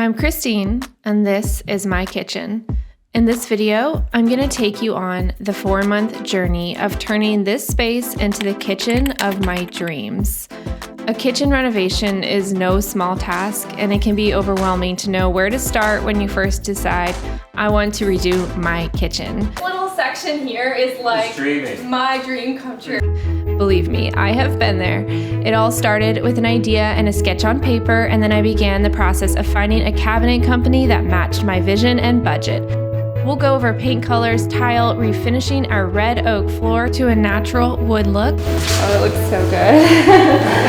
I'm Christine, and this is my kitchen. In this video, I'm gonna take you on the 4-month journey of turning this space into the kitchen of my dreams. A kitchen renovation is no small task, and it can be overwhelming to know where to start when you first decide, I want to redo my kitchen. This little section here is like my dream come true. Believe me, I have been there. It all started with an idea and a sketch on paper, and then I began the process of finding a cabinet company that matched my vision and budget. We'll go over paint colors, tile, refinishing our red oak floor to a natural wood look. Oh, it looks so good.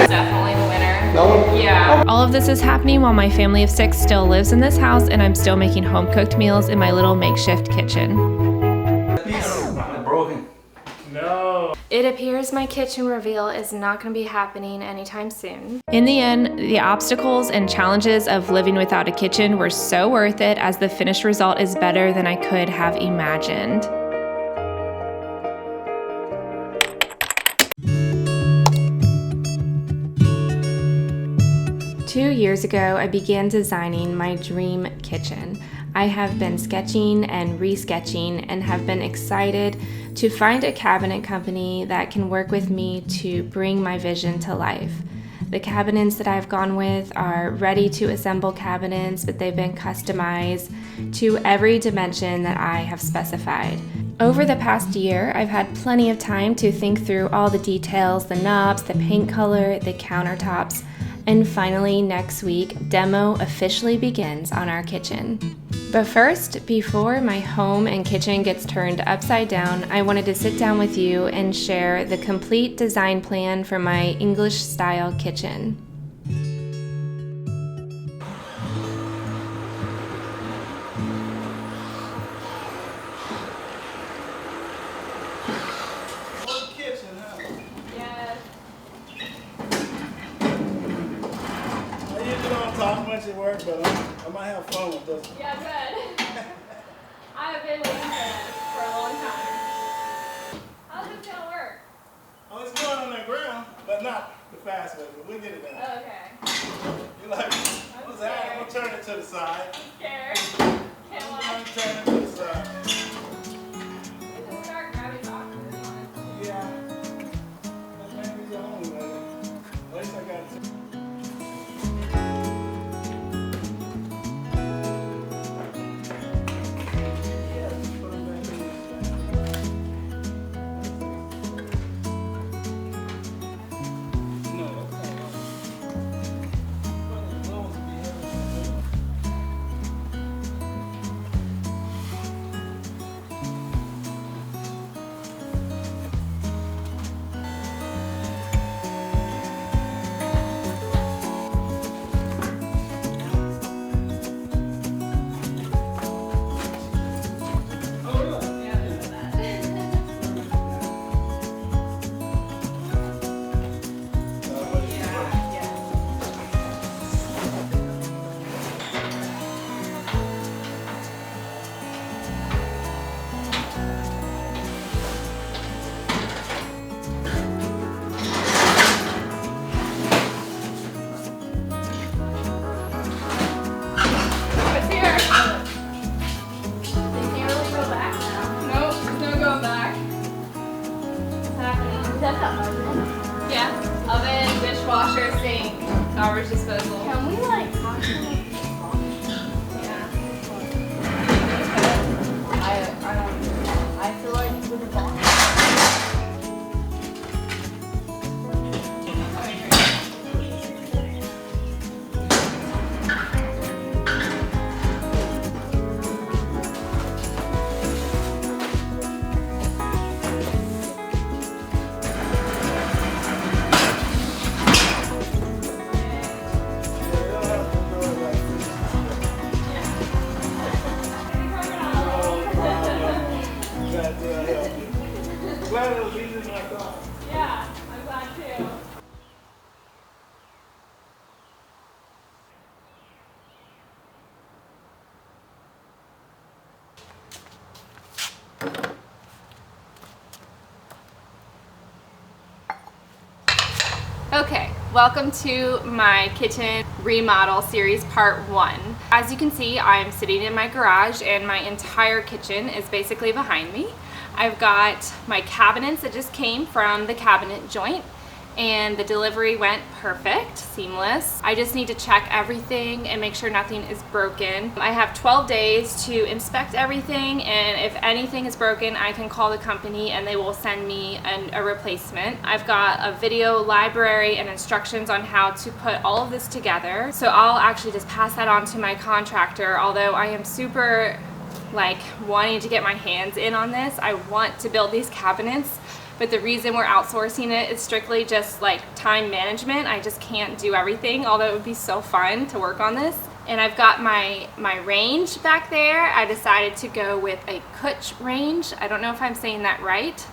Definitely the winner. No? Yeah. All of this is happening while my family of 6 still lives in this house, and I'm still making home-cooked meals in my little makeshift kitchen. Broken. No. It appears my kitchen reveal is not going to be happening anytime soon. In the end, the obstacles and challenges of living without a kitchen were so worth it, as the finished result is better than I could have imagined. Two years ago, I began designing my dream kitchen. I have been sketching and resketching and have been excited to find a cabinet company that can work with me to bring my vision to life. The cabinets that I've gone with are ready to assemble cabinets, but they've been customized to every dimension that I have specified. Over the past year, I've had plenty of time to think through all the details, the knobs, the paint color, the countertops, and finally next week, demo officially begins on our kitchen. But first, before my home and kitchen gets turned upside down, I wanted to sit down with you and share the complete design plan for my English-style kitchen. Work, but I might have fun with this. Yeah, good. I have been waiting for a long time. How's this gonna work? Oh, it's going on the ground, but not the fast way. We'll get it done. Oh, okay. You're like, what's that? I'm gonna turn it to the side. I'm scared. Can't watch. I'm gonna turn it to the side. It's a start grabbing boxes, honestly. Yeah. That's maybe the only way. At least I got it. Oven, dishwasher, sink, garbage disposal. Can we like talk to them? Yeah. I feel like with the box. Glad it was easier than I thought. Yeah, I'm glad too. Okay, Welcome to my kitchen remodel series part 1. As you can see, I'm sitting in my garage and my entire kitchen is basically behind me. I've got my cabinets that just came from the cabinet joint and the delivery went perfect, seamless. I just need to check everything and make sure nothing is broken. I have 12 days to inspect everything, and if anything is broken, I can call the company and they will send me a replacement. I've got a video library and instructions on how to put all of this together. So I'll actually just pass that on to my contractor, although I am super wanting to get my hands in on this. I want to build these cabinets. But the reason we're outsourcing it is strictly just time management. I just can't do everything, although it would be so fun to work on this. And I've got my range back there. I decided to go with a KITCHEN range. I don't know if I'm saying that right,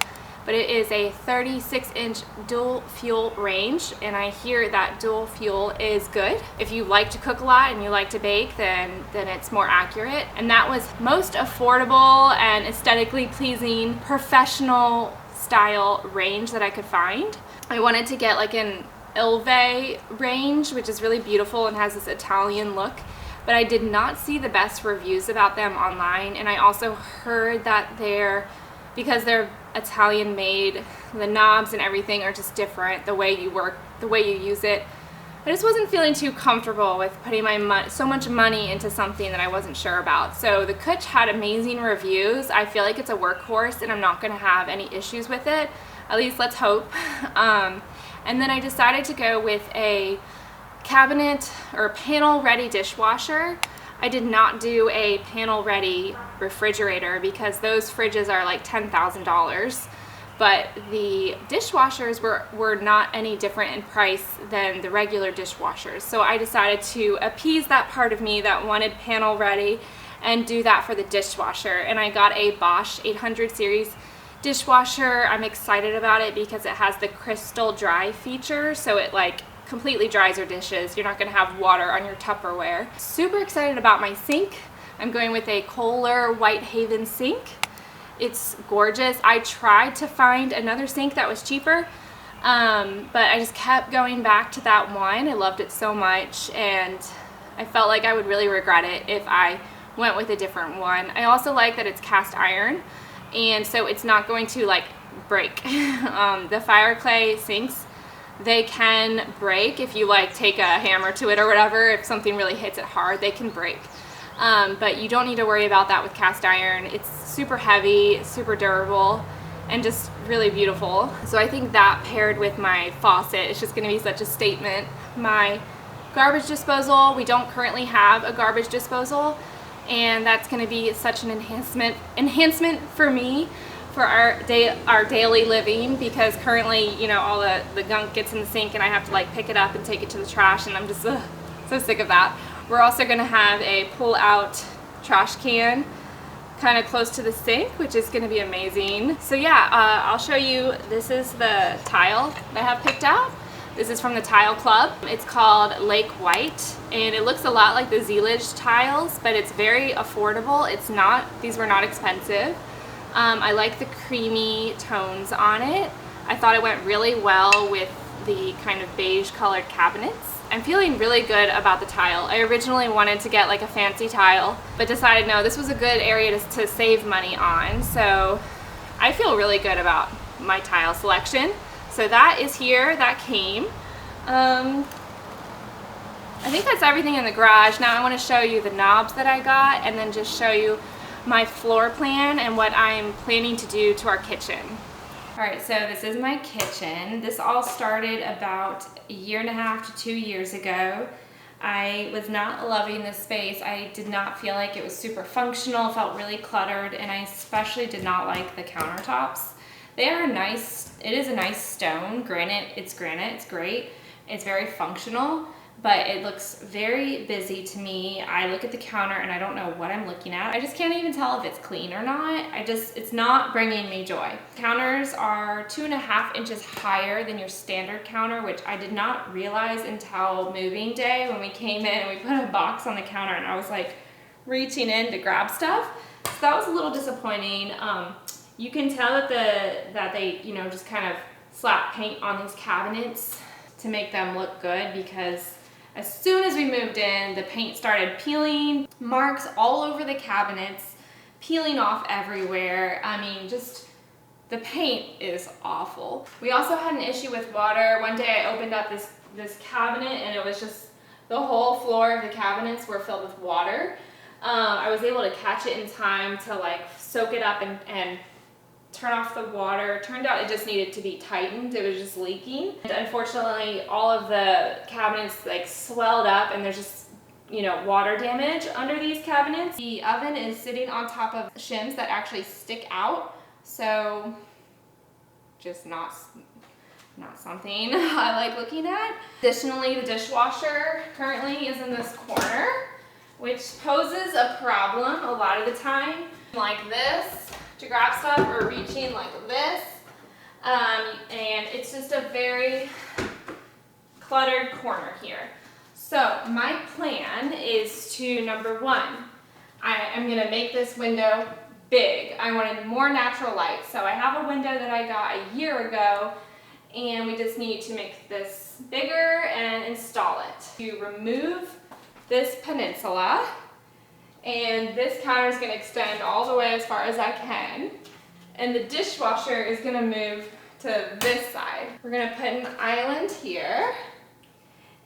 but it is a 36-inch dual fuel range, and I hear that dual fuel is good. If you like to cook a lot and you like to bake, then it's more accurate. And that was most affordable and aesthetically pleasing, professional style range that I could find. I wanted to get an Ilve range, which is really beautiful and has this Italian look, but I did not see the best reviews about them online. And I also heard that because they're Italian made, the knobs and everything are just different, the way you work, the way you use it. I just wasn't feeling too comfortable with putting so much money into something that I wasn't sure about. So the KITCHEN had amazing reviews. I feel like it's a workhorse and I'm not going to have any issues with it. At least let's hope. And then I decided to go with a cabinet or panel ready dishwasher. I did not do a panel ready refrigerator because those fridges are like $10,000. But the dishwashers were not any different in price than the regular dishwashers. So I decided to appease that part of me that wanted panel ready and do that for the dishwasher. And I got a Bosch 800 series dishwasher. I'm excited about it because it has the crystal dry feature. So it completely dries your dishes. You're not gonna have water on your Tupperware. Super excited about my sink. I'm going with a Kohler Whitehaven sink. It's gorgeous. I tried to find another sink that was cheaper, but I just kept going back to that one. I loved it so much, and I felt like I would really regret it if I went with a different one. I also like that it's cast iron, and so it's not going to break. The fire clay sinks, they can break if you take a hammer to it or whatever. If something really hits it hard, they can break. But you don't need to worry about that with cast iron. It's super heavy, super durable, and just really beautiful. So I think that paired with my faucet is just going to be such a statement. My garbage disposal, we don't currently have a garbage disposal, and that's going to be such an enhancement for me for our daily living, because currently, all the gunk gets in the sink and I have to pick it up and take it to the trash, and I'm just so sick of that. We're also going to have a pull-out trash can kind of close to the sink, which is going to be amazing. So yeah, I'll show you. This is the tile that I have picked out. This is from the Tile Club. It's called Lake White, and it looks a lot like the Zeelige tiles, but it's very affordable. These were not expensive. I like the creamy tones on it. I thought it went really well with the kind of beige colored cabinets. I'm feeling really good about the tile. I originally wanted to get a fancy tile, but decided no, this was a good area to save money on. So I feel really good about my tile selection. So that is here, that came. I think that's everything in the garage. Now I want to show you the knobs that I got, and then just show you my floor plan and what I'm planning to do to our kitchen. Alright, so this is my kitchen. This all started about a year and a half to 2 years ago. I was not loving this space. I did not feel like it was super functional, felt really cluttered, and I especially did not like the countertops. They are nice, it is a nice stone, granite, it's great. It's very functional, but it looks very busy to me. I look at the counter and I don't know what I'm looking at. I just can't even tell if it's clean or not. It's not bringing me joy. Counters are 2.5 inches higher than your standard counter, which I did not realize until moving day when we came in and we put a box on the counter and I was reaching in to grab stuff. So that was a little disappointing. You can tell that they just kind of slap paint on these cabinets to make them look good, because as soon as we moved in, the paint started peeling, marks all over the cabinets, peeling off everywhere. I mean, just the paint is awful. We also had an issue with water. One day I opened up this cabinet and it was just, the whole floor of the cabinets were filled with water. I was able to catch it in time to like soak it up and turn off the water. Turned out it just needed to be tightened. It was just leaking. And unfortunately, all of the cabinets like swelled up and there's just, you know, water damage under these cabinets. The oven is sitting on top of shims that actually stick out. So just not something I like looking at. Additionally, the dishwasher currently is in this corner, which poses a problem a lot of the time. Like this, to grab stuff, or reaching like this. And it's just a very cluttered corner here. So my plan is to, number one, I am gonna make this window big. I wanted more natural light. So I have a window that I got a year ago, and we just need to make this bigger and install it. To remove this peninsula, and this counter is going to extend all the way as far as I can, and the dishwasher is going to move to this side. We're going to put an island here,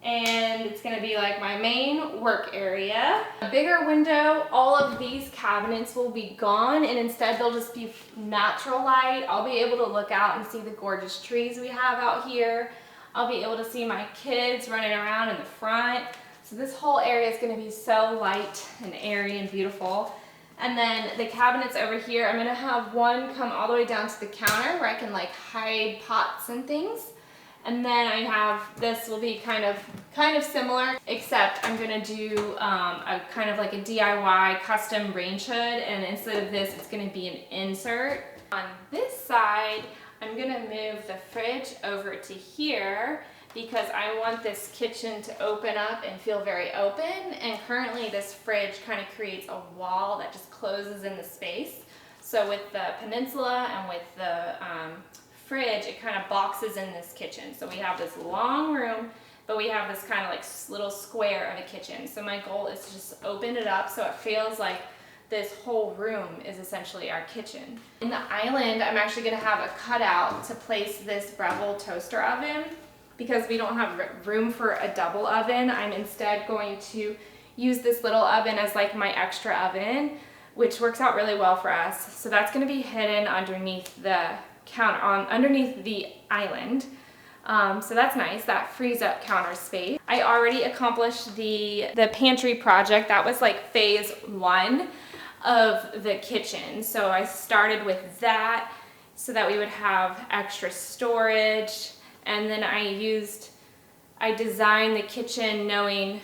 and it's going to be like my main work area. A bigger window, all of these cabinets will be gone, and instead they'll just be natural light. I'll be able to look out and see the gorgeous trees we have out here. I'll be able to see my kids running around in the front. So this whole area is going to be so light and airy and beautiful. And then the cabinets over here, I'm going to have one come all the way down to the counter where I can like hide pots and things. And then I have, this will be kind of similar, except I'm gonna do a kind of like a DIY custom range hood, and instead of this, it's gonna be an insert. On this side, I'm gonna move the fridge over to here because I want this kitchen to open up and feel very open, and currently this fridge kind of creates a wall that just closes in the space. So with the peninsula and with the fridge, it kind of boxes in this kitchen. So we have this long room, but we have this kind of like little square of a kitchen. So my goal is to just open it up so it feels like this whole room is essentially our kitchen. In the island, I'm actually gonna have a cutout to place this Breville toaster oven. Because we don't have room for a double oven, I'm instead going to use this little oven as like my extra oven, which works out really well for us. So that's gonna be hidden underneath the counter, underneath the island. So that's nice, that frees up counter space. I already accomplished the pantry project. That was like phase 1 of the kitchen. So I started with that so that we would have extra storage. And then I designed the kitchen knowing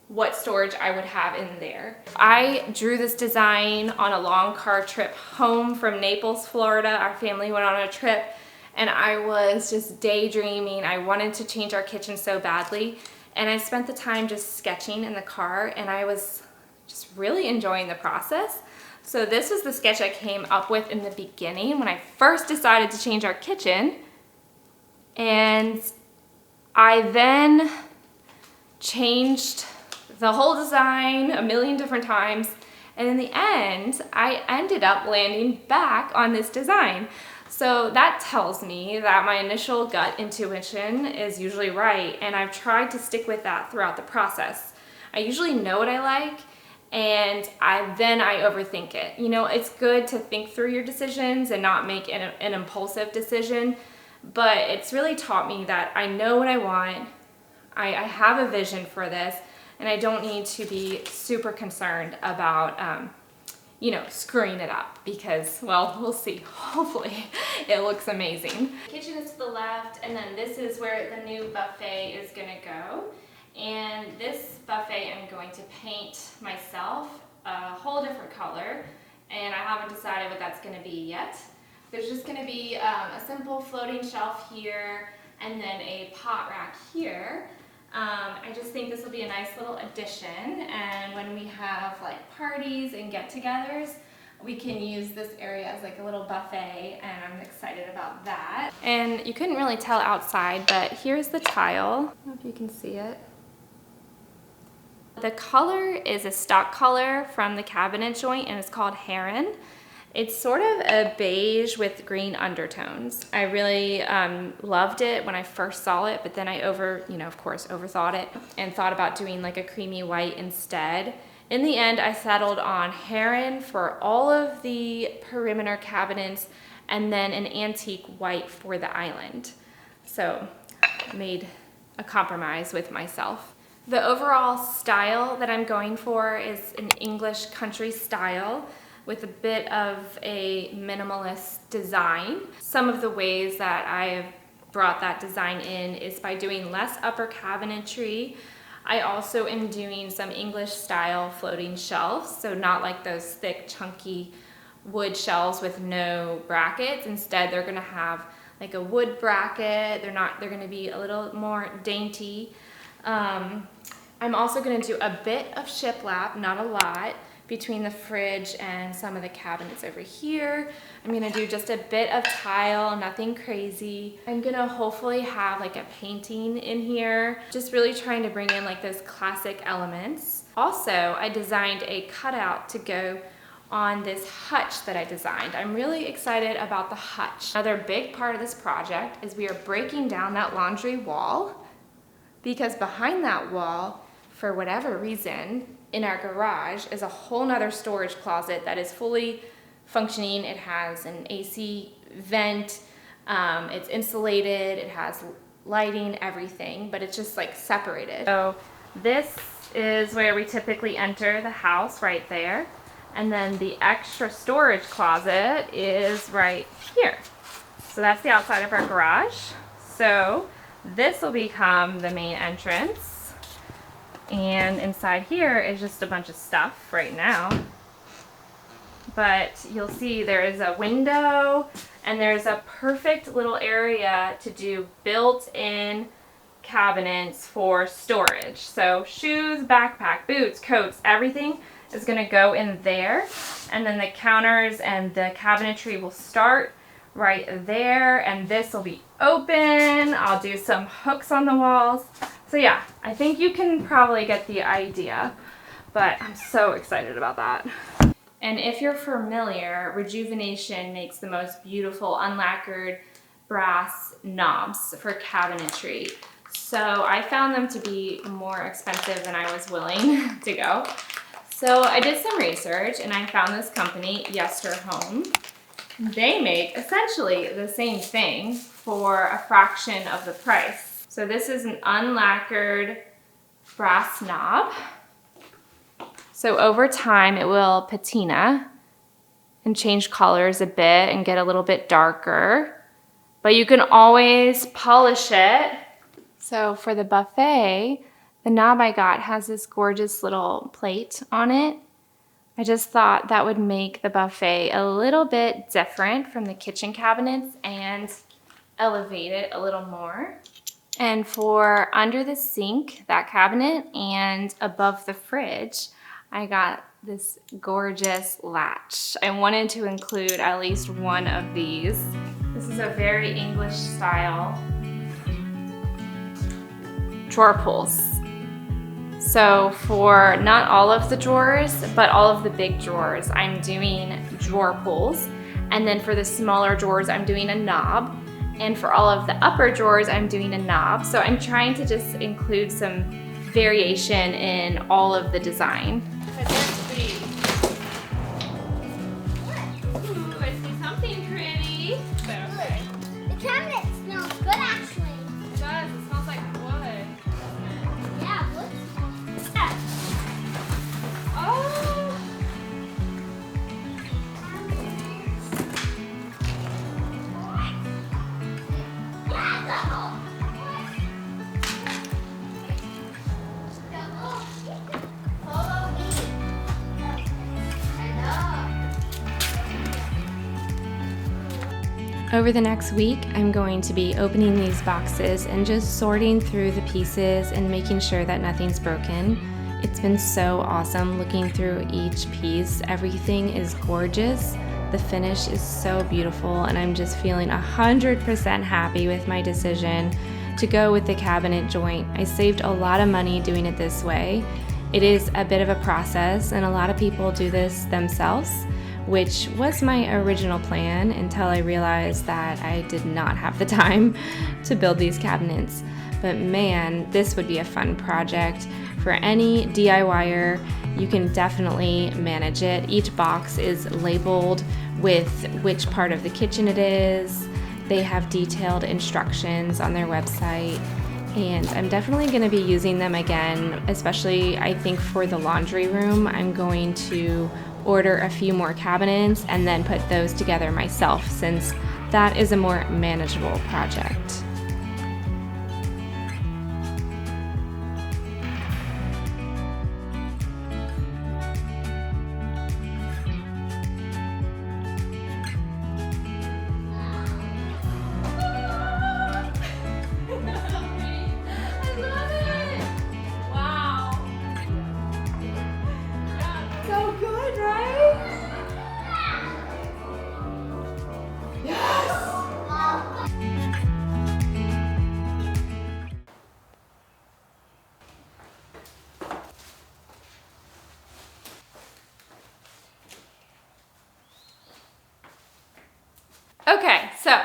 what storage I would have in there. I drew this design on a long car trip home from Naples, Florida. Our family went on a trip and I was just daydreaming. I wanted to change our kitchen so badly. And I spent the time just sketching in the car, and I was just really enjoying the process. So this was the sketch I came up with in the beginning when I first decided to change our kitchen. And I then changed the whole design a million different times, and in the end, I ended up landing back on this design. So that tells me that my initial gut intuition is usually right, and I've tried to stick with that throughout the process. I usually know what I like, and then I overthink it. You know, it's good to think through your decisions and not make an impulsive decision, but it's really taught me that I know what I want, I have a vision for this, and I don't need to be super concerned about, you know, screwing it up because, well, we'll see. Hopefully it looks amazing. The kitchen is to the left, and then this is where the new buffet is gonna go. And this buffet I'm going to paint myself a whole different color, and I haven't decided what that's gonna be yet. There's just gonna be a simple floating shelf here, and then a pot rack here. I just think this will be a nice little addition, and when we have like parties and get-togethers, we can use this area as like a little buffet, and I'm excited about that. And you couldn't really tell outside, but here's the tile. I don't know if you can see it. The color is a stock color from the cabinet joint, and it's called Heron. It's sort of a beige with green undertones. I really loved it when I first saw it, but then I of course, overthought it and thought about doing like a creamy white instead. In the end, I settled on Heron for all of the perimeter cabinets and then an antique white for the island. So I made a compromise with myself. The overall style that I'm going for is an English country style with a bit of a minimalist design. Some of the ways that I have brought that design in is by doing less upper cabinetry. I also am doing some English style floating shelves, so not like those thick, chunky wood shelves with no brackets. Instead, they're gonna have like a wood bracket. They're gonna be a little more dainty. I'm also gonna do a bit of shiplap, not a lot, between the fridge and some of the cabinets over here. I'm gonna do just a bit of tile, nothing crazy. I'm gonna hopefully have like a painting in here, just really trying to bring in like those classic elements. Also, I designed a cutout to go on this hutch that I designed. I'm really excited about the hutch. Another big part of this project is we are breaking down that laundry wall, because behind that wall, for whatever reason, in our garage is a whole nother storage closet that is fully functioning. It has an AC vent, it's insulated, it has lighting, everything, but it's just like separated. So this is where we typically enter the house, right there. And then the extra storage closet is right here. So that's the outside of our garage. So this will become the main entrance. And inside here is just a bunch of stuff right now. But you'll see there is a window and there's a perfect little area to do built-in cabinets for storage. So shoes, backpack, boots, coats, everything is gonna go in there. And then the counters and the cabinetry will start right there, and this will be open. I'll do some hooks on the walls. So yeah, I think you can probably get the idea, but I'm so excited about that. And if you're familiar, Rejuvenation makes the most beautiful unlacquered brass knobs for cabinetry. So I found them to be more expensive than I was willing to go. So I did some research and I found this company, Yester Home. They make essentially the same thing for a fraction of the price. So this is an unlacquered brass knob. So over time it will patina and change colors a bit and get a little bit darker, but you can always polish it. So for the buffet, the knob I got has this gorgeous little plate on it. I just thought that would make the buffet a little bit different from the kitchen cabinets and elevate it a little more. And for under the sink, that cabinet, and above the fridge, I got this gorgeous latch. I wanted to include at least one of these. This is a very English style drawer pulls. So for not all of the drawers, but all of the big drawers, I'm doing drawer pulls. And then for the smaller drawers, I'm doing a knob. And for all of the upper drawers, I'm doing a knob. So I'm trying to just include some variation in all of the design. Ooh, I see something pretty. Okay. The cabinet smells good, actually. It does, it smells like wood. Yeah, wood smells good. Oh! Over the next week, I'm going to be opening these boxes and just sorting through the pieces and making sure that nothing's broken. It It's been so awesome looking through each piece. Everything is gorgeous. The finish is so beautiful, and I'm just feeling 100% happy with my decision to go with the cabinet joint. I saved a lot of money doing it this way. It is a bit of a process, and a lot of people do this themselves, which was my original plan until I realized that I did not have the time to build these cabinets. But man, this would be a fun project for any DIYer. You can definitely manage it. Each box is labeled with which part of the kitchen it is. They have detailed instructions on their website, and I'm definitely going to be using them again, especially I think for the laundry room. I'm going to order a few more cabinets and then put those together myself, since that is a more manageable project. Okay, so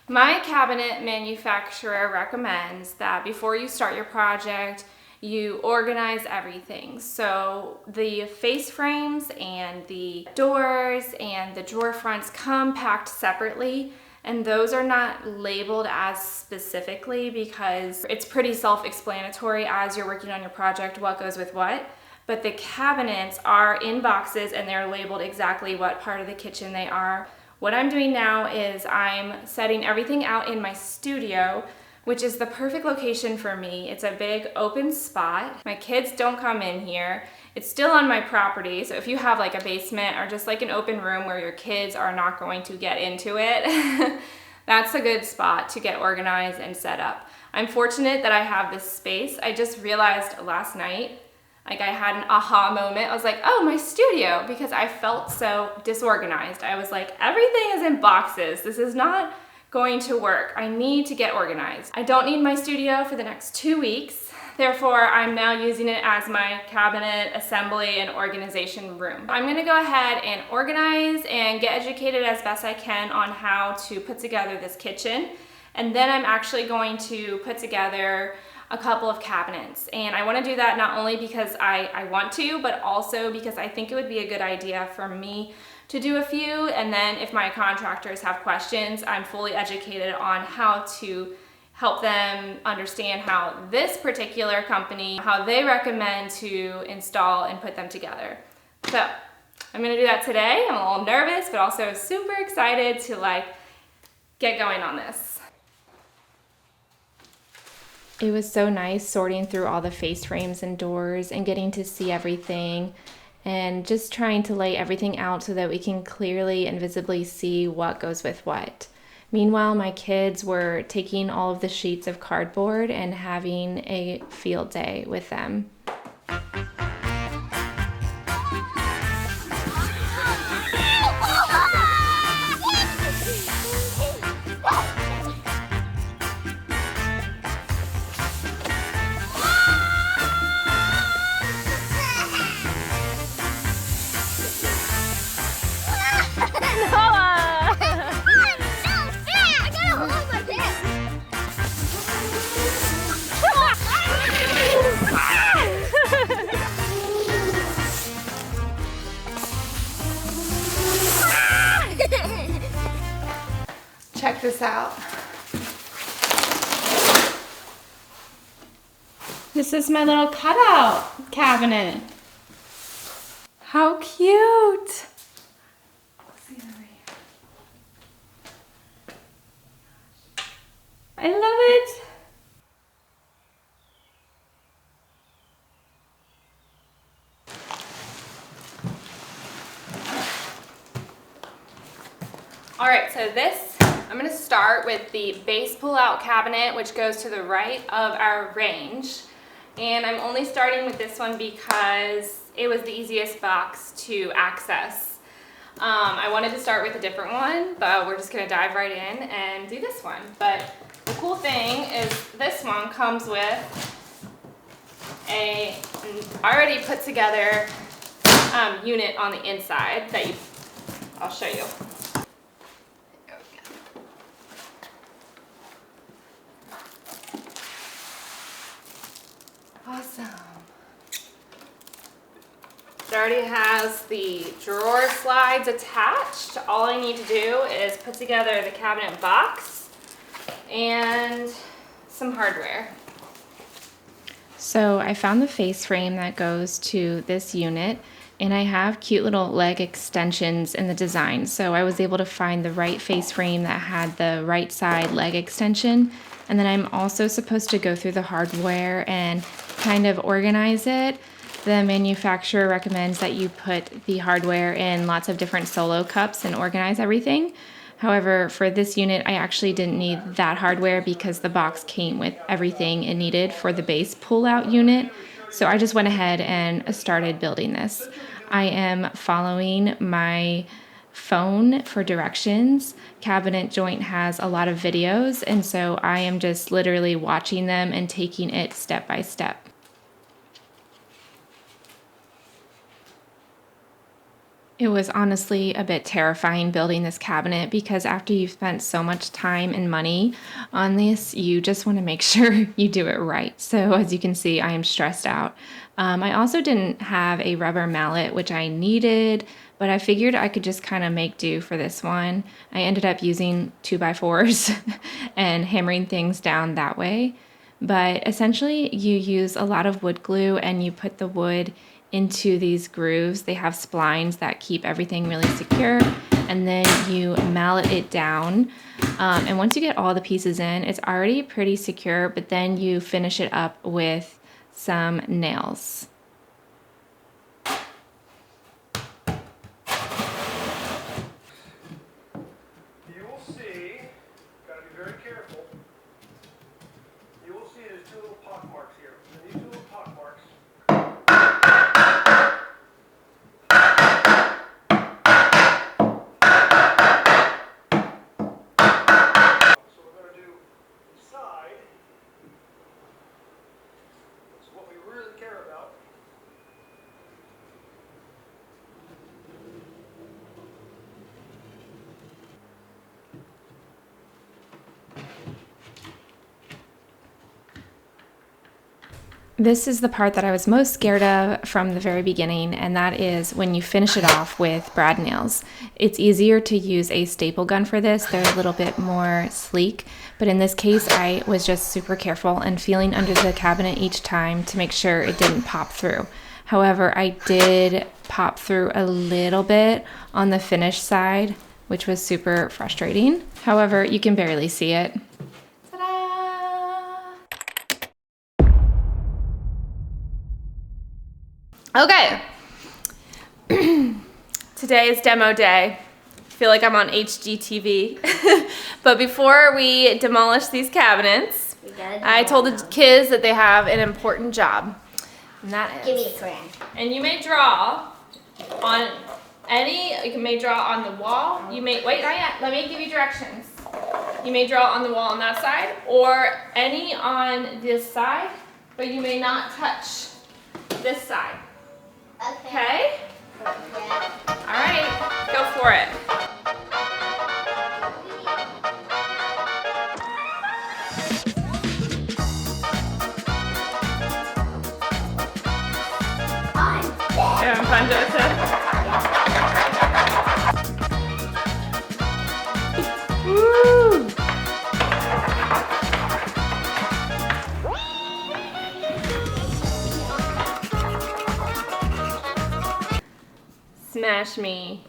my cabinet manufacturer recommends that before you start your project, you organize everything. So the face frames and the doors and the drawer fronts come packed separately, and those are not labeled as specifically because it's pretty self-explanatory as you're working on your project what goes with what. But the cabinets are in boxes and they're labeled exactly what part of the kitchen they are. What I'm doing now is I'm setting everything out in my studio, which is the perfect location for me. It's a big open spot. My kids don't come in here. It's still on my property, so if you have like a basement or just like an open room where your kids are not going to get into it, that's a good spot to get organized and set up. I'm fortunate that I have this space. I just realized last night, like I had an aha moment. I was like, oh, my studio, because I felt so disorganized. I was like, everything is in boxes. This is not going to work. I need to get organized. I don't need my studio for the next 2 weeks. Therefore, I'm now using it as my cabinet assembly and organization room. I'm gonna go ahead and organize and get educated as best I can on how to put together this kitchen. And then I'm actually going to put together a couple of cabinets. And I want to do that not only because I want to, but also because I think it would be a good idea for me to do a few. And then if my contractors have questions, I'm fully educated on how to help them understand how this particular company, how they recommend to install and put them together. So I'm gonna do that today. I'm a little nervous, but also super excited to like get going on this. It was so nice sorting through all the face frames and doors and getting to see everything and just trying to lay everything out so that we can clearly and visibly see what goes with what. Meanwhile, my kids were taking all of the sheets of cardboard and having a field day with them. Check this out. This is my little cutout cabinet. How cute! See over here. I love it. All right, so I'm gonna start with the base pull-out cabinet, which goes to the right of our range. And I'm only starting with this one because it was the easiest box to access. I wanted to start with a different one, but we're just gonna dive right in and do this one. But the cool thing is this one comes with a already put together unit on the inside that I'll show you. There we go. Awesome. It already has the drawer slides attached. All I need to do is put together the cabinet box and some hardware. So I found the face frame that goes to this unit, and I have cute little leg extensions in the design. So I was able to find the right face frame that had the right side leg extension. And then I'm also supposed to go through the hardware and kind of organize it. The manufacturer recommends that you put the hardware in lots of different solo cups and organize everything. However, for this unit, I actually didn't need that hardware because the box came with everything it needed for the base pull-out unit. So I just went ahead and started building this. I am following my phone for directions. Cabinet Joint has a lot of videos, and so I am just literally watching them and taking it step by step. It was honestly a bit terrifying building this cabinet because after you've spent so much time and money on this, you just want to make sure you do it right. So as you can see, I am stressed out. I also didn't have a rubber mallet, which I needed, but I figured I could just kind of make do for this one. I ended up using 2x4s and hammering things down that way. But essentially you use a lot of wood glue and you put the wood into these grooves. They have splines that keep everything really secure, and then you mallet it down. And once you get all the pieces in, it's already pretty secure, but then you finish it up with some nails. You will see, gotta be very careful. You will see there's two little pock marks here. And these two little pock marks. So we're gonna do inside. That's what we really care about. This is the part that I was most scared of from the very beginning, and that is when you finish it off with brad nails. It's easier to use a staple gun for this. They're a little bit more sleek, but in this case, I was just super careful and feeling under the cabinet each time to make sure it didn't pop through. However, I did pop through a little bit on the finish side, which was super frustrating. However, you can barely see it. Okay, today is demo day. I feel like I'm on HGTV. But before we demolish these cabinets, I told the kids that they have an important job. And that is, Give me a crayon. and you may draw on you may draw on the wall. You may, wait, not yet, let me give you directions. You may draw on the wall on that side or any on this side, but you may not touch this side. Okay? Yeah. All right, go for it. You having fun, Joseph? Woo! Smash me.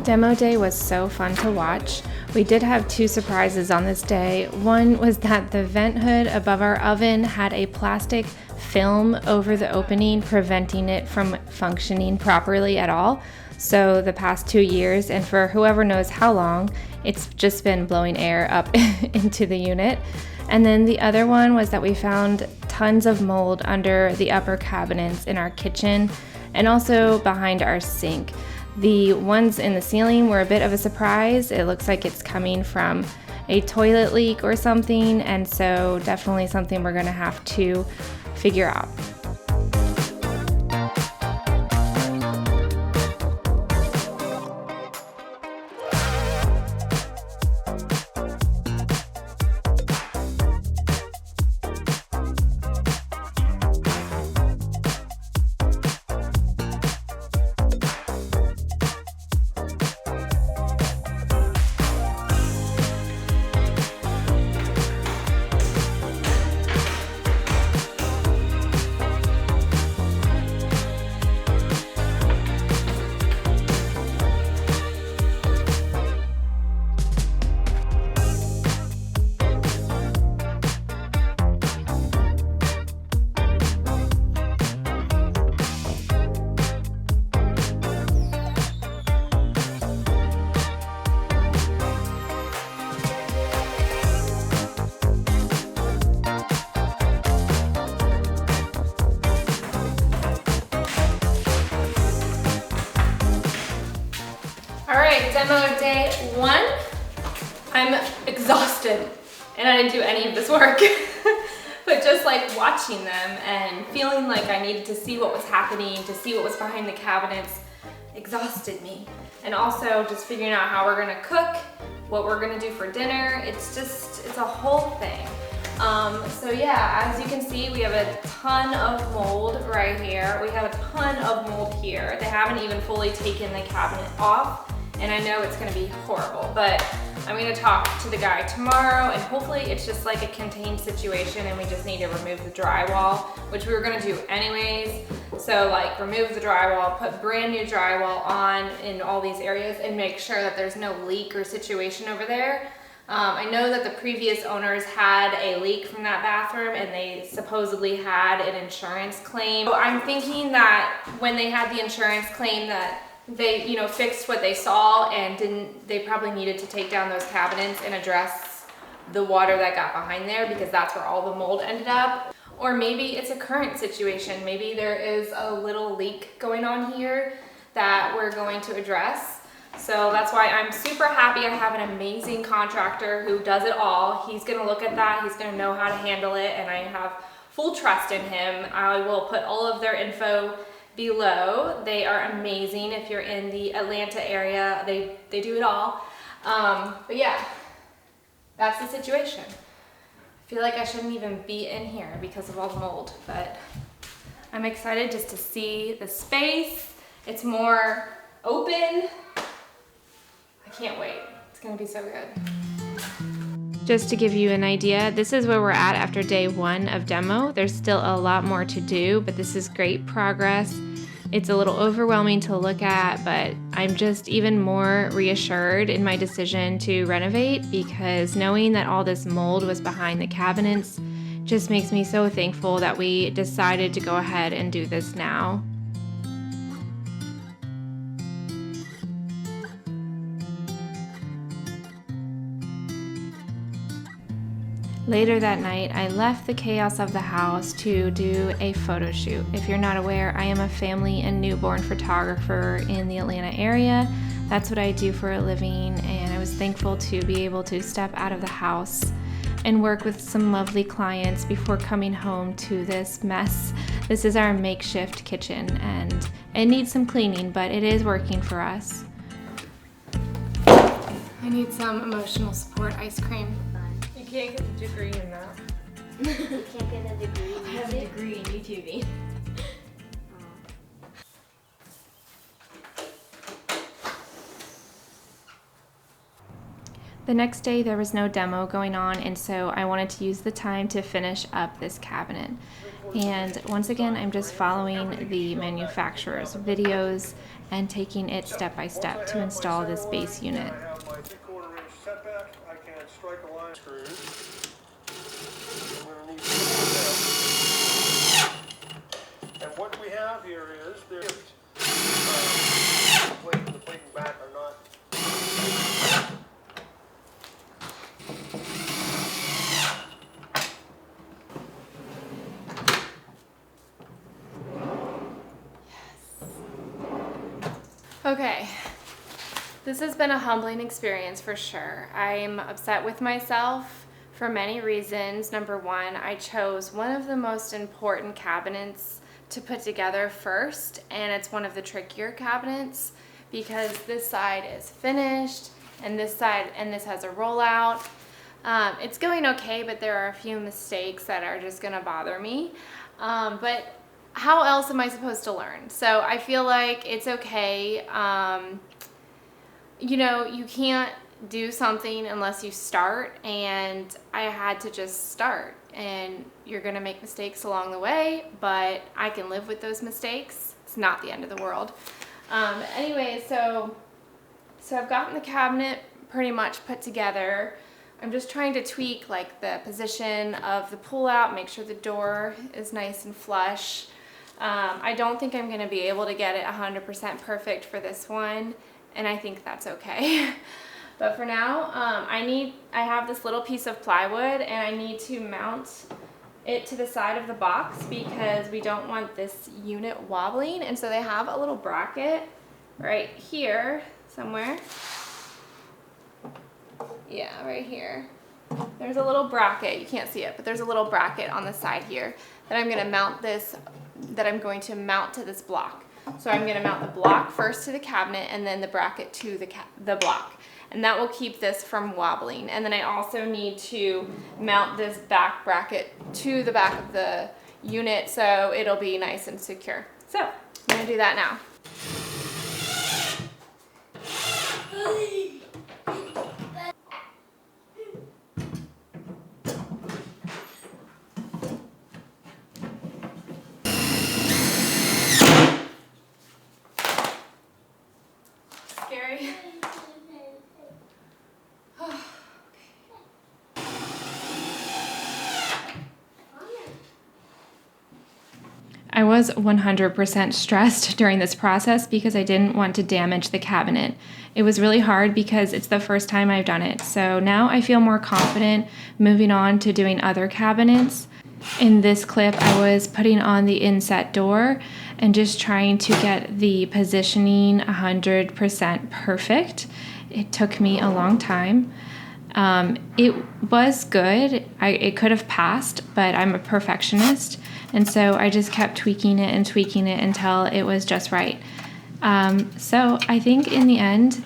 Demo day was so fun to watch. We did have two surprises on this day. One was that the vent hood above our oven had a plastic film over the opening, preventing it from functioning properly at all. So the past 2 years, and for whoever knows how long, it's just been blowing air up into the unit. And then the other one was that we found tons of mold under the upper cabinets in our kitchen and also behind our sink. The ones in the ceiling were a bit of a surprise. It looks like it's coming from a toilet leak or something, and so definitely something we're gonna have to figure out. Demo day 1. I'm exhausted and I didn't do any of this work. But just like watching them and feeling like I needed to see what was happening, to see what was behind the cabinets, exhausted me. And also just figuring out how we're gonna cook, what we're gonna do for dinner. It's a whole thing. So yeah, as you can see, we have a ton of mold right here. We have a ton of mold here. They haven't even fully taken the cabinet off, and I know it's gonna be horrible, but I'm gonna talk to the guy tomorrow, and hopefully it's just like a contained situation and we just need to remove the drywall, which we were gonna do anyways. So like remove the drywall, put brand new drywall on in all these areas and make sure that there's no leak or situation over there. I know that the previous owners had a leak from that bathroom and they supposedly had an insurance claim. So I'm thinking that when they had the insurance claim that they, you know, fixed what they saw and they probably needed to take down those cabinets and address the water that got behind there, because that's where all the mold ended up. Or maybe it's a current situation. Maybe there is a little leak going on here that we're going to address. So that's why I'm super happy I have an amazing contractor who does it all. He's gonna look at that, he's gonna know how to handle it, and I have full trust in him. I will put all of their info below. They are amazing. If you're in the Atlanta area, they do it all. But yeah, that's the situation. I feel like I shouldn't even be in here because of all the mold, but I'm excited just to see the space. It's more open. I can't wait. It's gonna be so good. Just to give you an idea, this is where we're at after day 1 of demo. There's still a lot more to do, but this is great progress. It's a little overwhelming to look at, but I'm just even more reassured in my decision to renovate, because knowing that all this mold was behind the cabinets just makes me so thankful that we decided to go ahead and do this now. Later that night, I left the chaos of the house to do a photo shoot. If you're not aware, I am a family and newborn photographer in the Atlanta area. That's what I do for a living, and I was thankful to be able to step out of the house and work with some lovely clients before coming home to this mess. This is our makeshift kitchen, and it needs some cleaning, but it is working for us. I need some emotional support ice cream. You can't get the degree in that. You can't get a degree. I have a degree in YouTubing. The next day there was no demo going on, and so I wanted to use the time to finish up this cabinet. And once again, I'm just following the manufacturer's videos and taking it step by step to install this base unit. line screws. We're going to need more of them. And what we have here is the plate and back are not. Okay, this has been a humbling experience for sure. I'm upset with myself for many reasons. Number one, I chose one of the most important cabinets to put together first, and it's one of the trickier cabinets because this side is finished and this side, and this has a rollout. It's going okay, but there are a few mistakes that are just gonna bother me. But how else am I supposed to learn? So I feel like it's okay. You know, you can't do something unless you start, and I had to just start. And you're gonna make mistakes along the way, but I can live with those mistakes. It's not the end of the world. Anyway, so I've gotten the cabinet pretty much put together. I'm just trying to tweak like the position of the pull-out, make sure the door is nice and flush. I don't think I'm going to be able to get it 100% perfect for this one, and I think that's okay. But for now, I have this little piece of plywood, and I need to mount it to the side of the box because we don't want this unit wobbling. And so they have a little bracket right here somewhere. Yeah, right here. There's a little bracket, you can't see it, but there's a little bracket on the side here that I'm going to mount to this block. So I'm going to mount the block first to the cabinet and then the bracket to the block. And that will keep this from wobbling. And then I also need to mount this back bracket to the back of the unit so it'll be nice and secure. So I'm going to do that now. Scary. I was 100% stressed during this process because I didn't want to damage the cabinet. It was really hard because it's the first time I've done it. So now I feel more confident moving on to doing other cabinets. In this clip, I was putting on the inset door and just trying to get the positioning 100% perfect. It took me a long time. It was good. It could have passed, but I'm a perfectionist. And so I just kept tweaking it until it was just right. So I think in the end,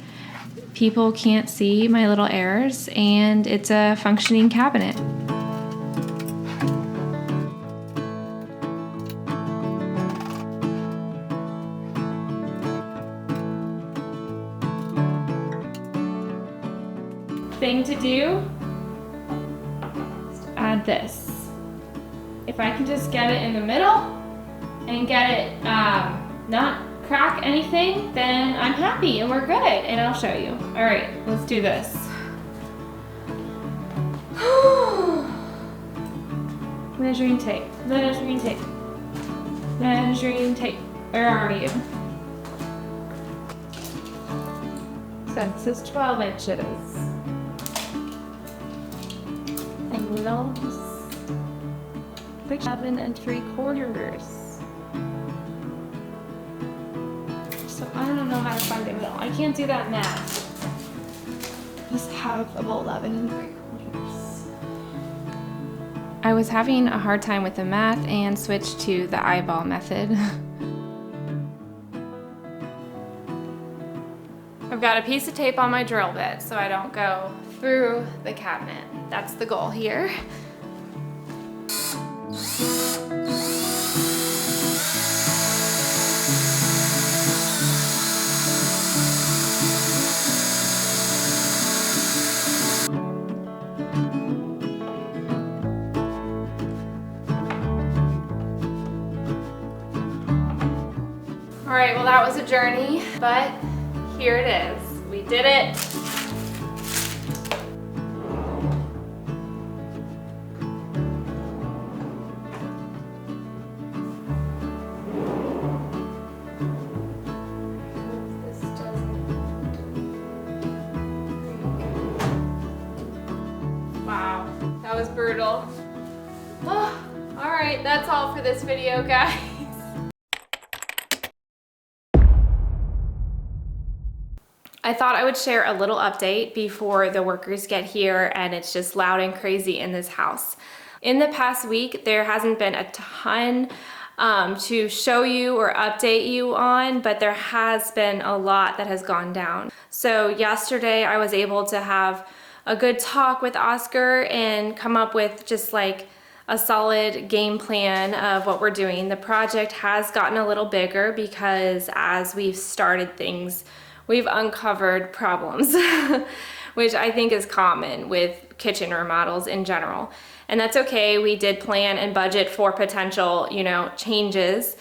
people can't see my little errors, and it's a functioning cabinet. Thing to do is to add this. If I can just get it in the middle and get it not crack anything, then I'm happy and we're good, and I'll show you. All right, let's do this. Measuring tape, measuring tape, measuring tape. Where are you? This is 12 inches. Angles. 7 3/4. So I don't know how to find the middle. I can't do that math. Just have about 11 3/4. I was having a hard time with the math and switched to the eyeball method. I've got a piece of tape on my drill bit so I don't go through the cabinet. That's the goal here. All right, well that was a journey, but here it is. We did it. all for this video, guys. I thought I would share a little update before the workers get here and it's just loud and crazy in this house. In the past week, there hasn't been a ton to show you or update you on, but there has been a lot that has gone down. So yesterday I was able to have a good talk with Oscar and come up with just like a solid game plan of what we're doing. The project has gotten a little bigger because as we've started things, we've uncovered problems, which I think is common with kitchen remodels in general. And that's okay. We did plan and budget for potential, changes.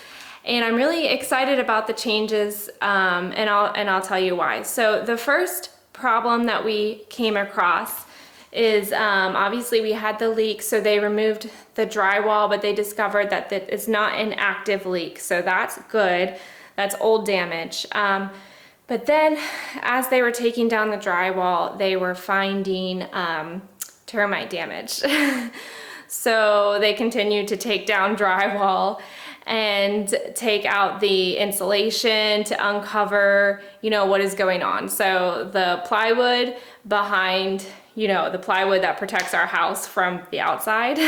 And I'm really excited about the changes, and I'll tell you why. So the first problem that we came across is obviously we had the leak, so they removed the drywall, but they discovered that it's not an active leak. So that's good. That's old damage. But then as they were taking down the drywall, they were finding termite damage. So they continued to take down drywall and take out the insulation to uncover, what is going on. So the plywood behind, the plywood that protects our house from the outside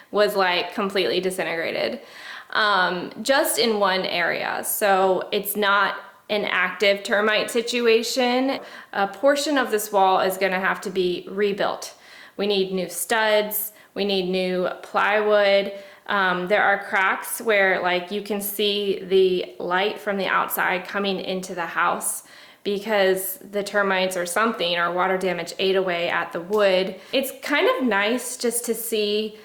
was like completely disintegrated, just in one area. So it's not an active termite situation. A portion of this wall is gonna have to be rebuilt. We need new studs, we need new plywood. There are cracks where you can see the light from the outside coming into the house because the termites or something or water damage ate away at the wood. It's kind of nice just to see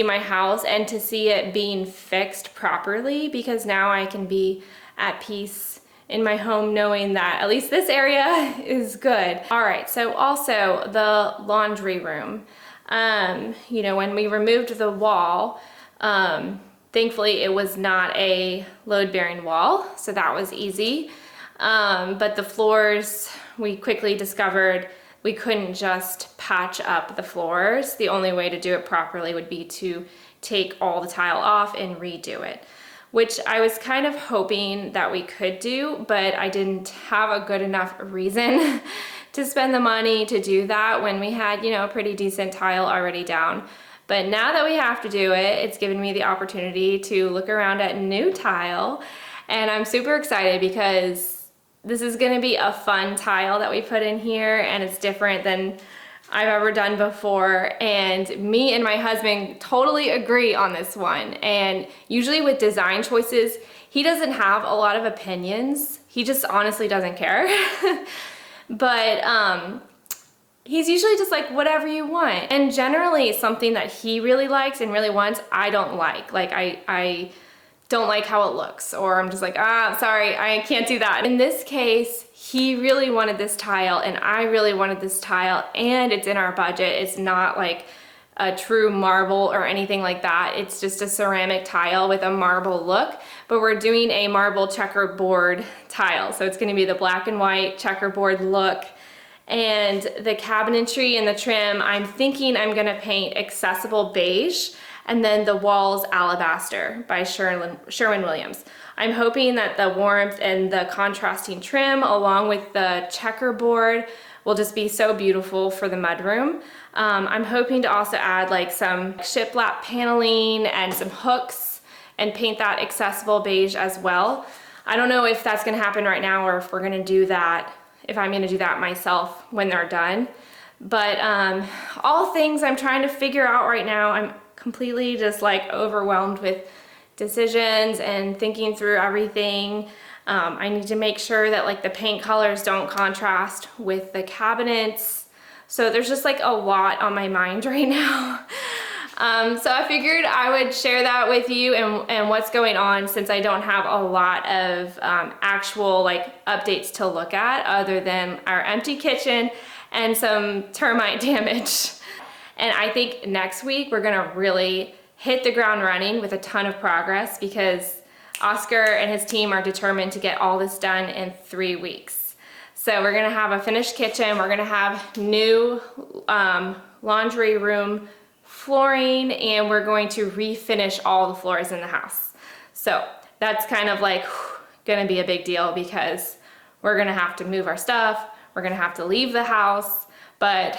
my house and to see it being fixed properly, because now I can be at peace in my home knowing that at least this area is good. All right, so also the laundry room. When we removed the wall, thankfully it was not a load-bearing wall, so that was easy. But the floors, we quickly discovered we couldn't just patch up the floors. The only way to do it properly would be to take all the tile off and redo it, which I was kind of hoping that we could do, but I didn't have a good enough reason to spend the money to do that when we had, a pretty decent tile already down. But now that we have to do it, it's given me the opportunity to look around at new tile, and I'm super excited because this is gonna be a fun tile that we put in here, and it's different than I've ever done before, and me and my husband totally agree on this one. And usually with design choices, he doesn't have a lot of opinions. He just honestly doesn't care. But he's usually just like, whatever you want. And generally something that he really likes and really wants, I don't like. I don't like how it looks, or I'm just like, sorry, I can't do that. In this case, he really wanted this tile and I really wanted this tile, and it's in our budget. It's not like a true marble or anything like that. It's just a ceramic tile with a marble look, but we're doing a marble checkerboard tile. So it's gonna be the black and white checkerboard look. And the cabinetry and the trim, I'm thinking I'm gonna paint accessible beige, and then the walls alabaster by Sherwin-Williams. I'm hoping that the warmth and the contrasting trim along with the checkerboard will just be so beautiful for the mudroom. I'm hoping to also add some shiplap paneling and some hooks and paint that accessible beige as well. I don't know if that's gonna happen right now or if we're gonna do that, if I'm gonna do that myself when they're done. But all things I'm trying to figure out right now. I'm completely just overwhelmed with decisions and thinking through everything. I need to make sure that the paint colors don't contrast with the cabinets. So there's just a lot on my mind right now. So I figured I would share that with you and what's going on, since I don't have a lot of actual updates to look at other than our empty kitchen and some termite damage. And I think next week we're gonna really hit the ground running with a ton of progress, because Oscar and his team are determined to get all this done in 3 weeks. So we're gonna have a finished kitchen, we're gonna have new laundry room flooring, and we're going to refinish all the floors in the house. So that's kind of like gonna be a big deal because we're gonna have to move our stuff, we're gonna have to leave the house, but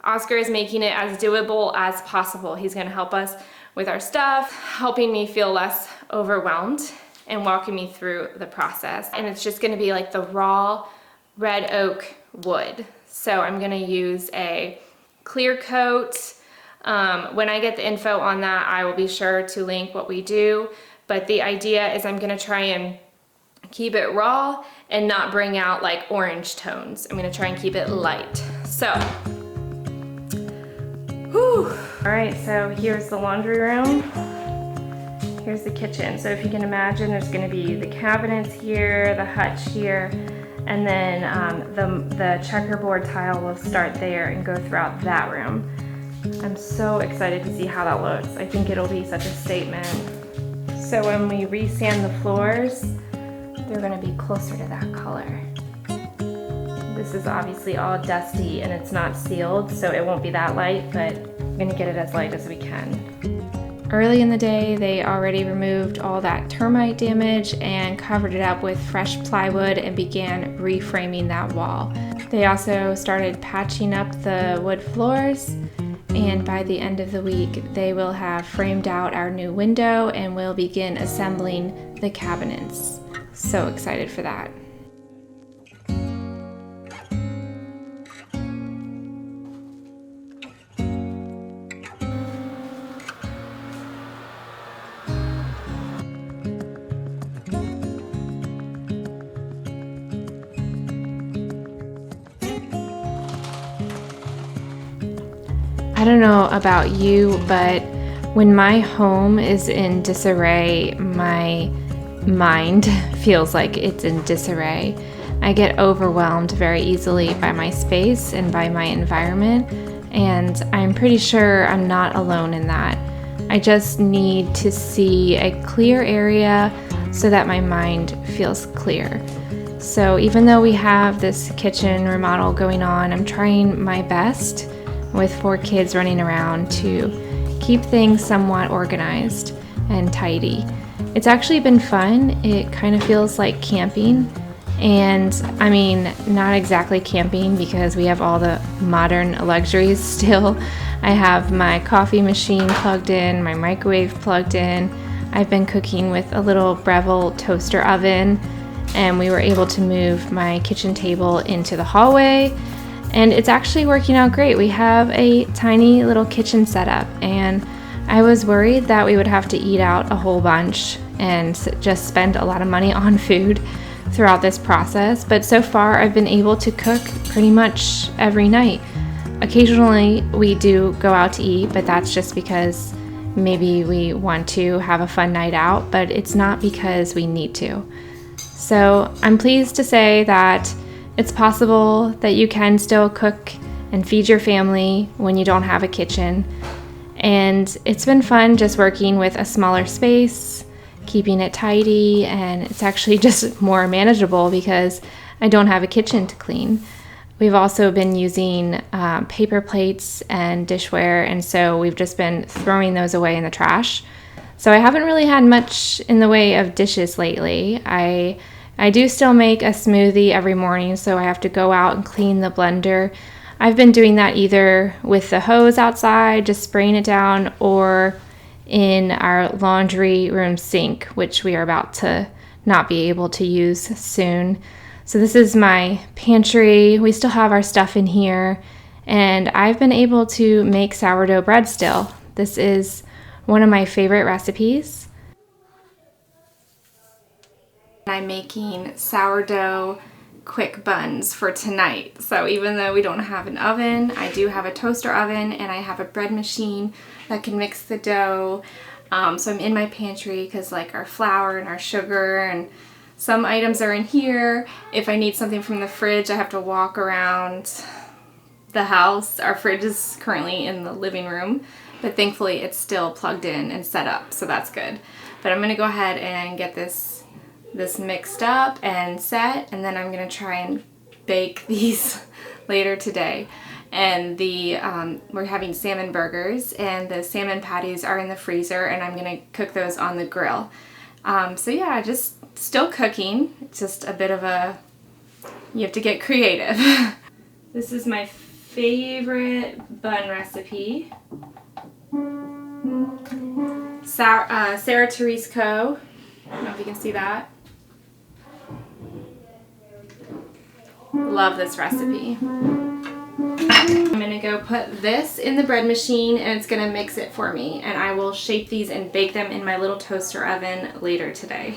Oscar is making it as doable as possible. He's gonna help us with our stuff, helping me feel less overwhelmed and walking me through the process. And it's just gonna be like the raw red oak wood. So I'm gonna use a clear coat. When I get the info on that, I will be sure to link what we do. But the idea is I'm gonna try and keep it raw and not bring out like orange tones. I'm gonna try and keep it light. So, whew. All right, so here's the laundry room. Here's the kitchen. So if you can imagine, there's gonna be the cabinets here, the hutch here, and then the checkerboard tile will start there and go throughout that room. I'm so excited to see how that looks. I think it'll be such a statement. So when we resand the floors, they're gonna be closer to that color. This is obviously all dusty and it's not sealed, so it won't be that light, but I'm gonna get it as light as we can. Early in the day, they already removed all that termite damage and covered it up with fresh plywood and began reframing that wall. They also started patching up the wood floors, and by the end of the week, they will have framed out our new window and will begin assembling the cabinets. So excited for that. I don't know about you, but when my home is in disarray, my mind feels like it's in disarray. I get overwhelmed very easily by my space and by my environment, and I'm pretty sure I'm not alone in that. I just need to see a clear area so that my mind feels clear. So even though we have this kitchen remodel going on, I'm trying my best with 4 kids running around to keep things somewhat organized and tidy. It's actually been fun. It kind of feels like camping, and I mean, not exactly camping because we have all the modern luxuries still. I have my coffee machine plugged in, my microwave plugged in. I've been cooking with a little Breville toaster oven, and we were able to move my kitchen table into the hallway, and it's actually working out great. We have a tiny little kitchen setup, and I was worried that we would have to eat out a whole bunch and just spend a lot of money on food throughout this process, but so far I've been able to cook pretty much every night. Occasionally we do go out to eat, but that's just because maybe we want to have a fun night out, but it's not because we need to. So I'm pleased to say that it's possible that you can still cook and feed your family when you don't have a kitchen. And it's been fun just working with a smaller space, keeping it tidy, and it's actually just more manageable because I don't have a kitchen to clean. We've also been using paper plates and dishware, and so we've just been throwing those away in the trash. So I haven't really had much in the way of dishes lately. I do still make a smoothie every morning, so I have to go out and clean the blender. I've been doing that either with the hose outside, just spraying it down, or in our laundry room sink, which we are about to not be able to use soon. So this is my pantry. We still have our stuff in here, and I've been able to make sourdough bread still. This is one of my favorite recipes. I'm making sourdough quick buns for tonight. So even though we don't have an oven, I do have a toaster oven, and I have a bread machine that can mix the dough. So I'm in my pantry because like our flour and our sugar and some items are in here. If I need something from the fridge, I have to walk around the house. Our fridge is currently in the living room, but thankfully it's still plugged in and set up, so that's good. But I'm gonna go ahead and get this mixed up and set, and then I'm gonna try and bake these later today. and we're having salmon burgers, and the salmon patties are in the freezer, and I'm gonna cook those on the grill. So yeah, just still cooking. It's just a bit of you have to get creative. This is my favorite bun recipe. Sarah Therese Co. I don't know if you can see that. Love this recipe. I'm gonna go put this in the bread machine, and it's gonna mix it for me, and I will shape these and bake them in my little toaster oven later today.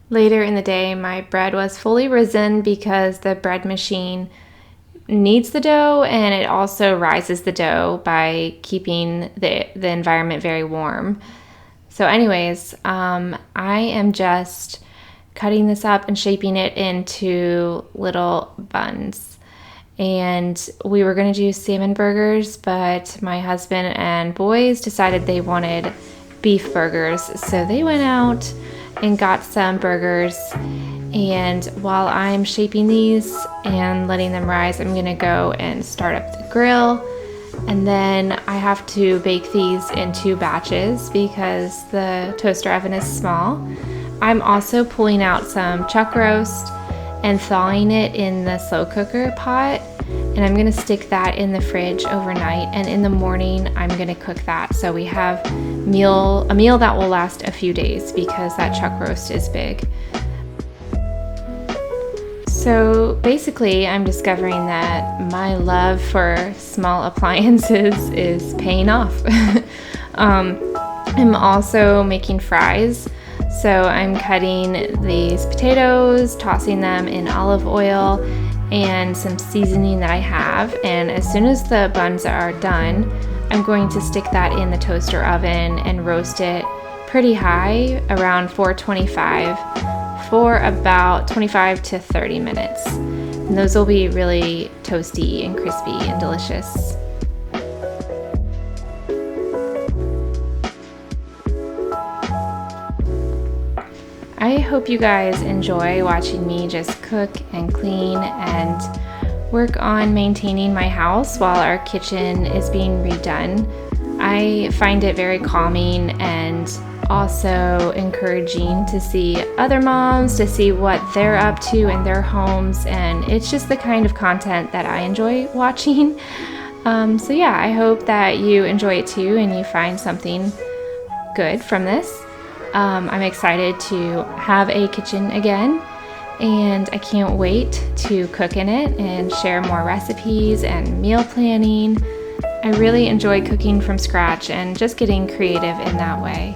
Later in the day, my bread was fully risen because the bread machine kneads the dough, and it also rises the dough by keeping the environment very warm. So anyways, I am just cutting this up and shaping it into little buns. And we were going to do salmon burgers, but my husband and boys decided they wanted beef burgers. So they went out and got some burgers. And while I'm shaping these and letting them rise, I'm going to go and start up the grill. And then I have to bake these in 2 batches because the toaster oven is small. I'm also pulling out some chuck roast and thawing it in the slow cooker pot, and I'm gonna stick that in the fridge overnight, and in the morning I'm gonna cook that so we have a meal that will last a few days because that chuck roast is big. So basically I'm discovering that my love for small appliances is paying off. I'm also making fries. So I'm cutting these potatoes, tossing them in olive oil and some seasoning that I have. And as soon as the buns are done, I'm going to stick that in the toaster oven and roast it pretty high, around 425, for about 25 to 30 minutes. And those will be really toasty and crispy and delicious. I hope you guys enjoy watching me just cook and clean and work on maintaining my house while our kitchen is being redone. I find it very calming and also encouraging to see other moms, to see what they're up to in their homes, and it's just the kind of content that I enjoy watching. So yeah, I hope that you enjoy it too and you find something good from this. I'm excited to have a kitchen again, and I can't wait to cook in it and share more recipes and meal planning. I really enjoy cooking from scratch and just getting creative in that way.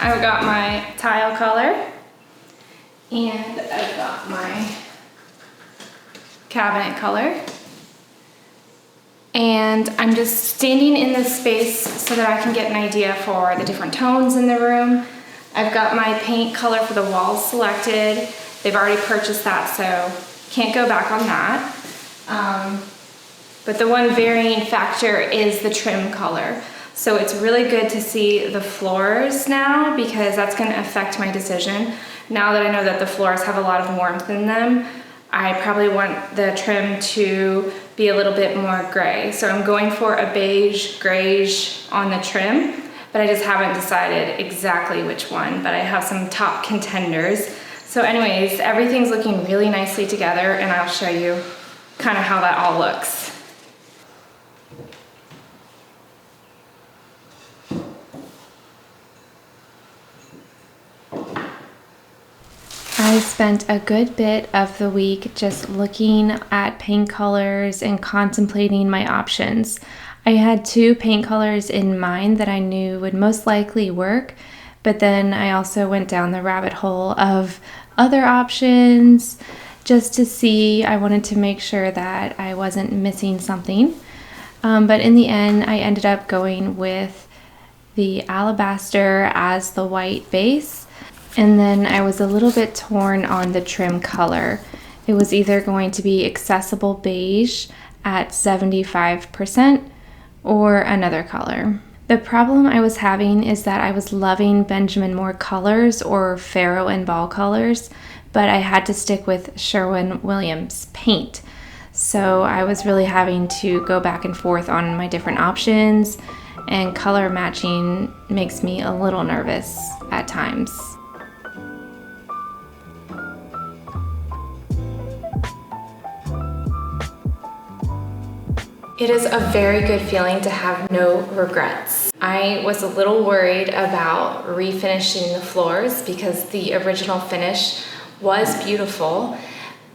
I've got my tile color, and I've got my cabinet color, and I'm just standing in this space so that I can get an idea for the different tones in the room. I've got my paint color for the walls selected. They've already purchased that, so can't go back on that. But the one varying factor is the trim color. So it's really good to see the floors now because that's going to affect my decision. Now that I know that the floors have a lot of warmth in them, I probably want the trim to be a little bit more gray. So I'm going for a beige grayish on the trim, but I just haven't decided exactly which one, but I have some top contenders. So anyways, everything's looking really nicely together, and I'll show you kind of how that all looks. I spent a good bit of the week just looking at paint colors and contemplating my options. I had 2 paint colors in mind that I knew would most likely work, but then I also went down the rabbit hole of other options just to see. I wanted to make sure that I wasn't missing something. But in the end, I ended up going with the alabaster as the white base. And then I was a little bit torn on the trim color. It was either going to be accessible beige at 75% or another color. The problem I was having is that I was loving Benjamin Moore colors or Faro and Ball colors, but I had to stick with Sherwin-Williams paint. So I was really having to go back and forth on my different options, and color matching makes me a little nervous at times. It is a very good feeling to have no regrets. I was a little worried about refinishing the floors because the original finish was beautiful.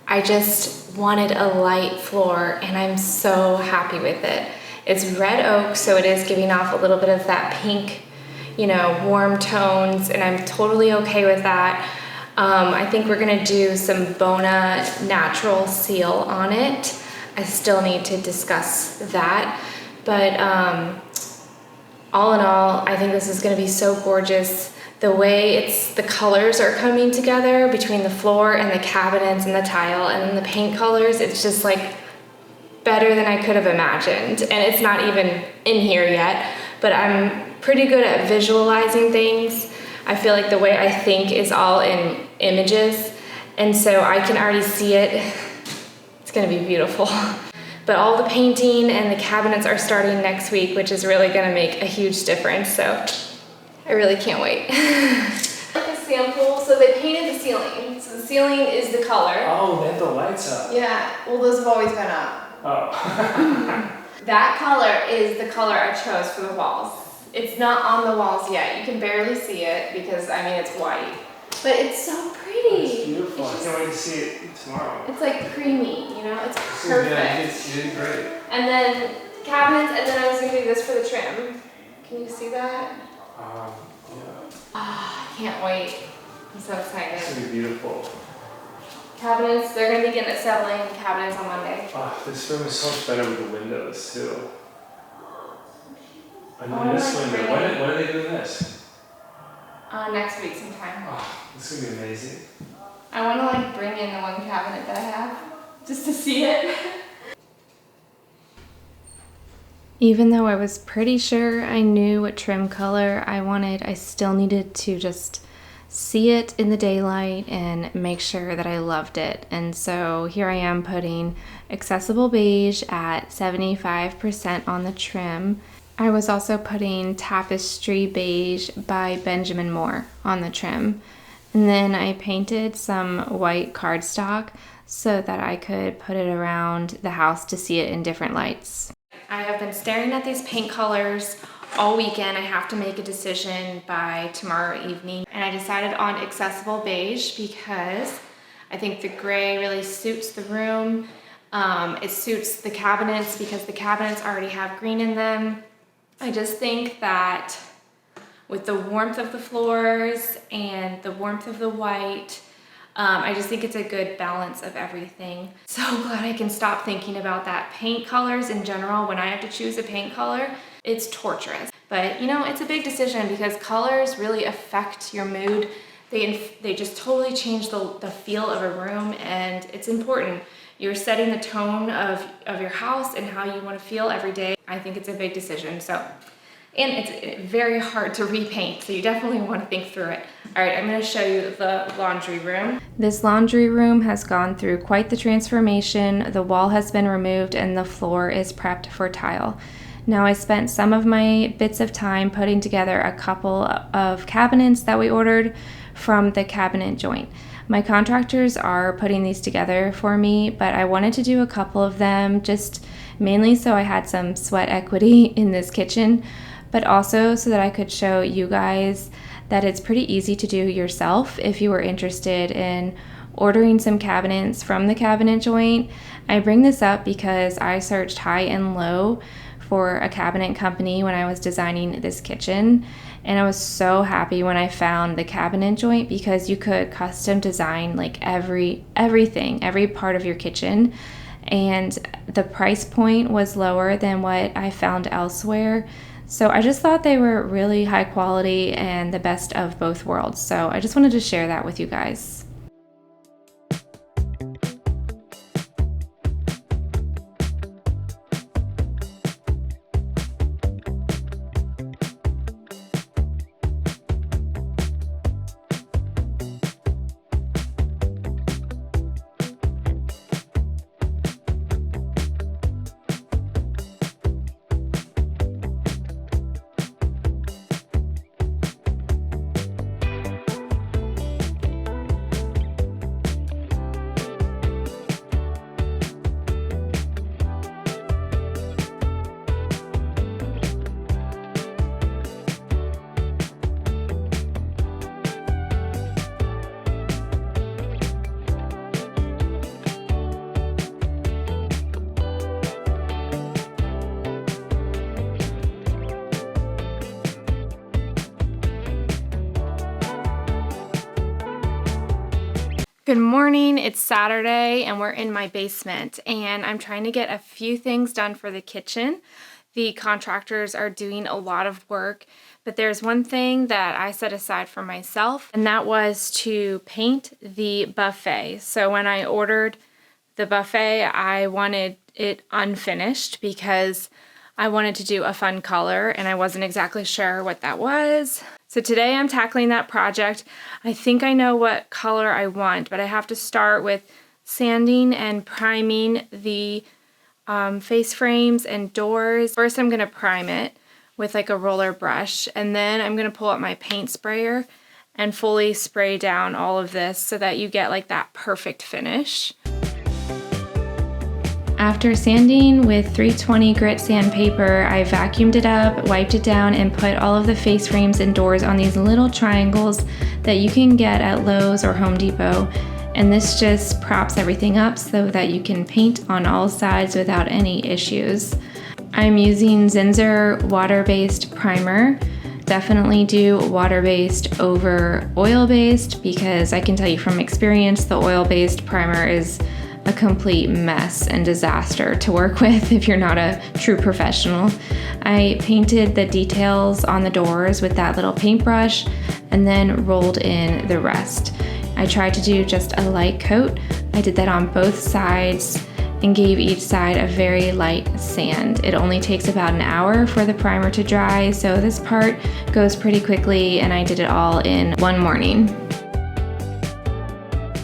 I just wanted a light floor, and I'm so happy with it. It's red oak, so it is giving off a little bit of that pink, warm tones, and I'm totally okay with that. I think we're gonna do some Bona natural seal on it. I still need to discuss that, but all in all, I think this is gonna be so gorgeous. The way the colors are coming together between the floor and the cabinets and the tile and then the paint colors, it's just like better than I could have imagined. And it's not even in here yet, but I'm pretty good at visualizing things. I feel like the way I think is all in images, and so I can already see it. It's gonna be beautiful. But all the painting and the cabinets are starting next week, which is really gonna make a huge difference, so I really can't wait. Like a sample, so they painted the ceiling. So the ceiling is the color. Oh, they have the lights up. Yeah, well those have always been up. Oh. That color is the color I chose for the walls. It's not on the walls yet. You can barely see it because, it's white. But it's so pretty. It's beautiful. I can't wait to see it tomorrow. It's like creamy, it's perfect. Yeah, you did great. And then cabinets, and then I was gonna do this for the trim. Can you see that? Yeah. I can't wait. I'm so excited. It's gonna be beautiful. Cabinets, they're gonna begin assembling cabinets on Monday. Oh, this room is so much better with the windows too. And Oh, then this I like window, green. when are they doing this? Next week sometime. Oh, this is gonna be amazing. I wanna bring in the one cabinet that I have, just to see it. Even though I was pretty sure I knew what trim color I wanted, I still needed to just see it in the daylight and make sure that I loved it. And so here I am putting accessible beige at 75% on the trim. I was also putting tapestry beige by Benjamin Moore on the trim. And then I painted some white cardstock so that I could put it around the house to see it in different lights. I have been staring at these paint colors all weekend. I have to make a decision by tomorrow evening. And I decided on accessible beige because I think the gray really suits the room. It suits the cabinets because the cabinets already have green in them. I just think that with the warmth of the floors and the warmth of the white, I just think it's a good balance of everything. So glad I can stop thinking about that. Paint colors in general, when I have to choose a paint color, it's torturous. But it's a big decision because colors really affect your mood. They just totally change the feel of a room, and it's important. You're setting the tone of your house and how you want to feel every day. I think it's a big decision. And it's very hard to repaint, so you definitely want to think through it. All right, I'm going to show you the laundry room. This laundry room has gone through quite the transformation. The wall has been removed and the floor is prepped for tile. Now I spent some of my bits of time putting together a couple of cabinets that we ordered from the cabinet joint. My contractors are putting these together for me, but I wanted to do a couple of them just mainly so I had some sweat equity in this kitchen, but also so that I could show you guys that it's pretty easy to do yourself if you were interested in ordering some cabinets from the cabinet joint. I bring this up because I searched high and low for a cabinet company when I was designing this kitchen, and I was so happy when I found the cabinet joint because you could custom design like everything, every part of your kitchen, and the price point was lower than what I found elsewhere. So I just thought they were really high quality and the best of both worlds. So I just wanted to share that with you guys. Good morning, it's Saturday and we're in my basement and I'm trying to get a few things done for the kitchen. The contractors are doing a lot of work, but there's one thing that I set aside for myself, and that was to paint the buffet. So when I ordered the buffet, I wanted it unfinished because I wanted to do a fun color and I wasn't exactly sure what that was. So today I'm tackling that project. I think I know what color I want, but I have to start with sanding and priming the face frames and doors. First I'm gonna prime it with like a roller brush, and then I'm gonna pull out my paint sprayer and fully spray down all of this so that you get like that perfect finish. After sanding with 320 grit sandpaper, I vacuumed it up, wiped it down, and put all of the face frames and doors on these little triangles that you can get at Lowe's or Home Depot. And this just props everything up so that you can paint on all sides without any issues. I'm using Zinsser water-based primer. Definitely do water-based over oil-based because I can tell you from experience the oil-based primer is a complete mess and disaster to work with if you're not a true professional. I painted the details on the doors with that little paintbrush and then rolled in the rest. I tried to do just a light coat. I did that on both sides and gave each side a very light sand. It only takes about an hour for the primer to dry, so this part goes pretty quickly and I did it all in one morning.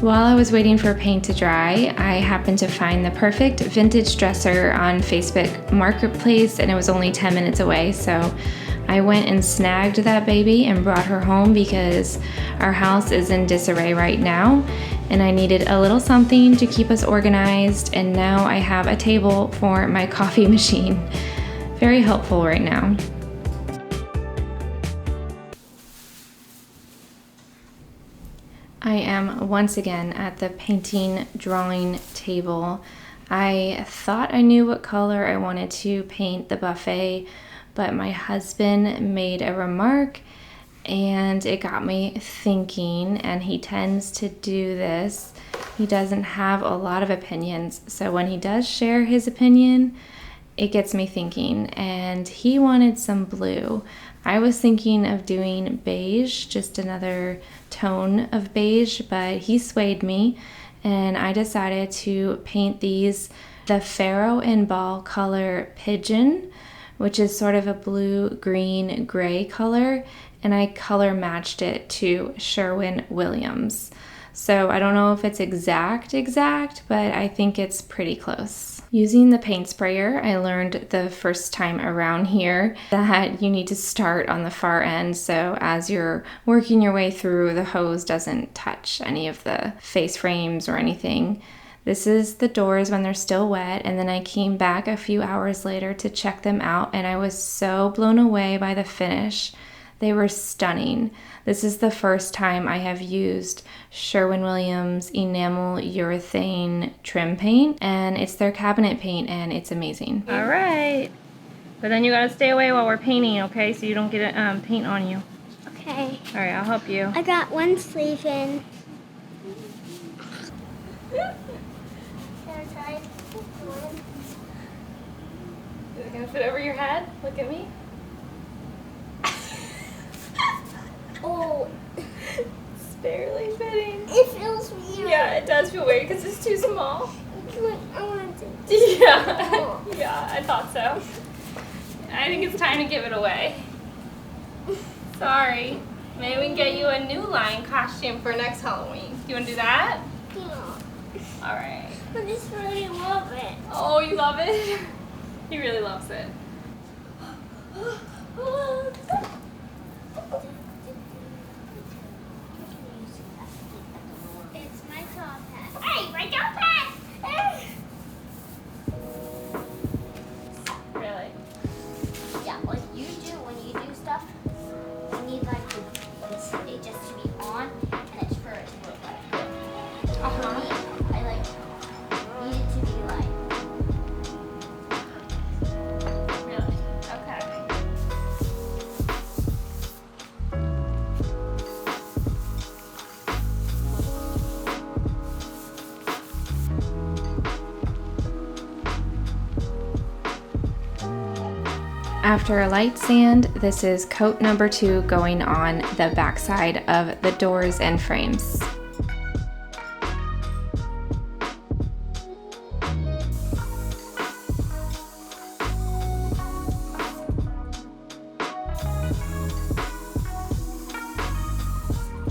While I was waiting for paint to dry, I happened to find the perfect vintage dresser on Facebook Marketplace, and it was only 10 minutes away, so I went and snagged that baby and brought her home because our house is in disarray right now, and I needed a little something to keep us organized, and now I have a table for my coffee machine. Very helpful right now. I am once again at the painting drawing table. I thought I knew what color I wanted to paint the buffet, but my husband made a remark and it got me thinking, and he tends to do this. He doesn't have a lot of opinions, so when he does share his opinion, it gets me thinking, and he wanted some blue. I was thinking of doing beige, just another tone of beige, but he swayed me and I decided to paint these the Faro and Ball color Pigeon, which is sort of a blue, green, gray color, and I color matched it to Sherwin-Williams. So I don't know if it's exact, but I think it's pretty close. Using the paint sprayer, I learned the first time around here that you need to start on the far end, so as you're working your way through, the hose doesn't touch any of the face frames or anything. This is the doors when they're still wet, and then I came back a few hours later to check them out, and I was so blown away by the finish. They were stunning. This is the first time I have used Sherwin-Williams enamel urethane trim paint, and it's their cabinet paint, and it's amazing. All right, but then you gotta stay away while we're painting, okay? So you don't get paint on you. Okay. All right, I'll help you. I got one sleeve in. Is it gonna fit over your head? Look at me. really fitting. It feels weird. Yeah, it does feel weird because it's too small. It's like, I want to. Yeah, yeah, I thought so. I think it's time to give it away. Sorry. Maybe we can get you a new lion costume for next Halloween. Do you want to do that? Yeah. All right. I just really love it. Oh, you love it? He really loves it. It's my top hat. Hey, my top hat! Really? Yeah, what you do when you do stuff, you need like it just to be on, and it's for it to look like good. For me, I like need it to be like. Really? Okay. After a light sand, this is coat number 2 going on the backside of the doors and frames.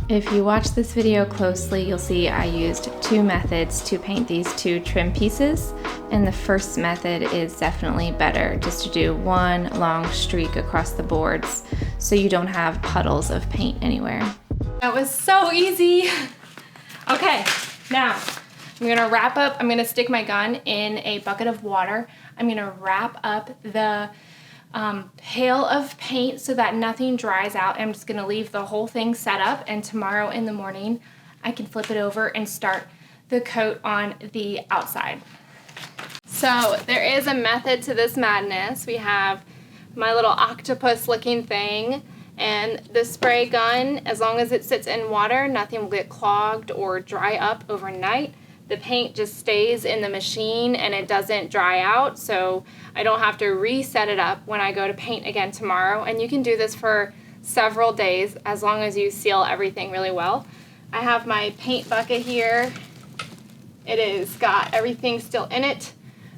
If you watch this video closely, you'll see I used 2 methods to paint these 2 trim pieces, and the first method is definitely better, just to do one long streak across the boards so you don't have puddles of paint anywhere. That was so easy. Okay, now I'm gonna wrap up, I'm gonna stick my gun in a bucket of water. I'm gonna wrap up the pail of paint so that nothing dries out. I'm just gonna leave the whole thing set up, and tomorrow in the morning I can flip it over and start the coat on the outside. So there is a method to this madness. We have my little octopus looking thing and the spray gun. As long as it sits in water, nothing will get clogged or dry up overnight. The paint just stays in the machine and it doesn't dry out, so I don't have to reset it up when I go to paint again tomorrow. And you can do this for several days as long as you seal everything really well. I have my paint bucket here. It is got everything still in it.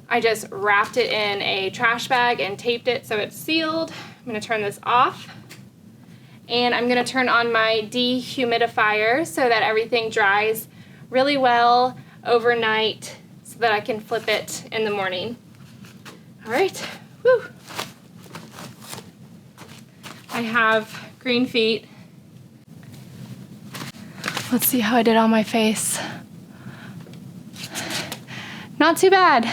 I just wrapped it in a trash bag and taped it so it's sealed. I'm gonna turn this off. And I'm gonna turn on my dehumidifier so that everything dries really well overnight so that I can flip it in the morning. All right, woo. I have green feet. Let's see how I did on my face. Not too bad.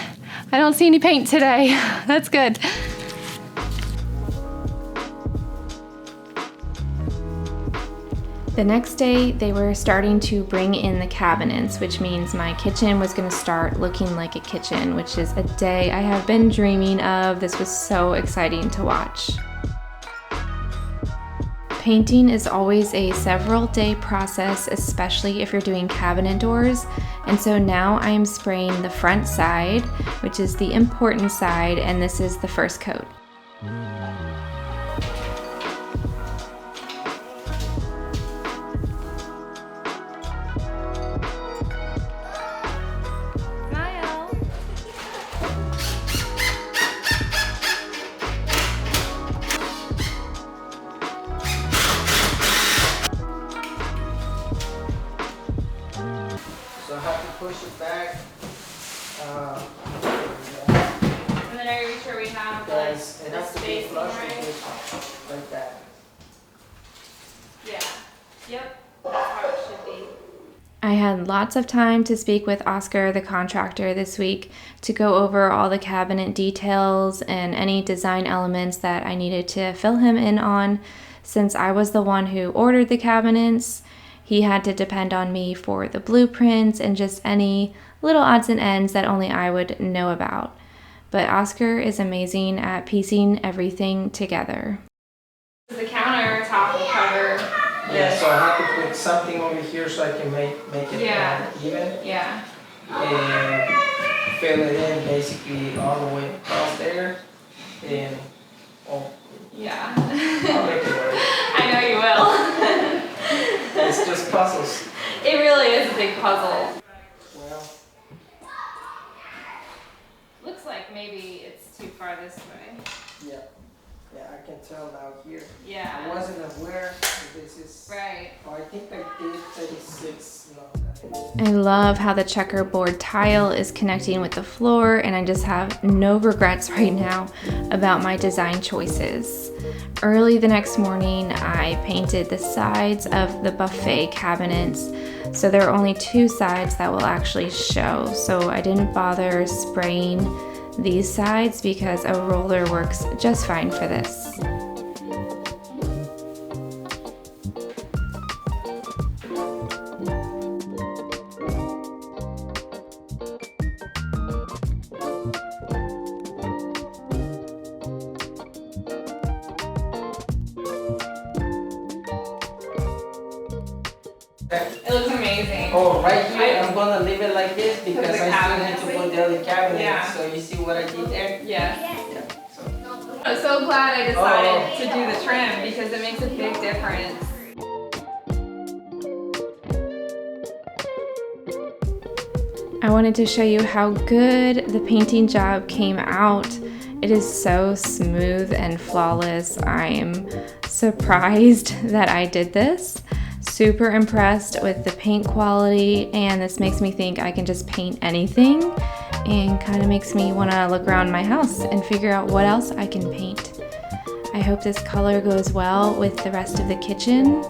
I don't see any paint today. That's good. The next day, they were starting to bring in the cabinets, which means my kitchen was going to start looking like a kitchen, which is a day I have been dreaming of. This was so exciting to watch. Painting is always a several day process, especially if you're doing cabinet doors. And so now I am spraying the front side, which is the important side, and this is the first coat. So I have to push it back. And then are you sure we have Because it has to be space flush right? with it, like that. Yeah. Yep. That's how it should be. I had lots of time to speak with Oscar, the contractor, this week to go over all the cabinet details and any design elements that I needed to fill him in on. Since I was the one who ordered the cabinets, he had to depend on me for the blueprints and just any little odds and ends that only I would know about. But Oscar is amazing at piecing everything together. The countertop will cover Yeah, so I have to put something over here so I can make it even. Yeah. And fill it in basically all the way across there. And Yeah. I'll make it work. I know you will. It's just puzzles. It really is a big puzzle. Well, Looks like maybe it's too far this way. yeah. Yeah, I can tell now here. Yeah. I wasn't aware that this is. Right. Oh, I think I did 36. No, I love how the checkerboard tile is connecting with the floor, and I just have no regrets right now about my design choices. Early the next morning, I painted the sides of the buffet cabinets, so there are only 2 sides that will actually show, so I didn't bother spraying these sides because a roller works just fine for this. It looks amazing. Oh, right here, I'm gonna leave it like this because the I still need cabinets. to put the other cabinet. Yeah. So you see what I did there? Yes. Yeah. So. I'm so glad I decided to do the trim because it makes a big difference. I wanted to show you how good the painting job came out. It is so smooth and flawless. I'm surprised that I did this. Super impressed with the paint quality, and this makes me think I can just paint anything, and kind of makes me want to look around my house and figure out what else I can paint. I hope this color goes well with the rest of the kitchen,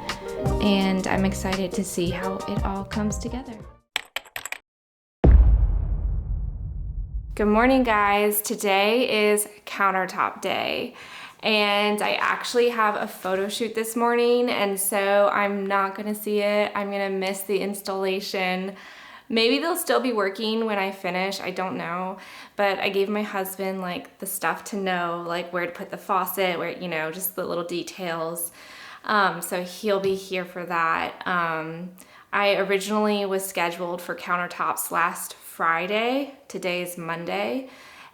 and I'm excited to see how it all comes together. Good morning, guys. Today is countertop day, and I actually have a photo shoot this morning, and so I'm not gonna see it. I'm gonna miss the installation. Maybe they'll still be working when I finish, I don't know. But I gave my husband like the stuff to know, like where to put the faucet, where, you know, just the little details. So he'll be here for that. I originally was scheduled for countertops last Friday. Today's Monday.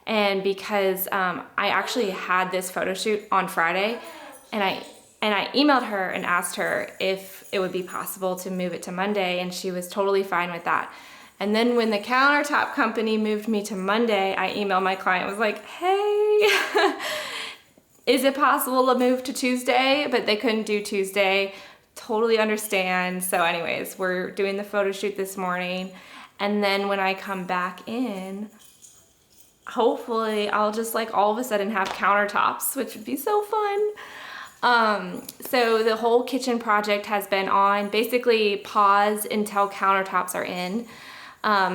And because I actually had this photo shoot on Friday, and I emailed her and asked her if it would be possible to move it to Monday, and she was totally fine with that. And then when the countertop company moved me to Monday, I emailed my client, was like, hey, is it possible to move to Tuesday? But they couldn't do Tuesday. Totally understand. So anyways, we're doing the photo shoot this morning. And then when I come back in, hopefully I'll just like all of a sudden have countertops, which would be so fun. So the whole kitchen project has been on basically pause until countertops are in.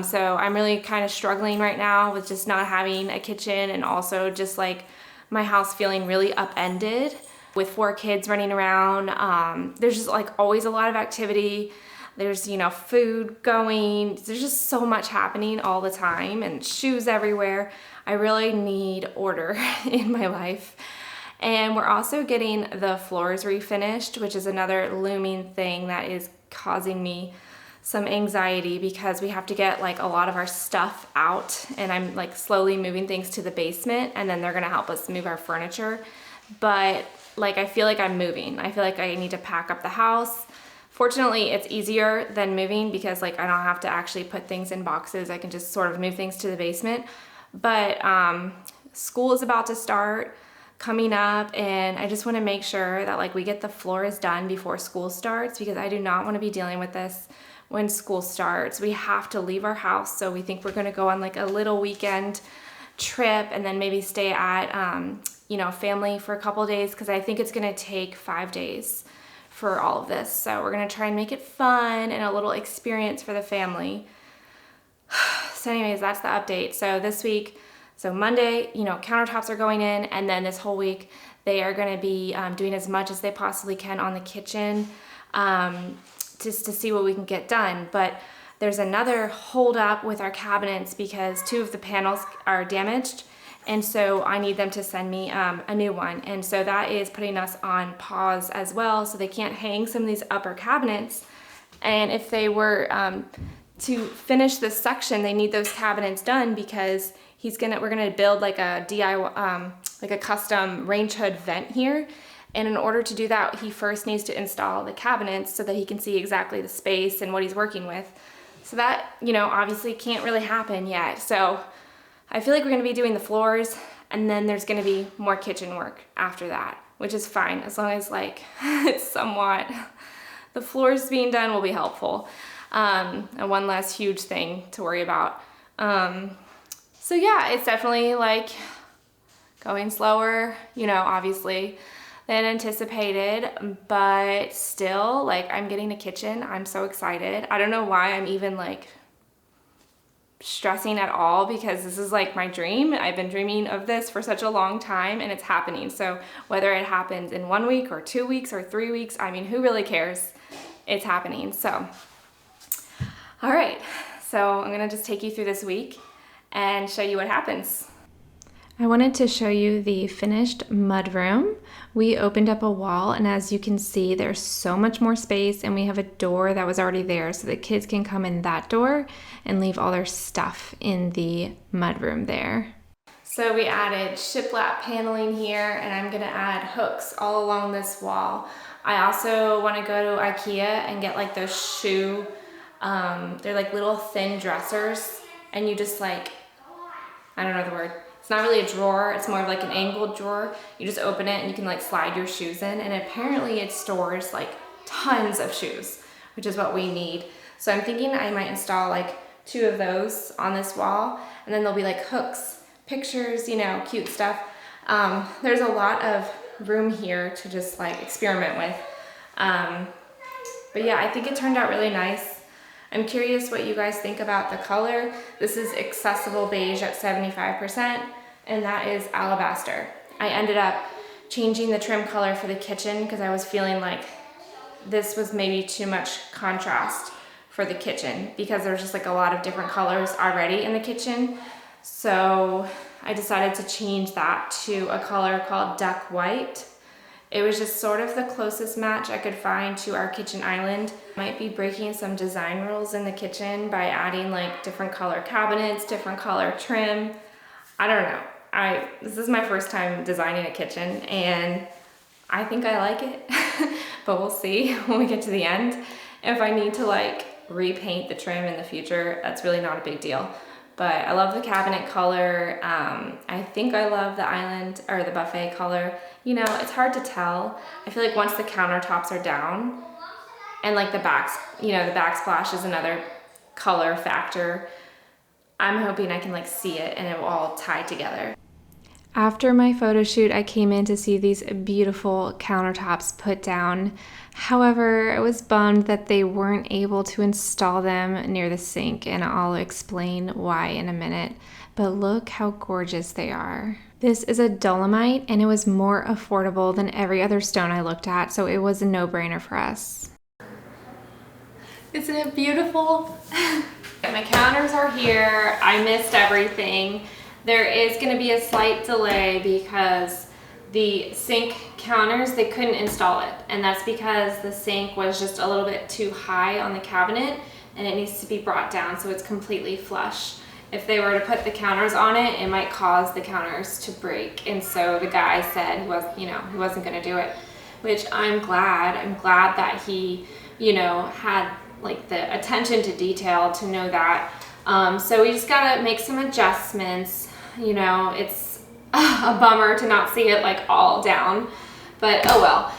So I'm really kind of struggling right now with just not having a kitchen, and also just like my house feeling really upended with 4 kids running around. There's just like always a lot of activity. There's, you know, food going. There's just so much happening all the time, and shoes everywhere. I really need order in my life. And we're also getting the floors refinished, which is another looming thing that is causing me some anxiety because we have to get like a lot of our stuff out, and I'm like slowly moving things to the basement, and then they're gonna help us move our furniture. But like I feel like I'm moving. I feel like I need to pack up the house. Fortunately, it's easier than moving because like I don't have to actually put things in boxes. I can just sort of move things to the basement. But school is about to start coming up, and I just want to make sure that like we get the floors done before school starts, because I do not want to be dealing with this when school starts. We have to leave our house, so we think we're going to go on like a little weekend trip and then maybe stay at you know, family for a couple days, because I think it's going to take 5 days for all of this. So we're gonna try and make it fun and a little experience for the family. So anyways, that's the update. So this week, so Monday, you know, countertops are going in, and then this whole week they are gonna be doing as much as they possibly can on the kitchen, just to see what we can get done. But there's another hold up with our cabinets because 2 of the panels are damaged. And so I need them to send me a new one. And so that is putting us on pause as well. So they can't hang some of these upper cabinets. And if they were to finish this section, they need those cabinets done because we're gonna build like a DIY, like a custom range hood vent here. And in order to do that, he first needs to install the cabinets so that he can see exactly the space and what he's working with. So that, you know, obviously can't really happen yet. So I feel like we're gonna be doing the floors, and then there's gonna be more kitchen work after that, which is fine, as long as like it's somewhat, the floors being done will be helpful. And one less huge thing to worry about. So yeah, it's definitely like going slower, you know, obviously, than anticipated, but still, like, I'm getting a kitchen. I'm so excited. I don't know why I'm even like stressing at all, because this is like my dream. I've been dreaming of this for such a long time, and it's happening. So whether it happens in 1 week or 2 weeks or 3 weeks, I mean, who really cares? It's happening. So, all right. So I'm gonna just take you through this week and show you what happens. I wanted to show you the finished mudroom. We opened up a wall, and as you can see, there's so much more space, and we have a door that was already there so the kids can come in that door and leave all their stuff in the mudroom there. So we added shiplap paneling here, and I'm gonna add hooks all along this wall. I also wanna go to IKEA and get like those shoe, they're like little thin dressers, and you just like, I don't know the word. It's not really a drawer, it's more of like an angled drawer. You just open it and you can like slide your shoes in, and apparently it stores like tons of shoes, which is what we need. So I'm thinking I might install like 2 of those on this wall, and then there'll be like hooks, pictures, you know, cute stuff. There's a lot of room here to just like experiment with. But yeah, I think it turned out really nice. I'm curious what you guys think about the color. This is accessible beige at 75%, and that is alabaster. I ended up changing the trim color for the kitchen because I was feeling like this was maybe too much contrast for the kitchen, because there's just like a lot of different colors already in the kitchen. So I decided to change that to a color called duck white. It was just sort of the closest match I could find to our kitchen island. Might be breaking some design rules in the kitchen by adding like different color cabinets, different color trim. I don't know. This is my first time designing a kitchen, and I think I like it, but we'll see when we get to the end. If I need to like repaint the trim in the future, that's really not a big deal. But I love the cabinet color. I think I love the island or the buffet color. You know, it's hard to tell. I feel like once the countertops are down, and like the backsplash is another color factor, I'm hoping I can like see it and it will all tie together. After my photo shoot, I came in to see these beautiful countertops put down. However, I was bummed that they weren't able to install them near the sink, and I'll explain why in a minute. But look how gorgeous they are. This is a dolomite, and it was more affordable than every other stone I looked at, so it was a no-brainer for us. Isn't it beautiful? My counters are here. I missed everything. There is going to be a slight delay because the sink counters, they couldn't install it, and that's because the sink was just a little bit too high on the cabinet, and it needs to be brought down so it's completely flush. If they were to put the counters on it, it might cause the counters to break, and so the guy said he wasn't going to do it, which I'm glad. I'm glad that he, had like the attention to detail to know that. So we just gotta make some adjustments. It's a bummer to not see it like all down, but oh well.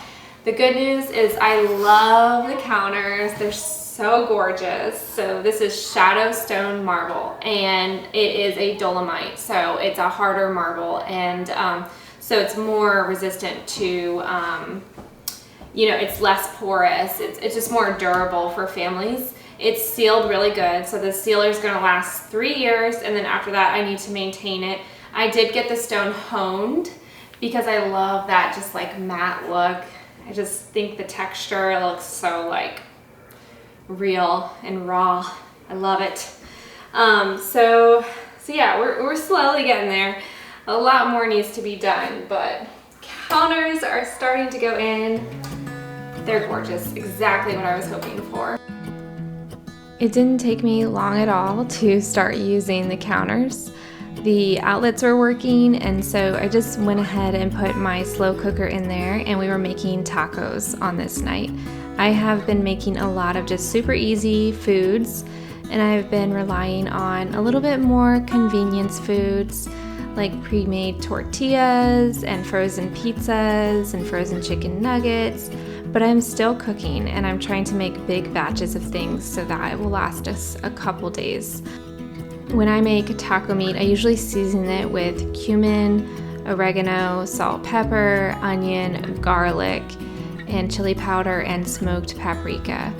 The good news is I love the counters. They're so gorgeous. So this is shadow stone marble, and it is a dolomite, so it's a harder marble, and so it's more resistant to it's less porous. It's just more durable for families. It's sealed really good, so the sealer is going to last 3 years, and then after that I need to maintain it. I did get the stone honed because I love that just like matte look. I just think the texture looks so like real and raw. I love it. So yeah, we're slowly getting there. A lot more needs to be done, but counters are starting to go in. They're gorgeous, exactly what I was hoping for. It didn't take me long at all to start using the counters. The outlets were working, and so I just went ahead and put my slow cooker in there, and we were making tacos on this night. I have been making a lot of just super easy foods, and I've been relying on a little bit more convenience foods like pre-made tortillas and frozen pizzas and frozen chicken nuggets, but I'm still cooking and I'm trying to make big batches of things so that it will last us a couple days. When I make taco meat, I usually season it with cumin, oregano, salt, pepper, onion, garlic, and chili powder and smoked paprika.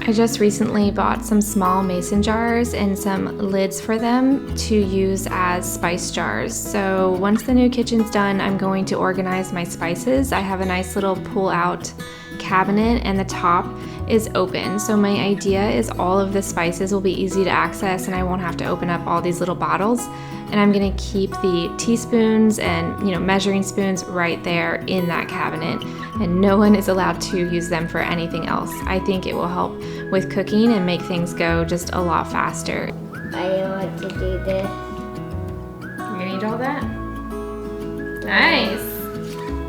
I just recently bought some small mason jars and some lids for them to use as spice jars. So once the new kitchen's done, I'm going to organize my spices. I have a nice little pull-out cabinet and the top is open. So my idea is all of the spices will be easy to access and I won't have to open up all these little bottles. And I'm gonna keep the teaspoons and measuring spoons right there in that cabinet, and no one is allowed to use them for anything else. I think it will help with cooking and make things go just a lot faster. I want to do this. You need all that? Nice.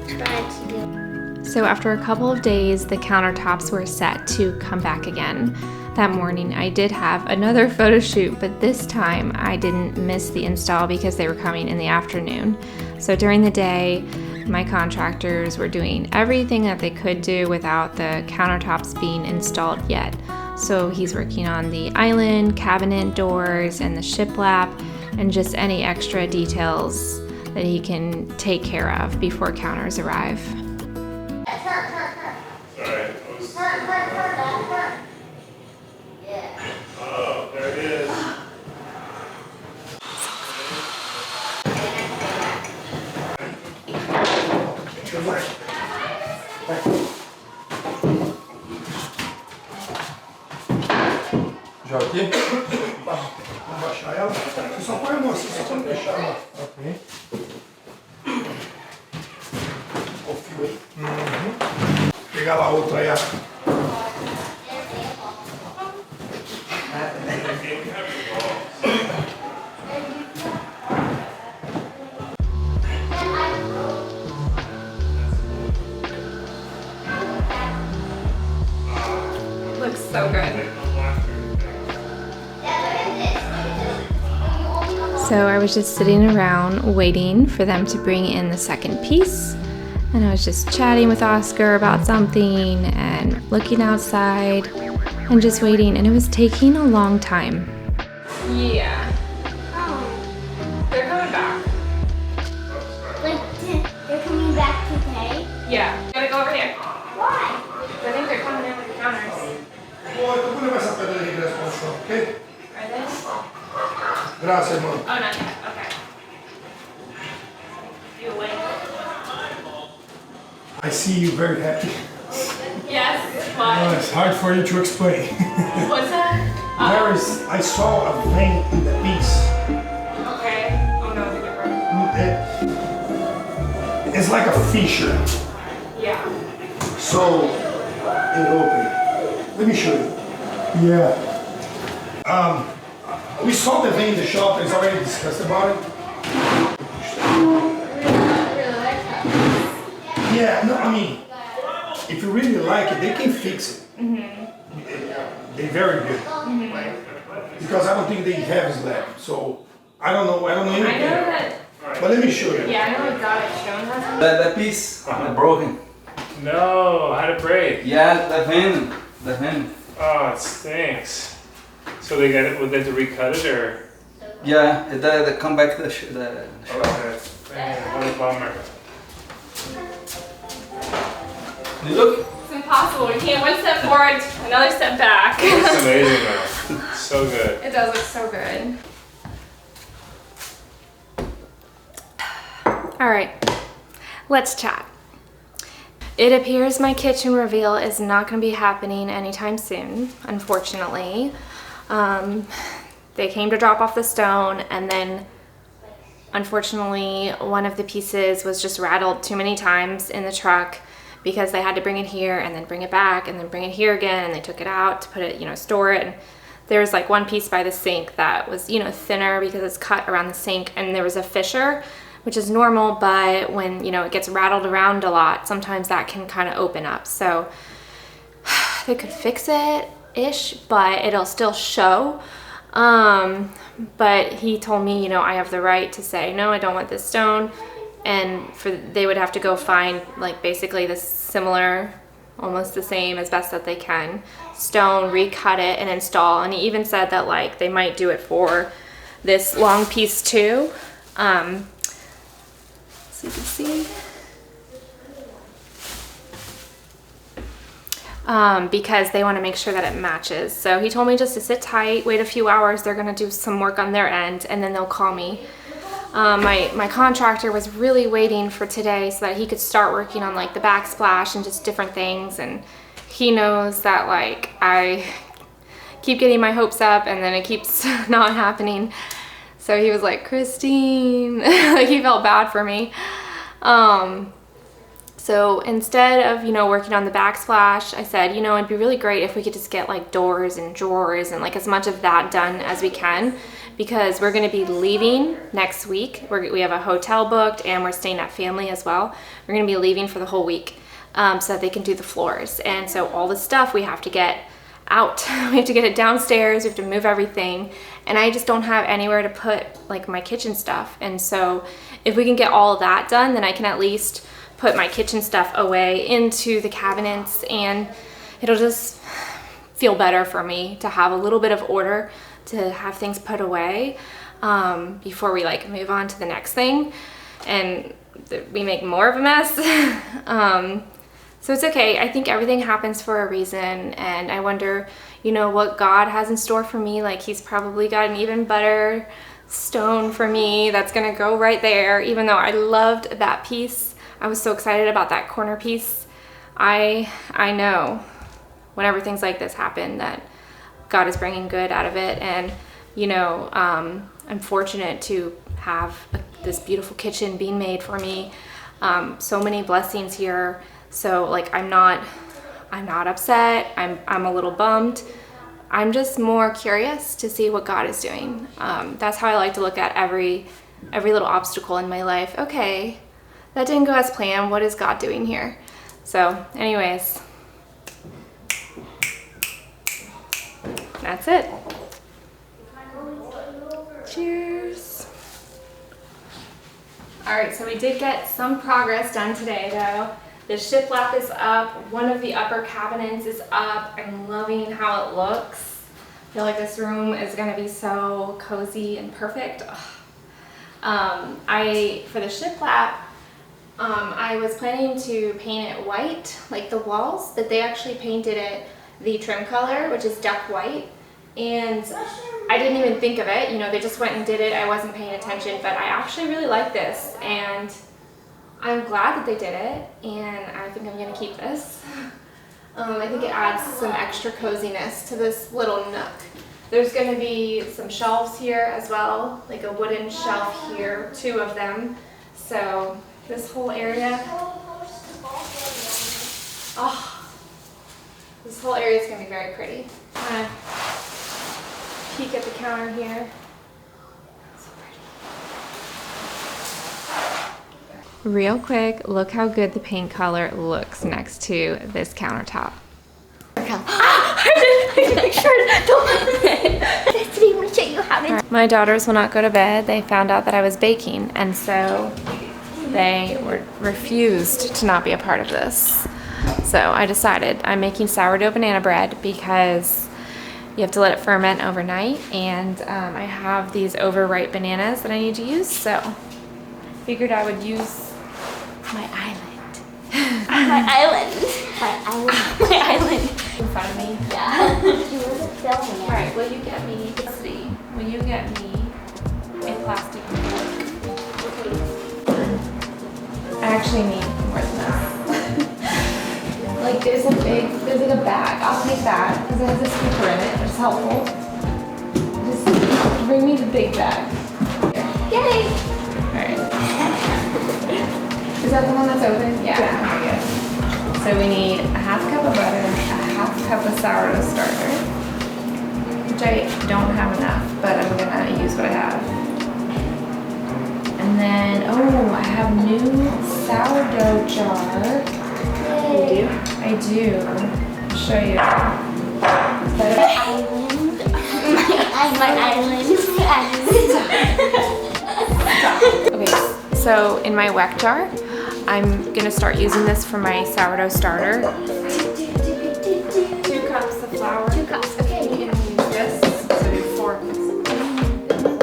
Try to do. So after a couple of days, the countertops were set to come back again. That morning I did have another photo shoot, but this time I didn't miss the install because they were coming in the afternoon. So during the day, my contractors were doing everything that they could do without the countertops being installed yet. So he's working on the island, cabinet doors, and the shiplap, and just any extra details that he can take care of before counters arrive. Oh, there it is. Já aqui? Vamos baixar ela. Você só põe a mão assim, só pra não deixar ela. Ok. O fio aí. Pegar lá outra aí. Looks so good. So I was just sitting around waiting for them to bring in the second piece, and I was just chatting with Oscar about something and looking outside and just waiting, and it was taking a long time. Yeah. Oh. They're coming back. Like, they're coming back today? Yeah. Gotta go over here. Why? I think they're coming in with the counters. Oi, tu puoi passare per l'ingresso con ciò, ok? Are they? Grazie, amore. Oh, not yet. Okay. You awake? I see you very happy. Yes. What? It's hard for you to explain. What's that? I saw a vein in the piece. Okay. Oh no, it's a different. It's like a fissure. Yeah. So, it opened. Let me show you. Yeah. We saw the vein in the shop. It's already discussed about it. Yeah, no, I mean, if you really like it, they can fix it. They're very good. Because I don't think they have slab. So, I don't know anything. I know that. But let me show you. Yeah, I know exotic stone has The piece broken. No, how'd it break? Yeah, the fin. Oh, it stinks. So they got it, would they have to recut it or? Yeah, they come back the shop. Okay. Man, what a bummer. Look. It's impossible. You can't one step forward, another step back. It's amazing though. So good. It does look so good. All right, let's chat. It appears my kitchen reveal is not going to be happening anytime soon, unfortunately. They came to drop off the stone, and then unfortunately one of the pieces was just rattled too many times in the truck because they had to bring it here and then bring it back and then bring it here again, and they took it out to put it, store it. there was like one piece by the sink that was, you know, thinner because it's cut around the sink, and there was a fissure, which is normal, but when, you know, it gets rattled around a lot, sometimes that can kind of open up. So they could fix it-ish, but it'll still show. But he told me, you know, I have the right to say, no, I don't want this stone. And they would have to go find like basically this similar, almost the same as best that they can, stone, recut it and install. And he even said that like they might do it for this long piece too. So you can see. Because they want to make sure that it matches. So he told me just to sit tight, wait a few hours. They're going to do some work on their end, and then they'll call me. My contractor was really waiting for today so that he could start working on like the backsplash and just different things. And he knows that like I keep getting my hopes up and then it keeps not happening. So he was like, Christine, like he felt bad for me. So instead of, you know, working on the backsplash, I said, you know, it'd be really great if we could just get like doors and drawers and like as much of that done as we can, because we're going to be leaving next week. We have a hotel booked and we're staying at family as well. We're going to be leaving for the whole week so that they can do the floors. And so all the stuff we have to get out. We have to get it downstairs. We have to move everything. And I just don't have anywhere to put like my kitchen stuff. And so if we can get all of that done, then I can at least put my kitchen stuff away into the cabinets, and it'll just feel better for me to have a little bit of order, to have things put away before we like move on to the next thing and we make more of a mess. So it's okay. I think everything happens for a reason, and I wonder, you know, what God has in store for me. Like he's probably got an even better stone for me that's gonna go right there. Even though I loved that piece, I was so excited about that corner piece. I know whenever things like this happen that God is bringing good out of it. And, you know, I'm fortunate to have this beautiful kitchen being made for me. So many blessings here. So like, I'm not upset. I'm a little bummed. I'm just more curious to see what God is doing. That's how I like to look at every little obstacle in my life. Okay, that didn't go as planned. What is God doing here? So anyways, that's it. Cheers. All right, so we did get some progress done today though. The shiplap is up. One of the upper cabinets is up. I'm loving how it looks. I feel like this room is gonna be so cozy and perfect. For the shiplap, I was planning to paint it white, like the walls, but they actually painted it the trim color, which is duck white. And I didn't even think of it. You know, they just went and did it. I wasn't paying attention, but I actually really like this. And I'm glad that they did it. And I think I'm gonna keep this. I think it adds some extra coziness to this little nook. There's gonna be some shelves here as well, like a wooden shelf here, 2 of them. So this whole area, this whole area is gonna be very pretty. I'm gonna peek at the counter here. So pretty. Real quick, look how good the paint color looks next to this countertop. My daughters will not go to bed. They found out that I was baking, and so they refused to not be a part of this. So I decided I'm making sourdough banana bread because you have to let it ferment overnight, and I have these overripe bananas that I need to use, so figured I would use my island. My island. In front of me? Yeah. She wasn't filming it. Alright, will you get me, let's see, will you get me a plastic fork? I actually need more than that. Like there's like a bag. I'll take that because it has a speaker in it, which is helpful. Just bring me the big bag. Yay! Alright. Is that the one that's open? Yeah. Okay, good. So we need a 1/2 cup of butter, a 1/2 cup of sourdough starter, which I don't have enough, but I'm gonna use what I have. And then, oh, I have new sourdough jar. You do? I do. I'll show you. Okay, so in my wet jar, I'm gonna start using this for my sourdough starter. 2 cups of flour. 2 cups, okay. You can use this, so do 4 cups.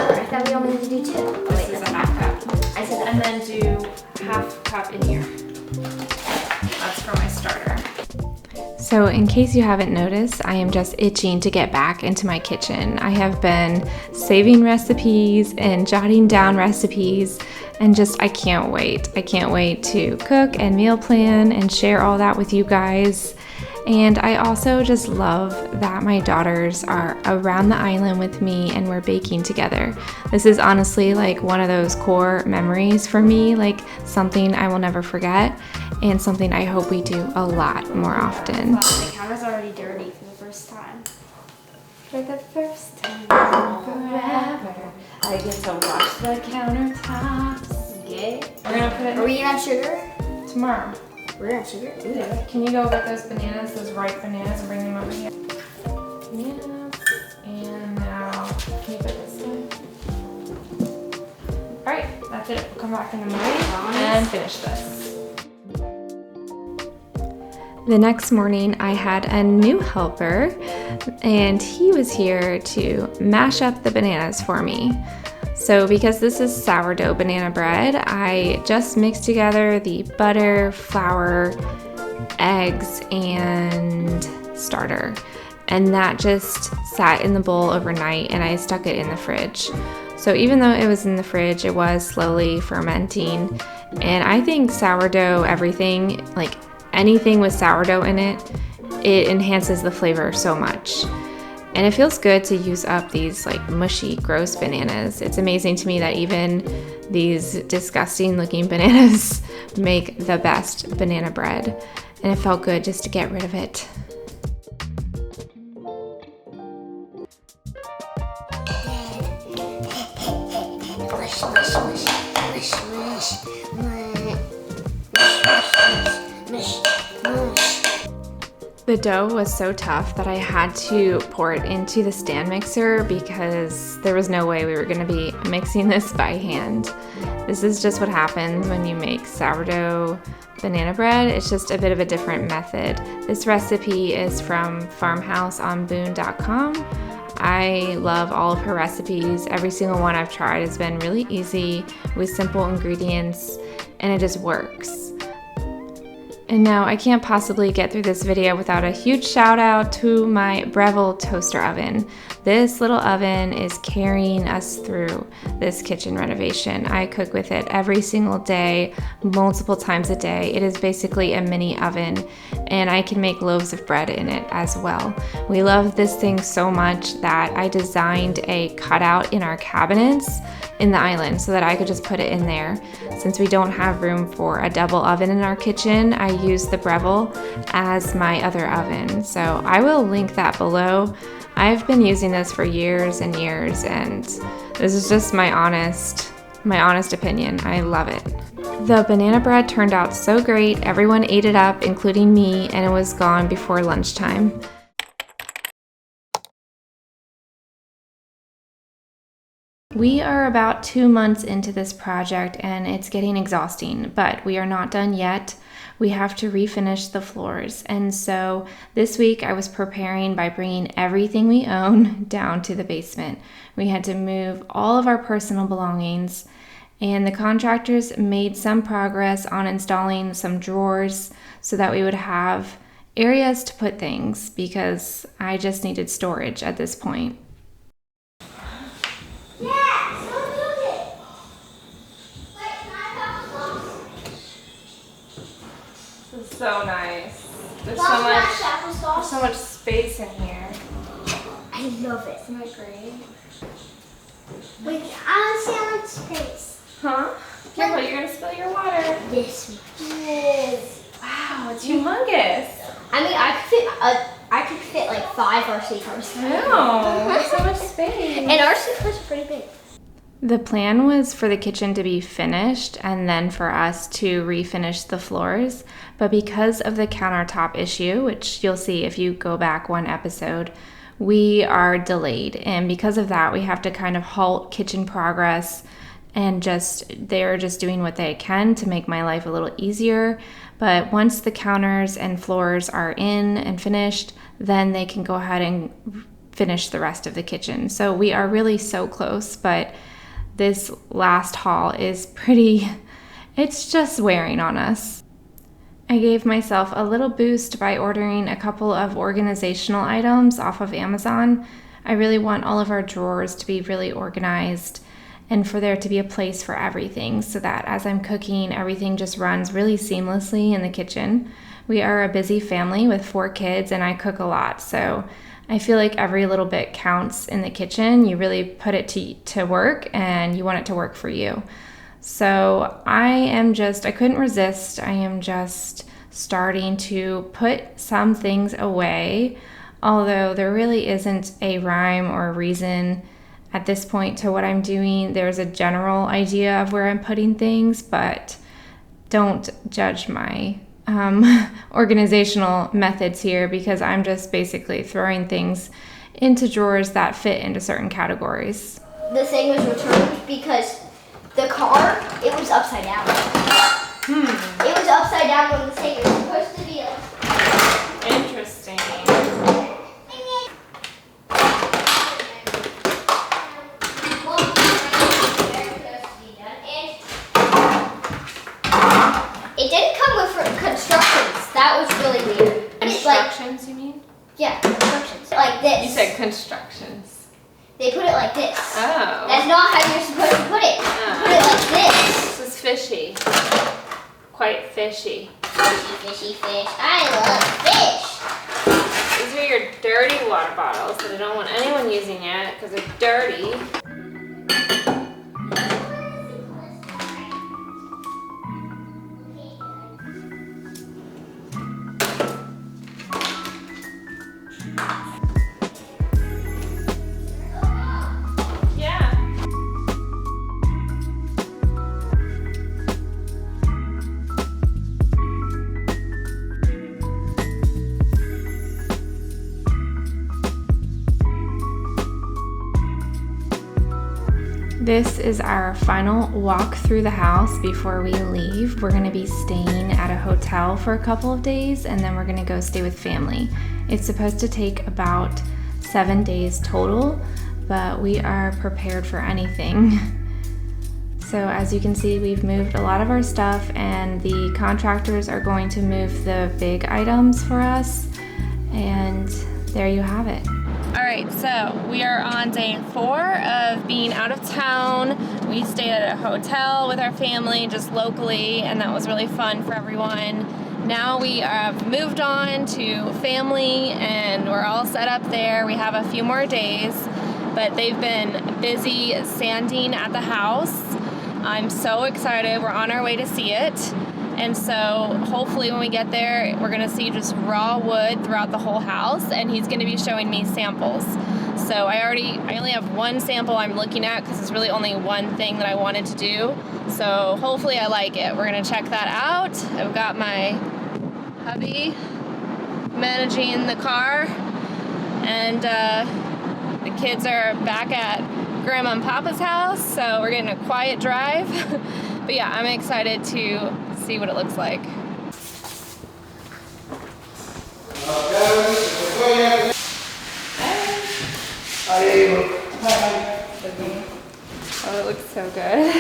I thought we only need to do 2. Oh, This is a half cup. I said that. And then do half cup in here. That's for my starter. So in case you haven't noticed, I am just itching to get back into my kitchen. I have been saving recipes and jotting down recipes and I can't wait. I can't wait to cook and meal plan and share all that with you guys. And I also just love that my daughters are around the island with me and we're baking together. This is honestly like one of those core memories for me, like something I will never forget and something I hope we do a lot more often. The counter's already dirty for the first time. For the first time forever, I get to wash the countertops. Okay. We're gonna put it Are we gonna have sugar? tomorrow. We're gonna have sugar? Ooh. Can you go get those bananas, those ripe bananas, and bring them over here? Bananas. And now, can you put this in? Alright, that's it. We'll come back in the morning and finish this. The next morning, I had a new helper, and he was here to mash up the bananas for me. So because this is sourdough banana bread, I just mixed together the butter, flour, eggs, and starter. And that just sat in the bowl overnight and I stuck it in the fridge. So even though it was in the fridge, it was slowly fermenting. And I think sourdough, everything, like anything with sourdough in it, it enhances the flavor so much. And it feels good to use up these like mushy, gross bananas. It's amazing to me that even these disgusting looking bananas make the best banana bread. And it felt good just to get rid of it. The dough was so tough that I had to pour it into the stand mixer because there was no way we were going to be mixing this by hand. This is just what happens when you make sourdough banana bread. It's just a bit of a different method. This recipe is from farmhouseonboone.com. I love all of her recipes. Every single one I've tried has been really easy with simple ingredients, and it just works. And now I can't possibly get through this video without a huge shout out to my Breville toaster oven. This little oven is carrying us through this kitchen renovation. I cook with it every single day, multiple times a day. It is basically a mini oven, and I can make loaves of bread in it as well. We love this thing so much that I designed a cutout in our cabinets in the island so that I could just put it in there. Since we don't have room for a double oven in our kitchen, I use the Breville as my other oven. So I will link that below. I've been using this for years and years, and this is just my honest opinion. I love it. The banana bread turned out so great. Everyone ate it up, including me, and it was gone before lunchtime. We are about 2 months into this project and it's getting exhausting, but we are not done yet. We have to refinish the floors. And so this week I was preparing by bringing everything we own down to the basement. We had to move all of our personal belongings, and the contractors made some progress on installing some drawers so that we would have areas to put things, because I just needed storage at this point. So nice. There's so much space in here. I love it. Isn't that great? Wait, I don't see how much space. Huh? Careful, you're gonna spill your water. This much. Yes. Wow, it's humongous. I mean, I could fit I could fit like 5 RC cars. No, there's so much space. And RC cars are pretty big. The plan was for the kitchen to be finished and then for us to refinish the floors. But because of the countertop issue, which you'll see if you go back one episode, we are delayed. And because of that, we have to kind of halt kitchen progress and they're just doing what they can to make my life a little easier. But once the counters and floors are in and finished, then they can go ahead and finish the rest of the kitchen. So we are really so close, but this last haul is it's just wearing on us. I gave myself a little boost by ordering a couple of organizational items off of Amazon. I really want all of our drawers to be really organized and for there to be a place for everything so that as I'm cooking, everything just runs really seamlessly in the kitchen. We are a busy family with 4 kids and I cook a lot, so I feel like every little bit counts in the kitchen. You really put it to work and you want it to work for you. So I couldn't resist. I am just starting to put some things away, although there really isn't a rhyme or a reason at this point to what I'm doing. There's a general idea of where I'm putting things, but don't judge my organizational methods here because I'm just basically throwing things into drawers that fit into certain categories. The thing was returned because the car, it was upside down. It was upside down when the thing was supposed to be Interesting. It didn't come with constructions. That was really weird. Instructions, you mean? Yeah, constructions. Like this. You said constructions. They put it like this. Oh. That's not how you're supposed to put it. Put it like this. This is fishy. Quite fishy. Fishy, fishy, fish. I love fish. These are your dirty water bottles that I don't want anyone using yet because they're dirty. This is our final walk through the house before we leave. We're gonna be staying at a hotel for a couple of days and then we're gonna go stay with family. It's supposed to take about 7 days total, but we are prepared for anything. So as you can see, we've moved a lot of our stuff and the contractors are going to move the big items for us. And there you have it. All right, so we are on day 4 of being out of town. We stayed at a hotel with our family just locally, and that was really fun for everyone. Now we have moved on to family, and we're all set up there. We have a few more days, but they've been busy sanding at the house. I'm so excited. We're on our way to see it. And so hopefully when we get there, we're gonna see just raw wood throughout the whole house, and he's gonna be showing me samples. So I only have one sample I'm looking at because it's really only one thing that I wanted to do. So hopefully I like it. We're gonna check that out. I've got my hubby managing the car, and the kids are back at Grandma and Papa's house, so we're getting a quiet drive. But yeah, I'm excited to see what it looks like. Oh, it looks so good.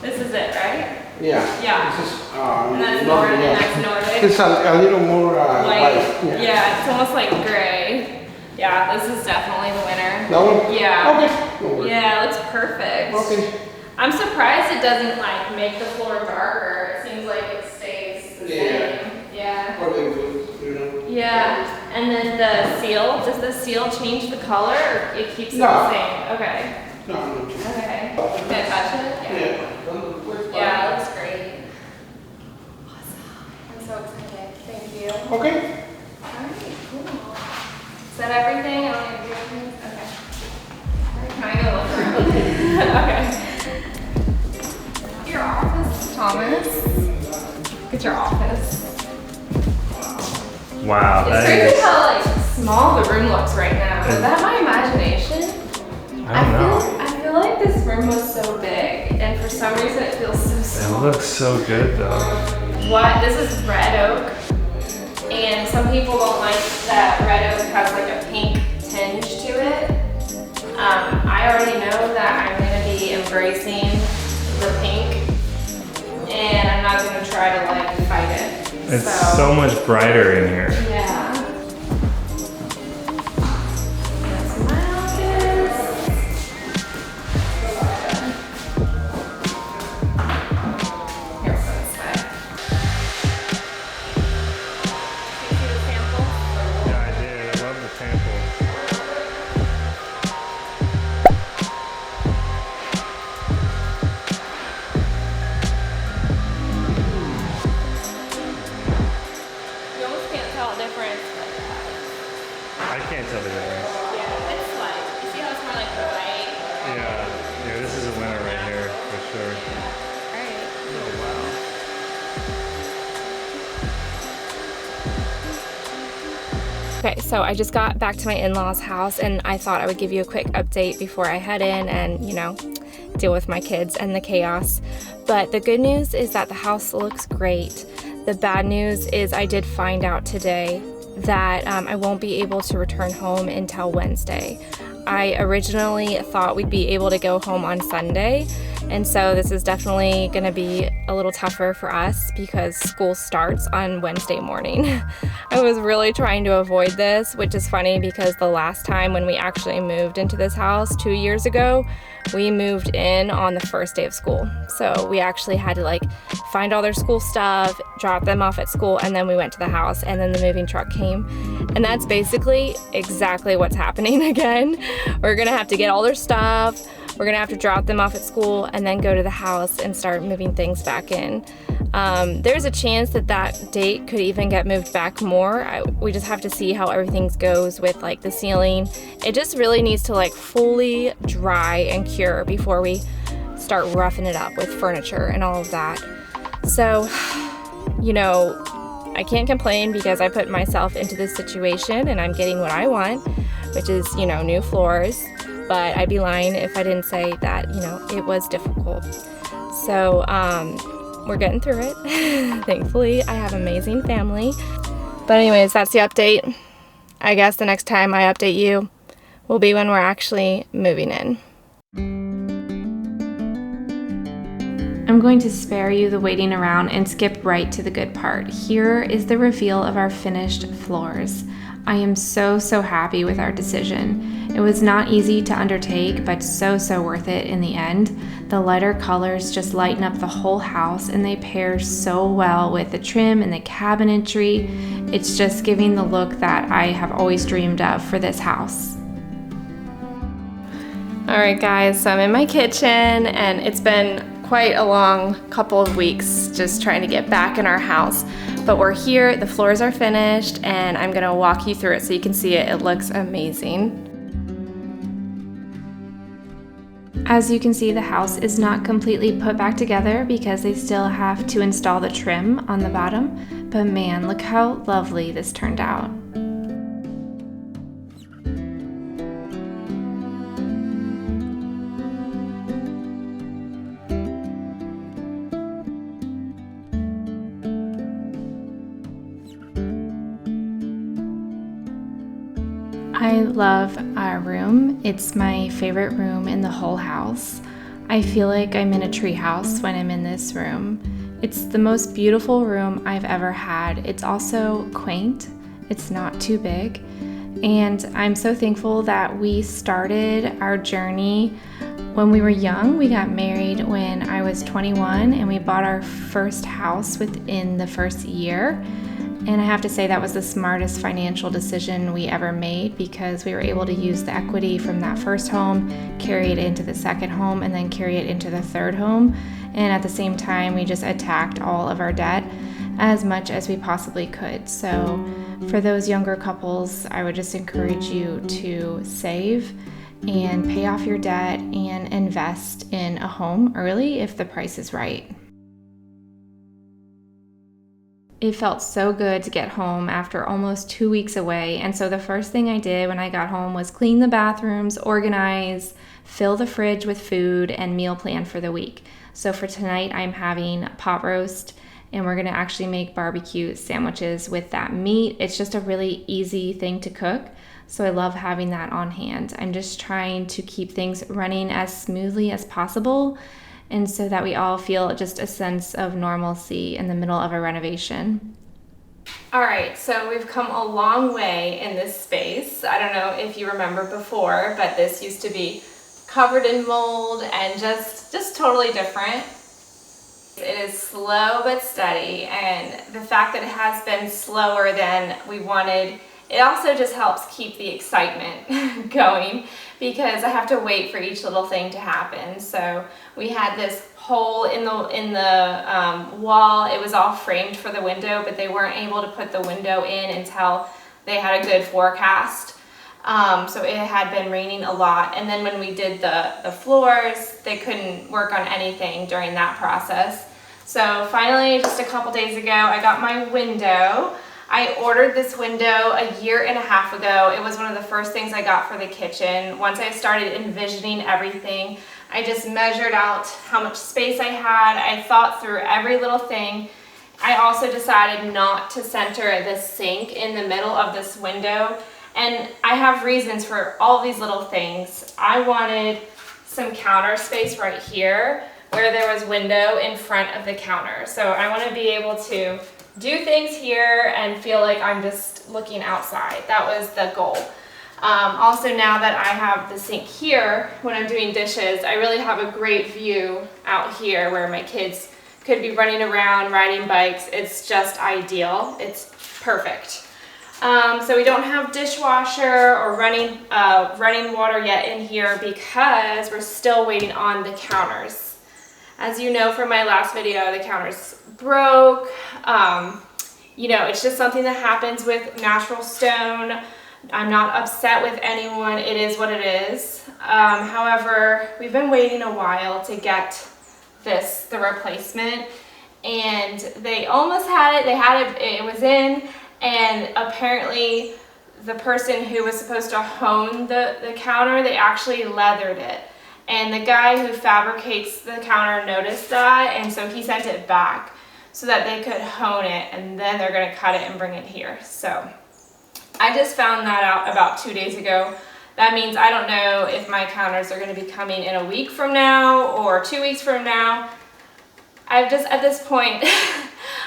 This is it, right? Yeah. Yeah. This is, And that's Nordic, and that's Nordic. It's a little more White. white. Yeah, it's almost like gray. Yeah, this is definitely the winner. That one? Yeah. Okay. No worries. Yeah, it looks perfect. Okay. I'm surprised it doesn't like make the floor darker. It seems like it stays the same. Yeah. Probably good, you know. Yeah. And then the seal, does the seal change the color or it keeps it No. the same? Okay. No, no. Okay. Can I touch it? Yeah. Yeah, it looks great. Okay. Alright, cool. Is that everything? I don't need to do anything? Okay. Can I go look around? Okay. Your office, Thomas. Look at your office. Wow, It's that crazy is. how like small the room looks right now. Is that my imagination? I don't know. I feel like this room was so big, and for some reason it feels so It small. looks so good though. What? This is red oak, and some people don't like that red oak has like a pink tinge to it. I already know that I'm gonna be embracing the pink, and I'm not gonna try to like fight it. It's so much brighter in here. Yeah. That's my office. Here, we'll go this way. Did you see the sample? Yeah, I did. I love the sample. You almost can't tell a difference. I can't tell the difference. Yeah, it's like, you see how it's more like white? Yeah, this is a winner right here for sure. Alright. Oh wow. Okay, so I just got back to my in-laws' house and I thought I would give you a quick update before I head in and, you know, deal with my kids and the chaos. But the good news is that the house looks great. The bad news is I did find out today that I won't be able to return home until Wednesday. I originally thought we'd be able to go home on Sunday, and so this is definitely gonna be a little tougher for us because school starts on Wednesday morning. I was really trying to avoid this, which is funny because the last time when we actually moved into this house 2 years ago, we moved in on the first day of school. So we actually had to like find all their school stuff, drop them off at school, and then we went to the house and then the moving truck came. And that's basically exactly what's happening again. We're gonna have to get all their stuff, we're gonna have to drop them off at school and then go to the house and start moving things back in. There's a chance that that date could even get moved back more. We just have to see how everything goes with like the ceiling. It just really needs to like fully dry and cure before we start roughing it up with furniture and all of that. So, you know, I can't complain because I put myself into this situation and I'm getting what I want, which is, you know, new floors. But I'd be lying if I didn't say that, you know, it was difficult. So, we're getting through it. Thankfully, I have amazing family. But anyways, that's the update. I guess the next time I update you will be when we're actually moving in. I'm going to spare you the waiting around and skip right to the good part. Here is the reveal of our finished floors. I am so happy with our decision. It was not easy to undertake, but so worth it in the end. The lighter colors just lighten up the whole house and they pair so well with the trim and the cabinetry. It's just giving the look that I have always dreamed of for this house. All right guys, so I'm in my kitchen and it's been quite a long couple of weeks just trying to get back in our house. But we're here, the floors are finished, and I'm gonna walk you through it so you can see it. It looks amazing. As you can see, the house is not completely put back together because they still have to install the trim on the bottom. But man, look how lovely this turned out. I love our room. It's my favorite room in the whole house. I feel like I'm in a tree house when I'm in this room. It's the most beautiful room I've ever had. It's also quaint. It's not too big. And I'm so thankful that we started our journey when we were young. We got married when I was 21 and we bought our first house within the first year. And I have to say that was the smartest financial decision we ever made because we were able to use the equity from that first home, carry it into the second home, and then carry it into the third home. And at the same time, we just attacked all of our debt. as much as we possibly could. So for those younger couples, I would just encourage you to save and pay off your debt and invest in a home early if the price is right. It felt so good to get home after almost 2 weeks away, and so the first thing I did when I got home was clean the bathrooms, organize, fill the fridge with food, and meal plan for the week. So for tonight, I'm having pot roast, and we're gonna actually make barbecue sandwiches with that meat. It's just a really easy thing to cook, so I love having that on hand. I'm just trying to keep things running as smoothly as possible, and so that we all feel just a sense of normalcy in the middle of a renovation. All right, so we've come a long way in this space. I don't know if you remember before, but this used to be covered in mold and just totally different. It is slow but steady, and the fact that it has been slower than we wanted, it also just helps keep the excitement going, because I have to wait for each little thing to happen. So we had this hole in the wall. It was all framed for the window, but they weren't able to put the window in until they had a good forecast. So it had been raining a lot. And then when we did the floors, they couldn't work on anything during that process. So finally, just a couple days ago, I got my window. I ordered this window 1.5 years ago. It was one of the first things I got for the kitchen. Once I started envisioning everything, I just measured out how much space I had. I thought through every little thing. I also decided not to center the sink in the middle of this window. And I have reasons for all these little things. I wanted some counter space right here where there was window in front of the counter. So I want to be able to do things here and feel like I'm just looking outside. That was the goal. Also, now that I have the sink here, when I'm doing dishes, I really have a great view out here where my kids could be running around, riding bikes. It's just ideal. It's perfect. So we don't have dishwasher or running water yet in here because we're still waiting on the counters. As you know from my last video, the counters broke. You know, it's just something that happens with natural stone. I'm not upset with anyone. It is what it is. However, we've been waiting a while to get the replacement, and they almost had it. They had it, it was in, and apparently the person who was supposed to hone the counter, they actually leathered it. And the guy who fabricates the counter noticed that, and so he sent it back so that they could hone it, and then they're gonna cut it and bring it here. So I just found that out about 2 days ago. That means I don't know if my counters are gonna be coming in a week from now or 2 weeks from now. I've just, at this point,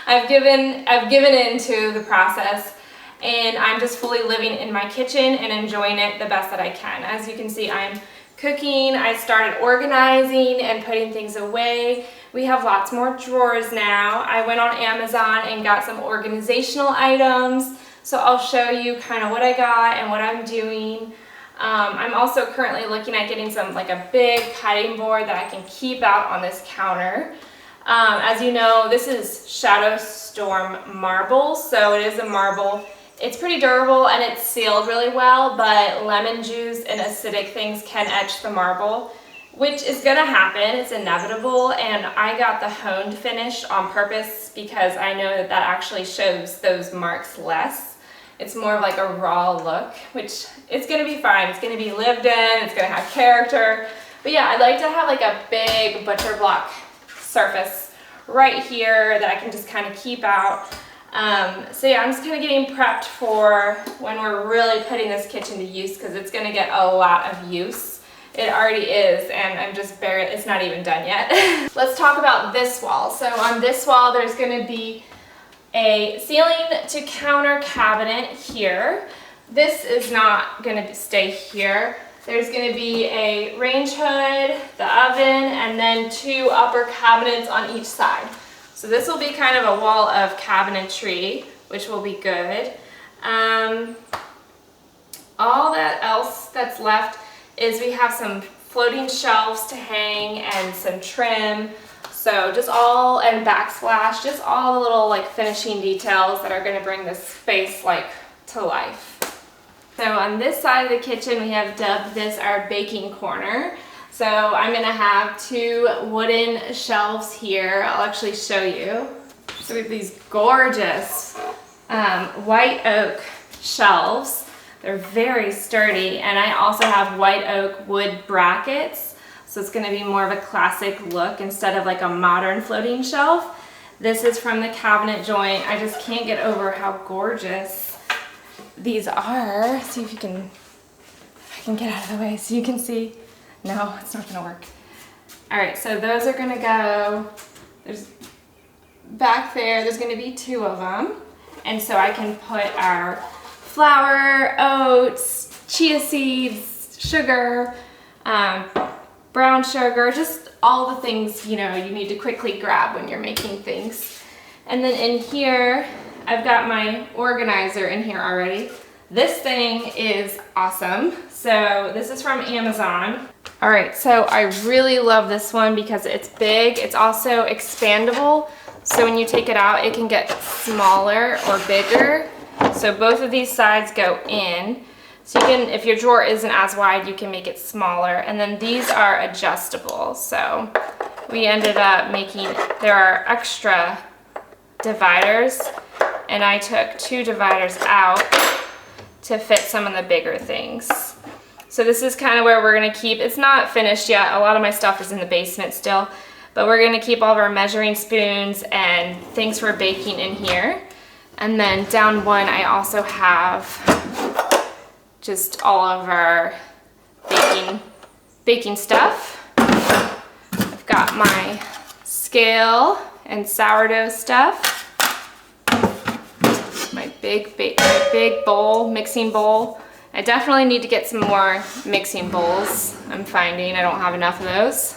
I've given in to the process, and I'm just fully living in my kitchen and enjoying it the best that I can. As you can see, I'm cooking. I started organizing and putting things away. We have lots more drawers now. I went on Amazon and got some organizational items, so I'll show you kind of what I got and what I'm doing. I'm also currently looking at getting like a big cutting board that I can keep out on this counter. As you know, this is Shadow Storm marble, so it is a marble. It's pretty durable and it's sealed really well, but lemon juice and acidic things can etch the marble, which is gonna happen. It's inevitable, and I got the honed finish on purpose because I know that actually shows those marks less. It's more of like a raw look, which it's gonna be fine. It's gonna be lived in, it's gonna have character. But yeah, I'd like to have like a big butcher block surface right here that I can just kind of keep out. So yeah, I'm just kind of getting prepped for when we're really putting this kitchen to use, because it's going to get a lot of use. It already is, and I'm just barely, it's not even done yet. Let's talk about this wall. So on this wall, there's going to be a ceiling to counter cabinet here. This is not going to stay here. There's going to be a range hood, the oven, and then 2 upper cabinets on each side. So this will be kind of a wall of cabinetry, which will be good. All that else that's left is we have some floating shelves to hang and some trim. So just all, and Backsplash, just all the little like finishing details that are gonna bring this space like to life. So on this side of the kitchen, we have dubbed this our baking corner. So I'm gonna have 2 wooden shelves here. I'll actually show you. So we have these gorgeous white oak shelves. They're very sturdy, and I also have white oak wood brackets. So it's gonna be more of a classic look instead of like a modern floating shelf. This is from the cabinet joint. I just can't get over how gorgeous these are. See if you can, I can get out of the way so you can see. No, it's not gonna work. All right, so those are gonna go, there's back there's gonna be 2 of them. And so I can put our flour, oats, chia seeds, sugar, brown sugar, just all the things, you know, you need to quickly grab when you're making things. And then in here, I've got my organizer in here already. This thing is awesome. So this is from Amazon. All right, so I really love this one because it's big. It's also expandable. So when you take it out, it can get smaller or bigger. So both of these sides go in. So you can, if your drawer isn't as wide, you can make it smaller. And then these are adjustable. So we ended up making, there are extra dividers, and I took 2 dividers out to fit some of the bigger things. So this is kind of where we're gonna keep, it's not finished yet. A lot of my stuff is in the basement still, but we're gonna keep all of our measuring spoons and things for baking in here. And then down one, I also have just all of our baking stuff. I've got my scale and sourdough stuff. My big bowl, mixing bowl. I definitely need to get some more mixing bowls. I'm finding I don't have enough of those.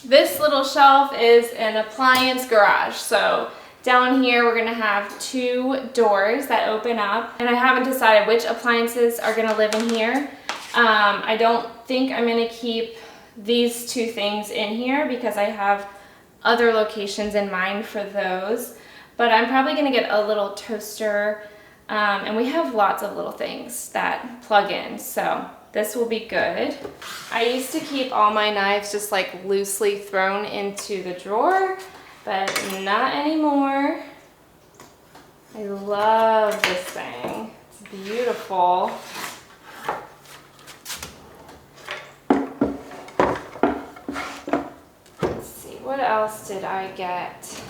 This little shelf is an appliance garage. So down here we're gonna have 2 doors that open up, and I haven't decided which appliances are gonna live in here. I don't think I'm gonna keep these 2 things in here because I have other locations in mind for those. But I'm probably gonna get a little toaster, and we have lots of little things that plug in, so this will be good. I used to keep all my knives just like loosely thrown into the drawer, but not anymore. I love this thing. It's beautiful. Let's see, what else did I get?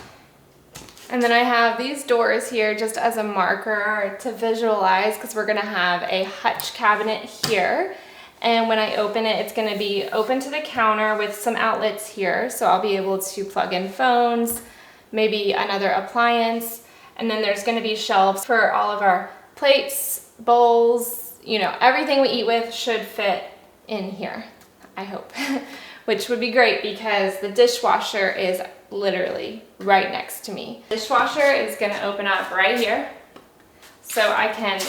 And then I have these doors here just as a marker to visualize, because we're gonna have a hutch cabinet here. And when I open it, it's gonna be open to the counter with some outlets here. So I'll be able to plug in phones, maybe another appliance. And then there's gonna be shelves for all of our plates, bowls, you know, everything we eat with should fit in here, I hope. Which would be great because the dishwasher is literally right next to me. Dishwasher is gonna open up right here, so I can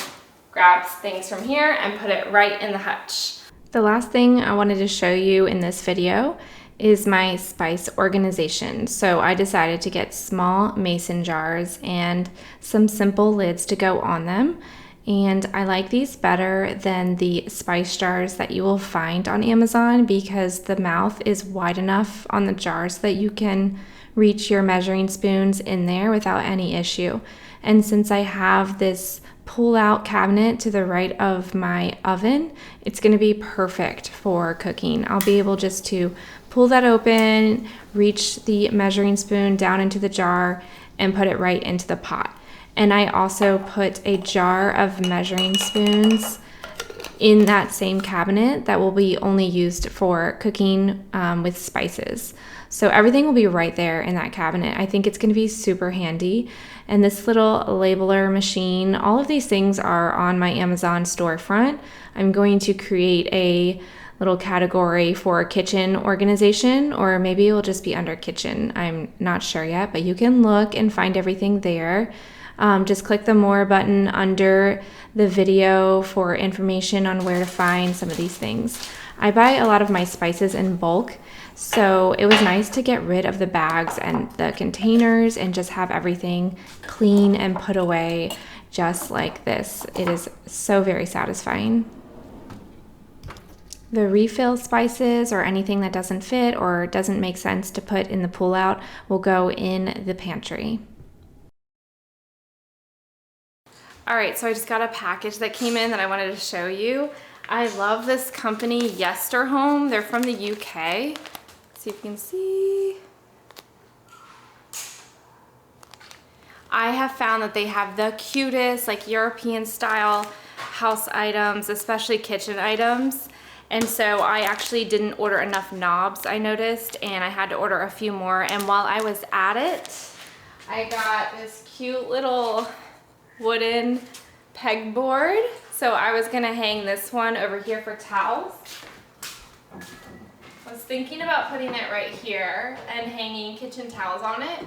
grab things from here and put it right in the hutch. The last thing I wanted to show you in this video is my spice organization. So I decided to get small mason jars and some simple lids to go on them. And I like these better than the spice jars that you will find on Amazon because the mouth is wide enough on the jars that you can reach your measuring spoons in there without any issue. And since I have this pull-out cabinet to the right of my oven, it's gonna be perfect for cooking. I'll be able just to pull that open, reach the measuring spoon down into the jar, and put it right into the pot. And I also put a jar of measuring spoons in that same cabinet that will be only used for cooking with spices. So everything will be right there in that cabinet. I think it's gonna be super handy. And this little labeler machine, all of these things are on my Amazon storefront. I'm going to create a little category for kitchen organization, or maybe it will just be under kitchen. I'm not sure yet, but you can look and find everything there. Just click the more button under the video for information on where to find some of these things. I buy a lot of my spices in bulk, So it was nice to get rid of the bags and the containers and just have everything clean and put away just like this. It is so very satisfying. The refill spices or anything that doesn't fit or doesn't make sense to put in the pull-out will go in the pantry. All right, so I just got a package that came in that I wanted to show you. I love this company, Yesterhome. They're from the UK. Let's see if you can see. I have found that they have the cutest, like European style house items, especially kitchen items. And so I actually didn't order enough knobs, I noticed, and I had to order a few more. And while I was at it, I got this cute little wooden pegboard. So I was gonna hang this one over here for towels. I was thinking about putting it right here and hanging kitchen towels on it,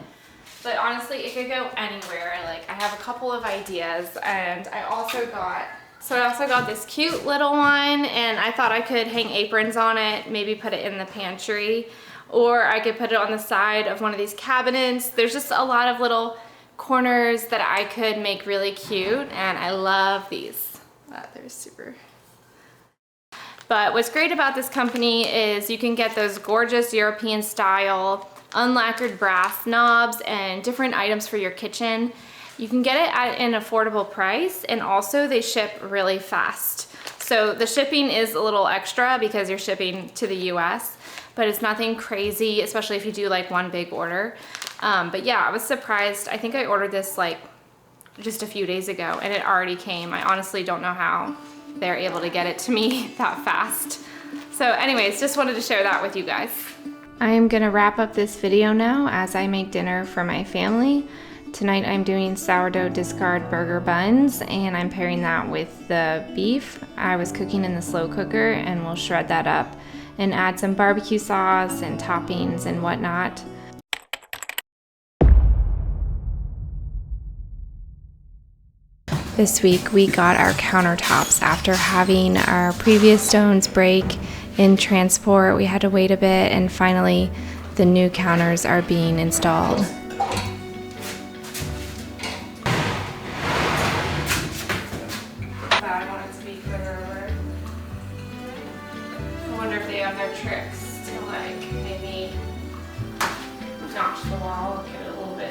but honestly it could go anywhere. Like, I have a couple of ideas, and I also got this cute little one, and I thought I could hang aprons on it, maybe put it in the pantry, or I could put it on the side of one of these cabinets. There's just a lot of little corners that I could make really cute, and I love these. They're super. But what's great about this company is you can get those gorgeous European style unlacquered brass knobs and different items for your kitchen. You can get it at an affordable price, and also they ship really fast. So the shipping is a little extra because you're shipping to the US, but it's nothing crazy, especially if you do like one big order. But yeah, I was surprised. I think I ordered this like just a few days ago and it already came. I honestly don't know how they're able to get it to me that fast. So anyways, just wanted to share that with you guys. I am gonna wrap up this video now as I make dinner for my family. Tonight I'm doing sourdough discard burger buns, and I'm pairing that with the beef. I was cooking in the slow cooker, and we'll shred that up and add some barbecue sauce and toppings and whatnot. This week we got our countertops after having our previous stones break in transport. We had to wait a bit, and finally the new counters are being installed. I want it to be clearer. I wonder if they have their tricks to like maybe notch the wall, give it a little bit.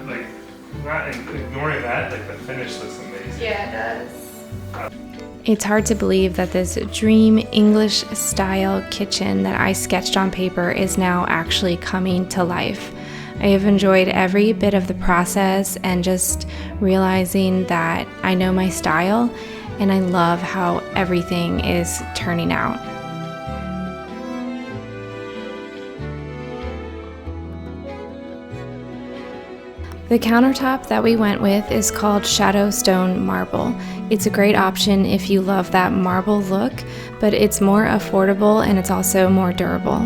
Like, not ignoring that, like the finish looks amazing. Yeah, it does. It's hard to believe that this dream English style kitchen that I sketched on paper is now actually coming to life. I have enjoyed every bit of the process and just realizing that I know my style, and I love how everything is turning out. The countertop that we went with is called Shadow Stone Marble. It's a great option if you love that marble look, but it's more affordable and it's also more durable.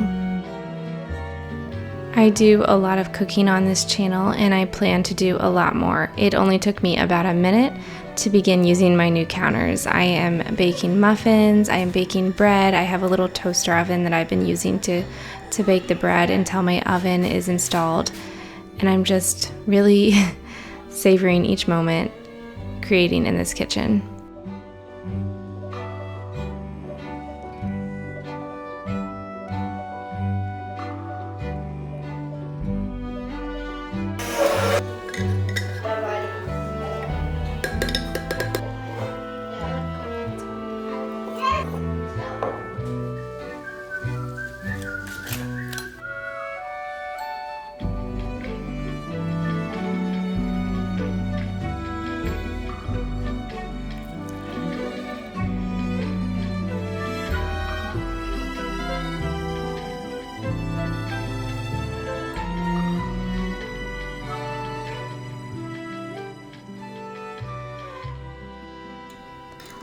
I do a lot of cooking on this channel, and I plan to do a lot more. It only took me about a minute to begin using my new counters. I am baking muffins, I am baking bread, I have a little toaster oven that I've been using to bake the bread until my oven is installed. And I'm just really savoring each moment creating in this kitchen.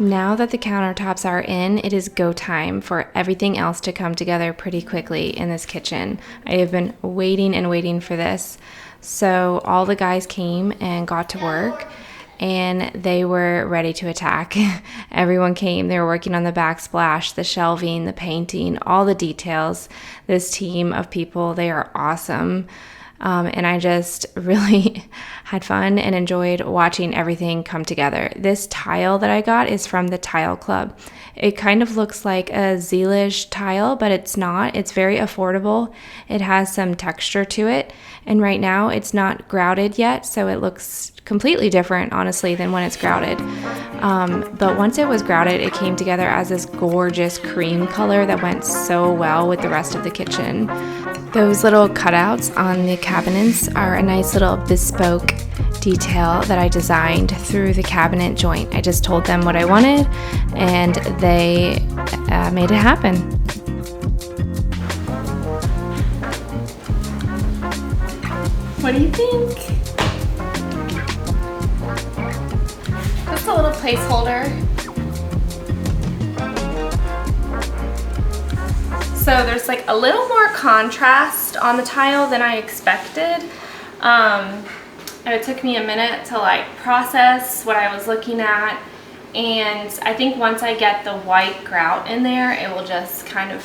Now that the countertops are in, it is go time for everything else to come together pretty quickly in this kitchen. I have been waiting and waiting for this. So all the guys came and got to work, and they were ready to attack. Everyone came. They were working on the backsplash, the shelving, the painting, all the details. This team of people, they are awesome. And I just really had fun and enjoyed watching everything come together. This tile that I got is from the Tile Club. It kind of looks like a Zealish tile, but it's not. It's very affordable. It has some texture to it. And right now it's not grouted yet, so it looks completely different, honestly, than when it's grouted. But once it was grouted, it came together as this gorgeous cream color that went so well with the rest of the kitchen. Those little cutouts on the cabinets are a nice little bespoke detail that I designed through the cabinet joint. I just told them what I wanted, and they made it happen. What do you think? Just a little placeholder. So there's like a little more contrast on the tile than I expected. And it took me a minute to like process what I was looking at. And I think once I get the white grout in there, it will just kind of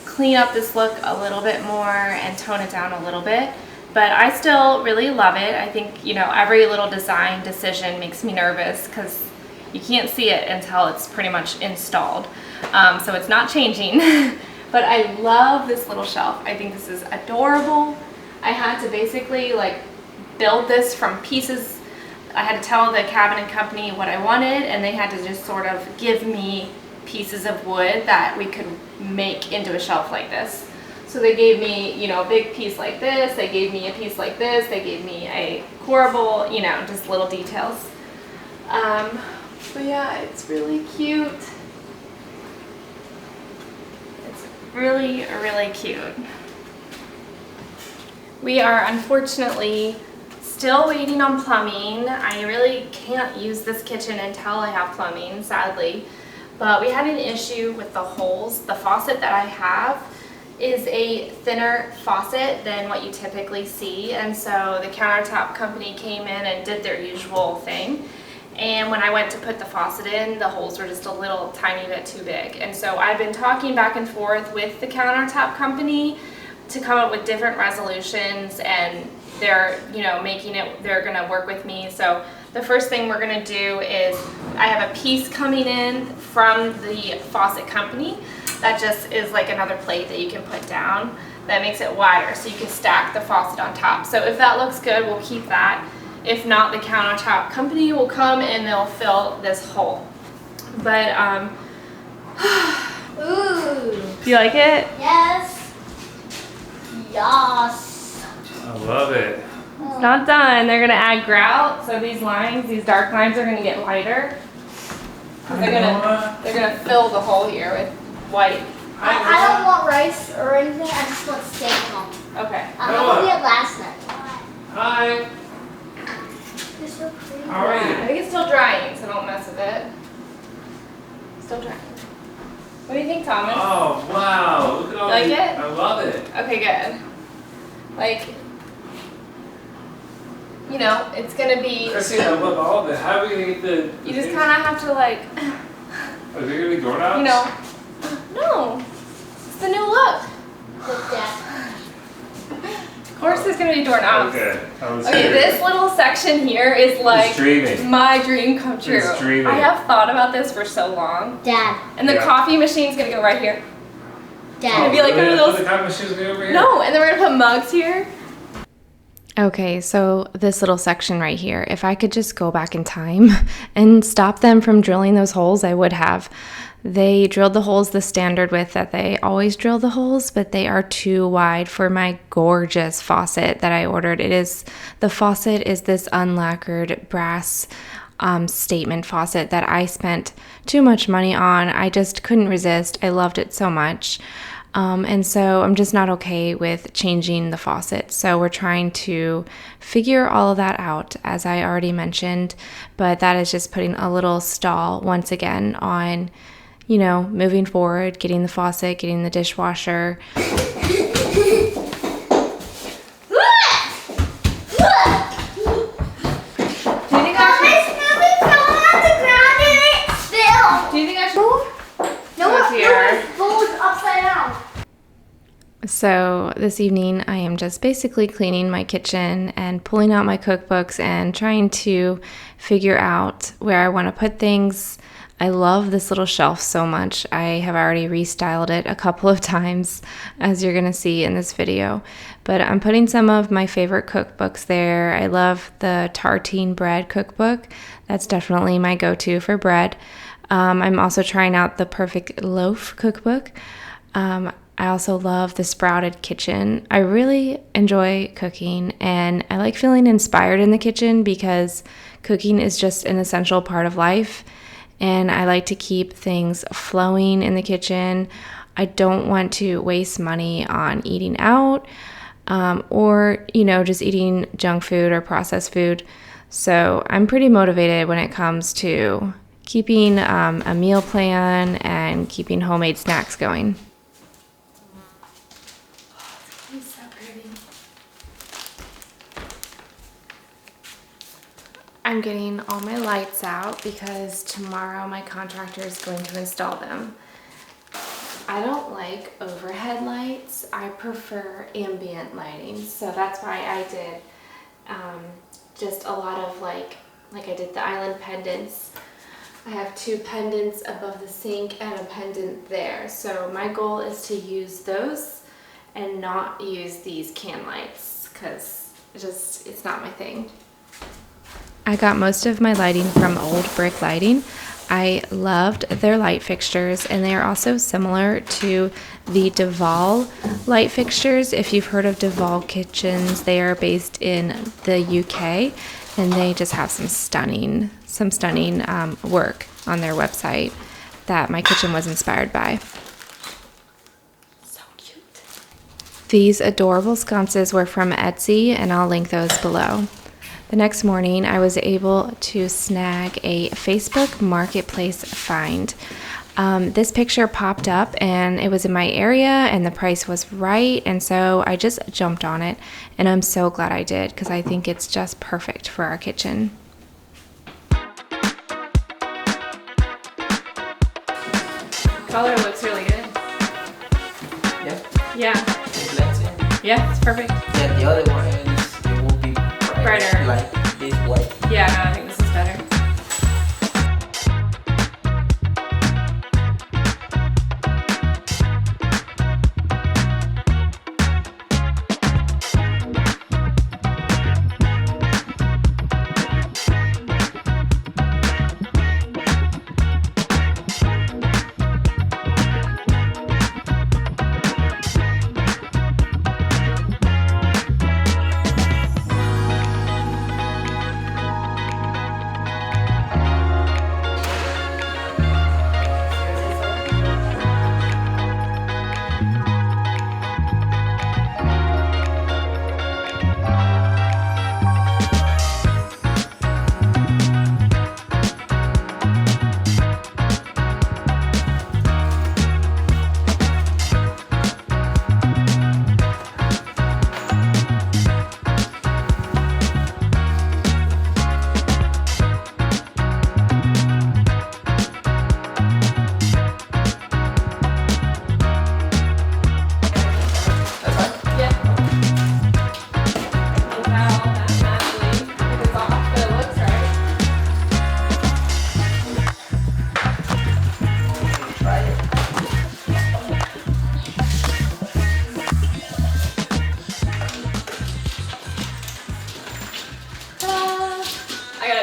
clean up this look a little bit more and tone it down a little bit. But I still really love it. I think, you know, every little design decision makes me nervous because you can't see it until it's pretty much installed. So it's not changing. But I love this little shelf. I think this is adorable. I had to basically like build this from pieces. I had to tell the cabinet company what I wanted, and they had to just sort of give me pieces of wood that we could make into a shelf like this. So they gave me, you know, a big piece like this. They gave me a piece like this. They gave me a corbel, you know, just little details. But yeah, it's really cute. Really, really cute. We are unfortunately still waiting on plumbing. I really can't use this kitchen until I have plumbing, sadly. But we had an issue with the holes. The faucet that I have is a thinner faucet than what you typically see, and so the Countertop company came in and did their usual thing. And when I went to put the faucet in, the holes were just a little tiny bit too big. And so I've been talking back and forth with the Countertop company to come up with different resolutions, and they're, you know, they're gonna work with me. So the first thing we're gonna do is I have a piece coming in from the faucet company that just is like another plate that you can put down that makes it wider so you can stack the faucet on top. So if that looks good, we'll keep that. If not, the Countertop company will come and they'll fill this hole. But, Ooh. do you like it? Yes. Yes. I love it. It's not done. They're gonna add grout, so these lines, these dark lines are gonna get lighter. They're gonna fill the hole here with white. I don't want rice or anything. I just want steak home. Okay. I'm gonna get last night. Hi. You're so pretty. How are I you? think it's still drying, so don't mess with it. Still drying. What do you think, Thomas? Oh wow! Look at all Like these. it? I love it. Okay, good. Like, you know, it's gonna be. Christine, I love all of it. How are we gonna get the? You just kind of have to like, Are there gonna be doorknobs? you know. No, it's the new look. Look, Dad. Of course, there's gonna be doorknobs. Okay. I was Okay, scared. this little section here is like dreaming. my dream come true. It's dreaming. I have thought about this for so long. Dad. And the Yeah. coffee machine's gonna go right here. Dad. It'd be like one of those. The time machine's gonna be over here. No, and then we're gonna put mugs here. Okay, so this little section right here, if I could just go back in time and stop them from drilling those holes, I would have. They drilled the holes the standard width that they always drill the holes, but they are too wide for my gorgeous faucet that I ordered. The faucet is this unlacquered brass statement faucet that I spent too much money on. I just couldn't resist. I loved it so much. And so I'm just not okay with changing the faucet. So we're trying to figure all of that out, as I already mentioned, but that is just putting a little stall once again on, you know, moving forward, getting the faucet, getting the dishwasher. Do you think I should So this evening I am just basically cleaning my kitchen and pulling out my cookbooks and trying to figure out where I want to put things. I love this little shelf so much. I have already restyled it a couple of times, as you're going to see in this video. But I'm putting some of my favorite cookbooks there. I love the tartine bread cookbook. That's definitely my go-to for bread. I'm also trying out the perfect loaf cookbook. I also love the sprouted kitchen. I really enjoy cooking, and I like feeling inspired in the kitchen because cooking is just an essential part of life, and I like to keep things flowing in the kitchen. I don't want to waste money on eating out or, just eating junk food or processed food. So I'm pretty motivated when it comes to keeping a meal plan and keeping homemade snacks going. I'm getting all my lights out because tomorrow my contractor is going to install them. I don't like overhead lights. I prefer ambient lighting. So that's why I did just a lot of like I did the island pendants. I have 2 pendants above the sink and a pendant there. So my goal is to use those and not use these can lights because it's not my thing. I got most of my lighting from Old Brick Lighting. I loved their light fixtures, and they are also similar to the Duval light fixtures. If you've heard of Duval kitchens, they are based in the UK, and they just have some stunning work on their website that my kitchen was inspired by. So cute. These adorable sconces were from Etsy, and I'll link those below. The next morning, I was able to snag a Facebook Marketplace find. This picture popped up and it was in my area and the price was right, and so I just jumped on it, and I'm so glad I did because I think it's just perfect for our kitchen. Color looks really good. Yeah. Yeah. It blends in. Yeah, it's perfect. Yeah, the other one it will be Brighter. like this white. Yeah, no, I think this is better.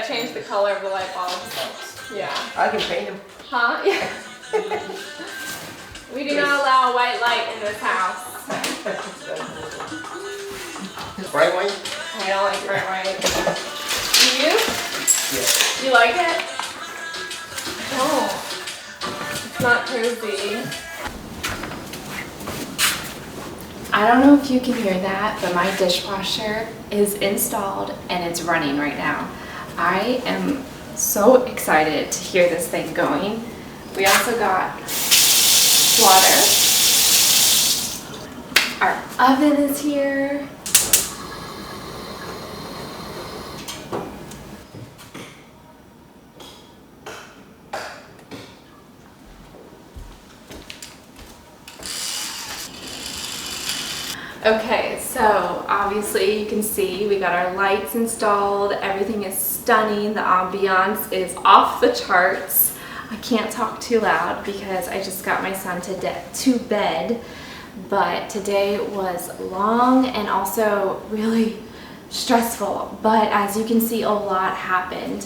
Change the color of the light bulbs. Yeah. I can paint them. Huh? Yeah. We do not allow white light in this house. Bright white? I don't like bright white. Do you? Yeah. You like it? No. It's not cozy. I don't know if you can hear that, but my dishwasher is installed and it's running right now. I am so excited to hear this thing going. We also got water. Our oven is here. Okay, so obviously you can see we got our lights installed. Everything is stunning. The ambiance is off the charts. I can't talk too loud because I just got my son to bed. But today was long and also really stressful. But as you can see, a lot happened.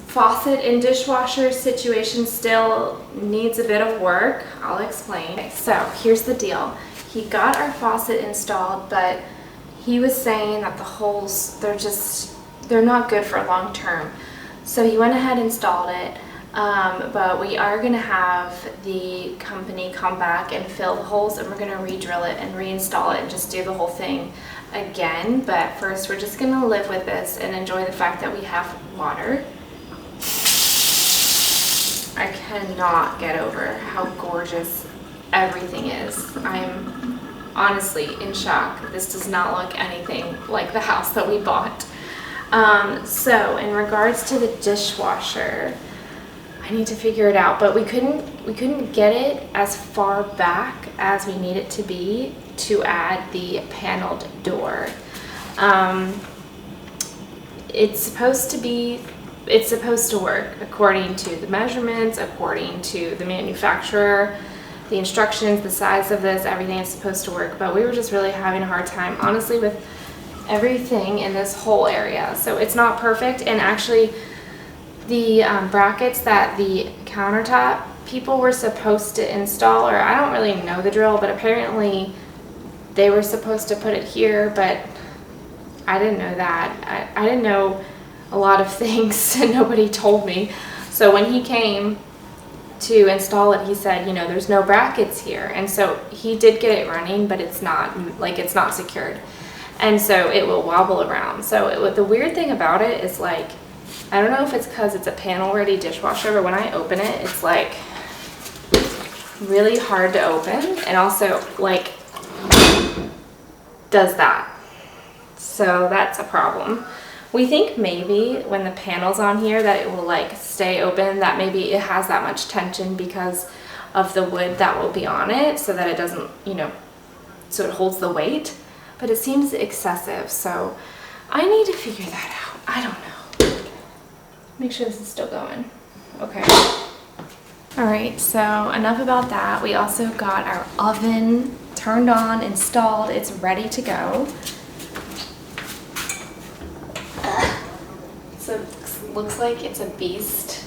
Faucet and dishwasher situation still needs a bit of work. I'll explain. Okay, so here's the deal. He got our faucet installed, but he was saying that the holes, they're not good for long term. So he went ahead and installed it, but we are gonna have the company come back and fill the holes, and we're gonna re-drill it and reinstall it and just do the whole thing again. But first, we're just gonna live with this and enjoy the fact that we have water. I cannot get over how gorgeous everything is. I'm honestly in shock. This does not look anything like the house that we bought. So in regards to the dishwasher, I need to figure it out, but we couldn't get it as far back as we need it to be to add the paneled door. It's supposed to work according to the measurements, according to the manufacturer. The instructions, the size of this, everything is supposed to work, but we were just really having a hard time, honestly, with everything in this whole area. So it's not perfect, and actually the brackets that the countertop people were supposed to install, or I don't really know the drill, but apparently they were supposed to put it here, but I didn't know that. I didn't know a lot of things, and nobody told me. So when he came to install it, he said, you know, there's no brackets here. And so he did get it running, but it's not secured. And so it will wobble around. So the weird thing about it is, like, I don't know if it's because it's a panel ready dishwasher, but when I open it, it's like really hard to open, and also like does that. So that's a problem. We think maybe when the panel's on here that it will like stay open, that maybe it has that much tension because of the wood that will be on it, so that it doesn't, you know, so it holds the weight, but it seems excessive. So I need to figure that out. I don't know. Make sure this is still going. Okay. All right, so enough about that. We also got our oven turned on, installed. It's ready to go. So it looks like it's a beast.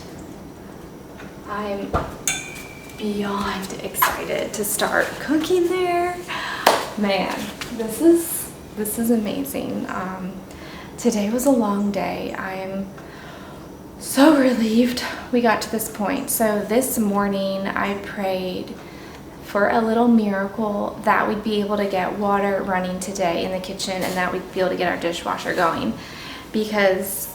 I'm beyond excited to start cooking there. Man, this is amazing. Today was a long day. I'm so relieved we got to this point. So this morning I prayed for a little miracle that we'd be able to get water running today in the kitchen, and that we'd be able to get our dishwasher going, because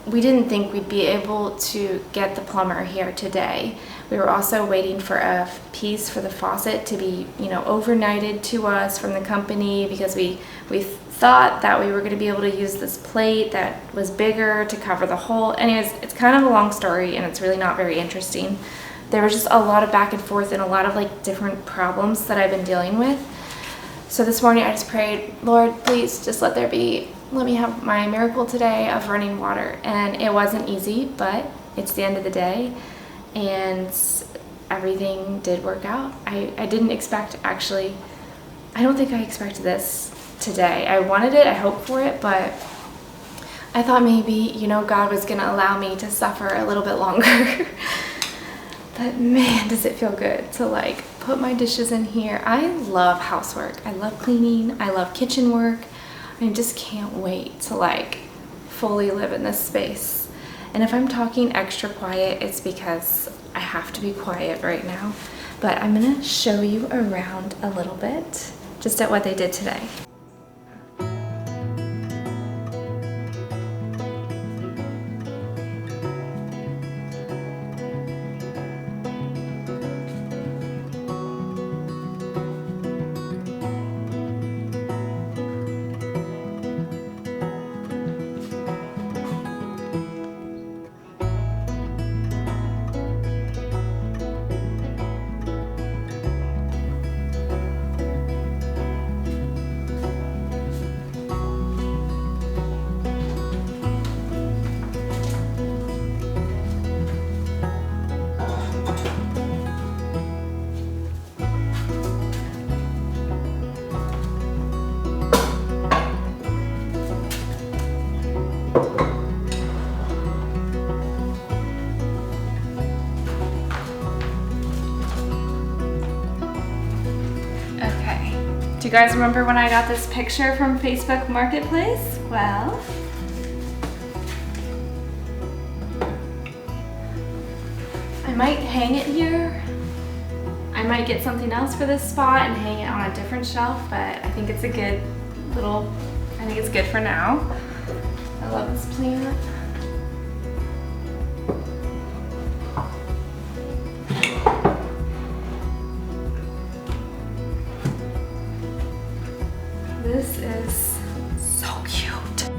we didn't think we'd be able to get the plumber here today. We were also waiting for a piece for the faucet to be, you know, overnighted to us from the company, because we thought that we were going to be able to use this plate that was bigger to cover the hole. Anyways, it's kind of a long story, and it's really not very interesting. There was just a lot of back and forth and a lot of like different problems that I've been dealing with. So this morning I just prayed, Lord, please just let me have my miracle today of running water. And it wasn't easy, but it's the end of the day, and everything did work out. I didn't expect, actually, I don't think I expected this today. I wanted it, I hoped for it, but I thought maybe, you know, God was gonna allow me to suffer a little bit longer. But man, does it feel good to like put my dishes in here. I love housework. I love cleaning. I love kitchen work. I just can't wait to like fully live in this space. And if I'm talking extra quiet, it's because I have to be quiet right now. But I'm gonna show you around a little bit, just at what they did today. you guys remember when I got this picture from Facebook Marketplace? Well, I might hang it here. I might get something else for this spot and hang it on a different shelf, but I think it's a good little, I think it's good for now. I love this plant. This is so cute.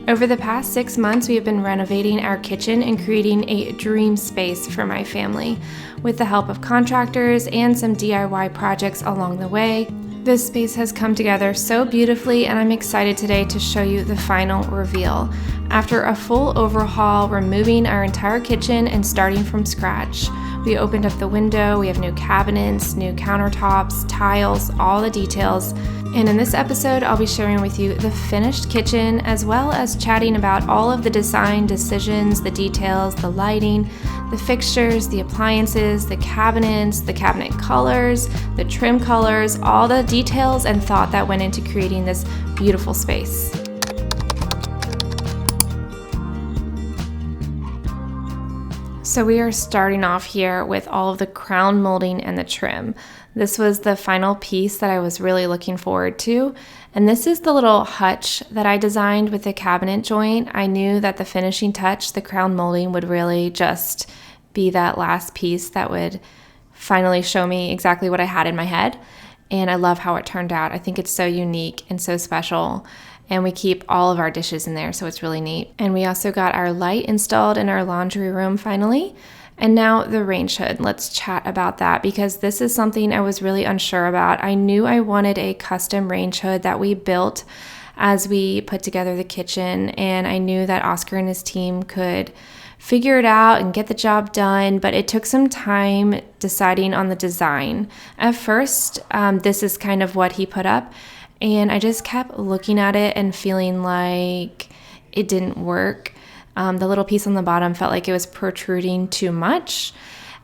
Over the past 6 months, we have been renovating our kitchen and creating a dream space for my family. With the help of contractors and some DIY projects along the way, this space has come together so beautifully, and I'm excited today to show you the final reveal. After a full overhaul, removing our entire kitchen and starting from scratch, we opened up the window, we have new cabinets, new countertops, tiles, all the details. And in this episode, I'll be sharing with you the finished kitchen, as well as chatting about all of the design decisions, the details, the lighting, the fixtures, the appliances, the cabinets, the cabinet colors, the trim colors, all the details and thought that went into creating this beautiful space. So we are starting off here with all of the crown molding and the trim. This was the final piece that I was really looking forward to. And this is the little hutch that I designed with the cabinet joint. I knew that the finishing touch, the crown molding, would really just be that last piece that would finally show me exactly what I had in my head. And I love how it turned out. I think it's so unique and so special. And we keep all of our dishes in there, so it's really neat. And we also got our light installed in our laundry room finally. And now the range hood. Let's chat about that, because this is something I was really unsure about. I knew I wanted a custom range hood that we built as we put together the kitchen, and I knew that Oscar and his team could figure it out and get the job done, but it took some time deciding on the design. At first, this is kind of what he put up, and I just kept looking at it and feeling like it didn't work. The little piece on the bottom felt like it was protruding too much.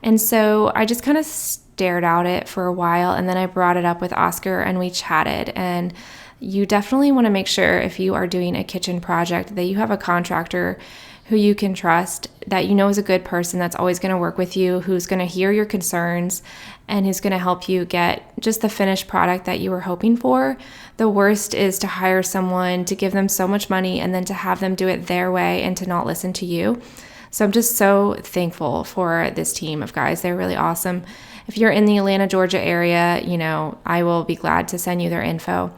And so I just kind of stared at it for a while, and then I brought it up with Oscar and we chatted. And you definitely want to make sure, if you are doing a kitchen project, that you have a contractor who you can trust, that you know is a good person that's always going to work with you, who's going to hear your concerns, and who's going to help you get just the finished product that you were hoping for. The worst is to hire someone, to give them so much money, and then to have them do it their way and to not listen to you. So I'm just so thankful for this team of guys. They're really awesome. If you're in the Atlanta, Georgia area, I will be glad to send you their info.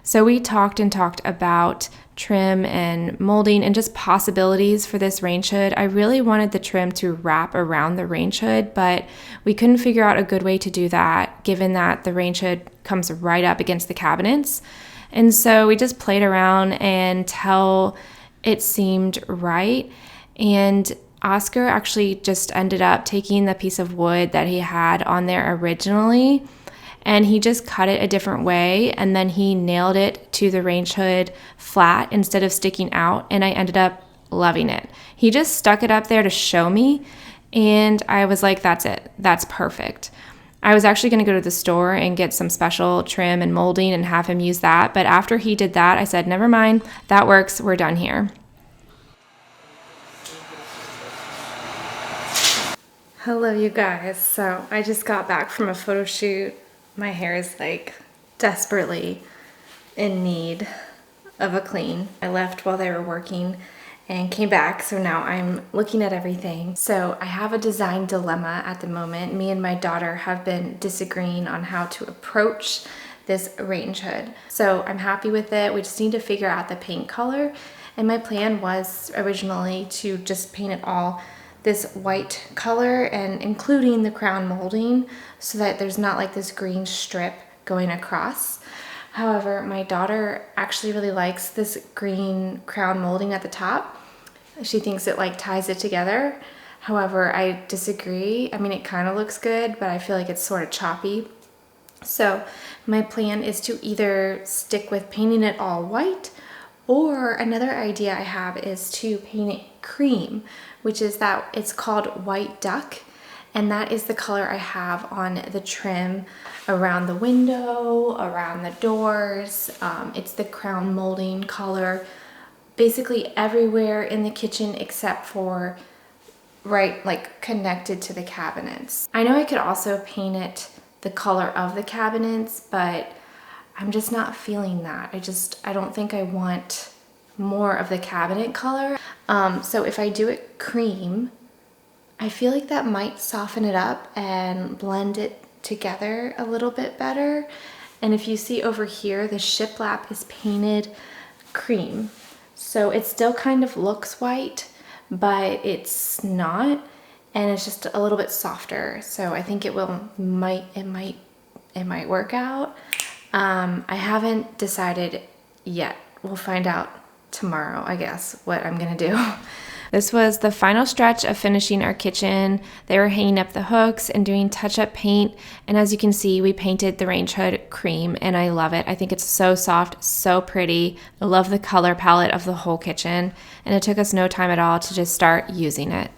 So we talked about trim and molding and just possibilities for this range hood. I really wanted the trim to wrap around the range hood, but we couldn't figure out a good way to do that, given that the range hood comes right up against the cabinets. And so we just played around until it seemed right. And Oscar actually just ended up taking the piece of wood that he had on there originally, and he just cut it a different way, and then he nailed it to the range hood flat instead of sticking out, and I ended up loving it. He just stuck it up there to show me, and I was like, that's it. That's perfect. I was actually going to go to the store and get some special trim and molding and have him use that, but after he did that, I said, never mind, that works, we're done here. Hello, you guys. So I just got back from a photo shoot. My hair is like desperately in need of a clean. I left while they were working and came back, so now I'm looking at everything. So I have a design dilemma at the moment. Me and my daughter have been disagreeing on how to approach this range hood. So I'm happy with it. We just need to figure out the paint color. And my plan was originally to just paint it all this white color, and including the crown molding, so that there's not like this green strip going across. However, my daughter actually really likes this green crown molding at the top. She thinks it like ties it together. However, I disagree. I mean, it kind of looks good, but I feel like it's sort of choppy. So my plan is to either stick with painting it all white, or another idea I have is to paint it cream, which is that it's called White Duck. And that is the color I have on the trim around the window, around the doors. It's the crown molding color, basically everywhere in the kitchen except for right like connected to the cabinets. I know I could also paint it the color of the cabinets, but I'm just not feeling that. I don't think I want more of the cabinet color. So if I do it cream, I feel like that might soften it up and blend it together a little bit better. And if you see over here, the shiplap is painted cream. So it still kind of looks white, but it's not, and it's just a little bit softer. So I think it might work out. I haven't decided yet. We'll find out tomorrow, I guess, what I'm gonna do. This was the final stretch of finishing our kitchen. They were hanging up the hooks and doing touch-up paint. And as you can see, we painted the range hood cream and I love it. I think it's so soft, so pretty. I love the color palette of the whole kitchen. And it took us no time at all to just start using it.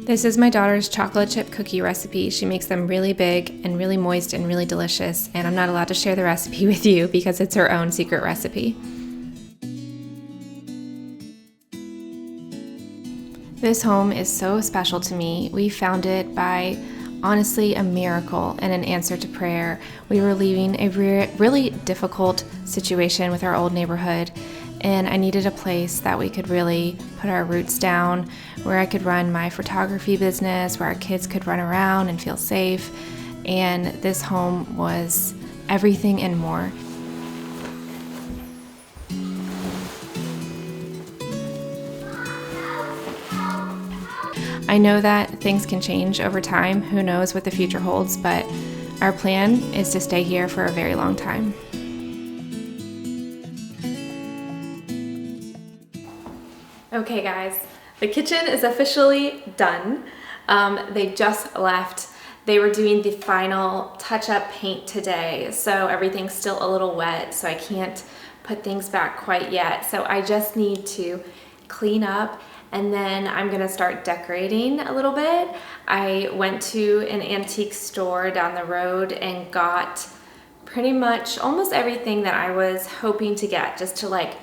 This is my daughter's chocolate chip cookie recipe. She makes them really big and really moist and really delicious, and I'm not allowed to share the recipe with you because it's her own secret recipe. This home is so special to me. We found it by honestly a miracle and an answer to prayer. We were leaving a really difficult situation with our old neighborhood, and I needed a place that we could really put our roots down, where I could run my photography business, where our kids could run around and feel safe. And this home was everything and more. I know that things can change over time. Who knows what the future holds, but our plan is to stay here for a very long time. Okay guys, the kitchen is officially done. They just left. They were doing the final touch-up paint today, so everything's still a little wet, so I can't put things back quite yet. So I just need to clean up, and then I'm gonna start decorating a little bit. I went to an antique store down the road and got pretty much almost everything that I was hoping to get just to like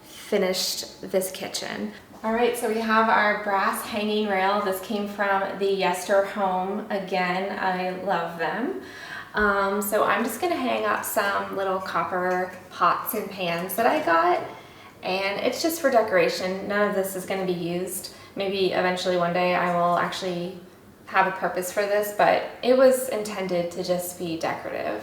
finish this kitchen. All right, so we have our brass hanging rail. This came from the Yester home. Again, I love them. So I'm just gonna hang up some little copper pots and pans that I got, and it's just for decoration. None of this is gonna be used. Maybe eventually one day I will actually have a purpose for this, but it was intended to just be decorative.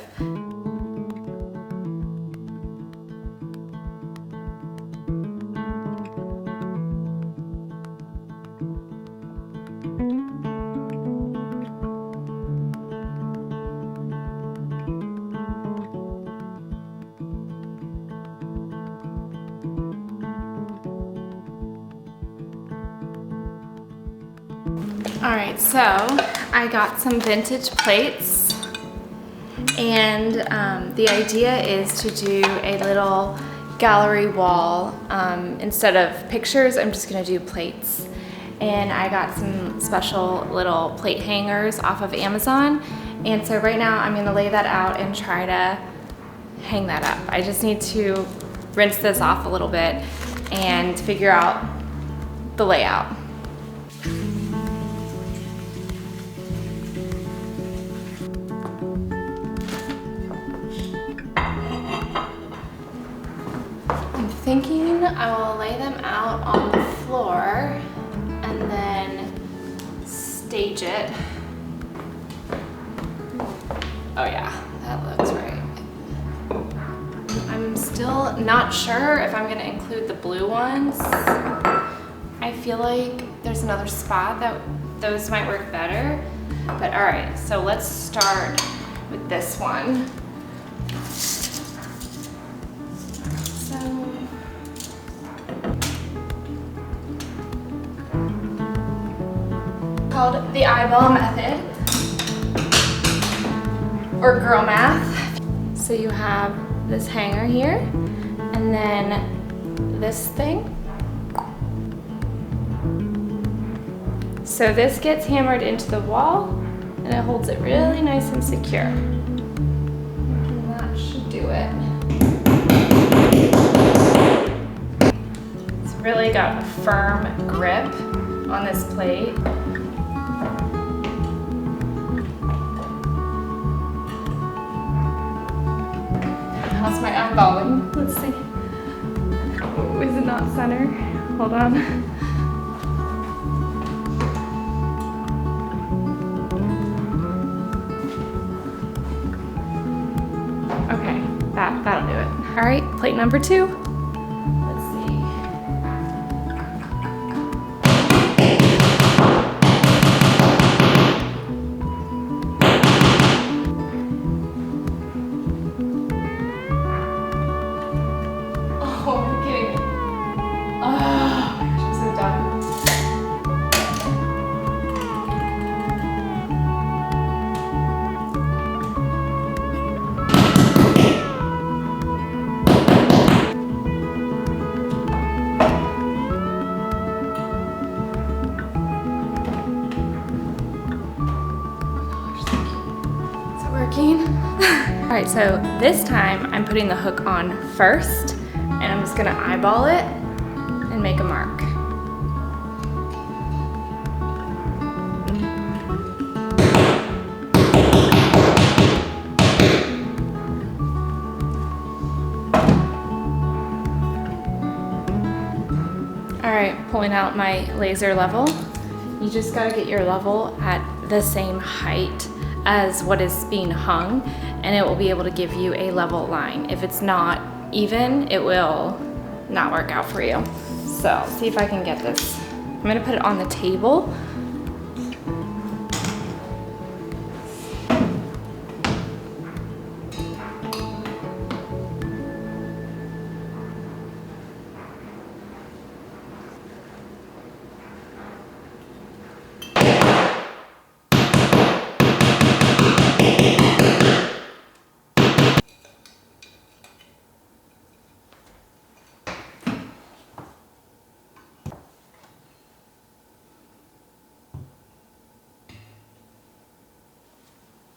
All right, so I got some vintage plates, and the idea is to do a little gallery wall. Instead of pictures, I'm just gonna do plates. And I got some special little plate hangers off of Amazon. And so right now I'm gonna lay that out and try to hang that up. I just need to rinse this off a little bit and figure out the layout. Thinking I will lay them out on the floor and then stage it. Oh yeah, that looks right. I'm still not sure if I'm gonna include the blue ones. I feel like there's another spot that those might work better. But all right, so let's start with this one. called the eyeball method, or girl math. So you have this hanger here, and then this thing. So this gets hammered into the wall, and it holds it really nice and secure. And that should do it. It's really got a firm grip on this plate. How's my eyeballing? Let's see. Oh, is it not center? Hold on. Okay, that'll do it. All right, plate number 2. Let's see. Oh, you're kidding me. Oh my gosh, I'm so done. Is it working? All right, so this time I'm putting the hook on first, and I'm just gonna eyeball it and make a mark. All right, pulling out my laser level. You just gotta get your level at the same height as what is being hung, and it will be able to give you a level line. If it's not even, it will not work out for you. So, see if I can get this. I'm gonna put it on the table.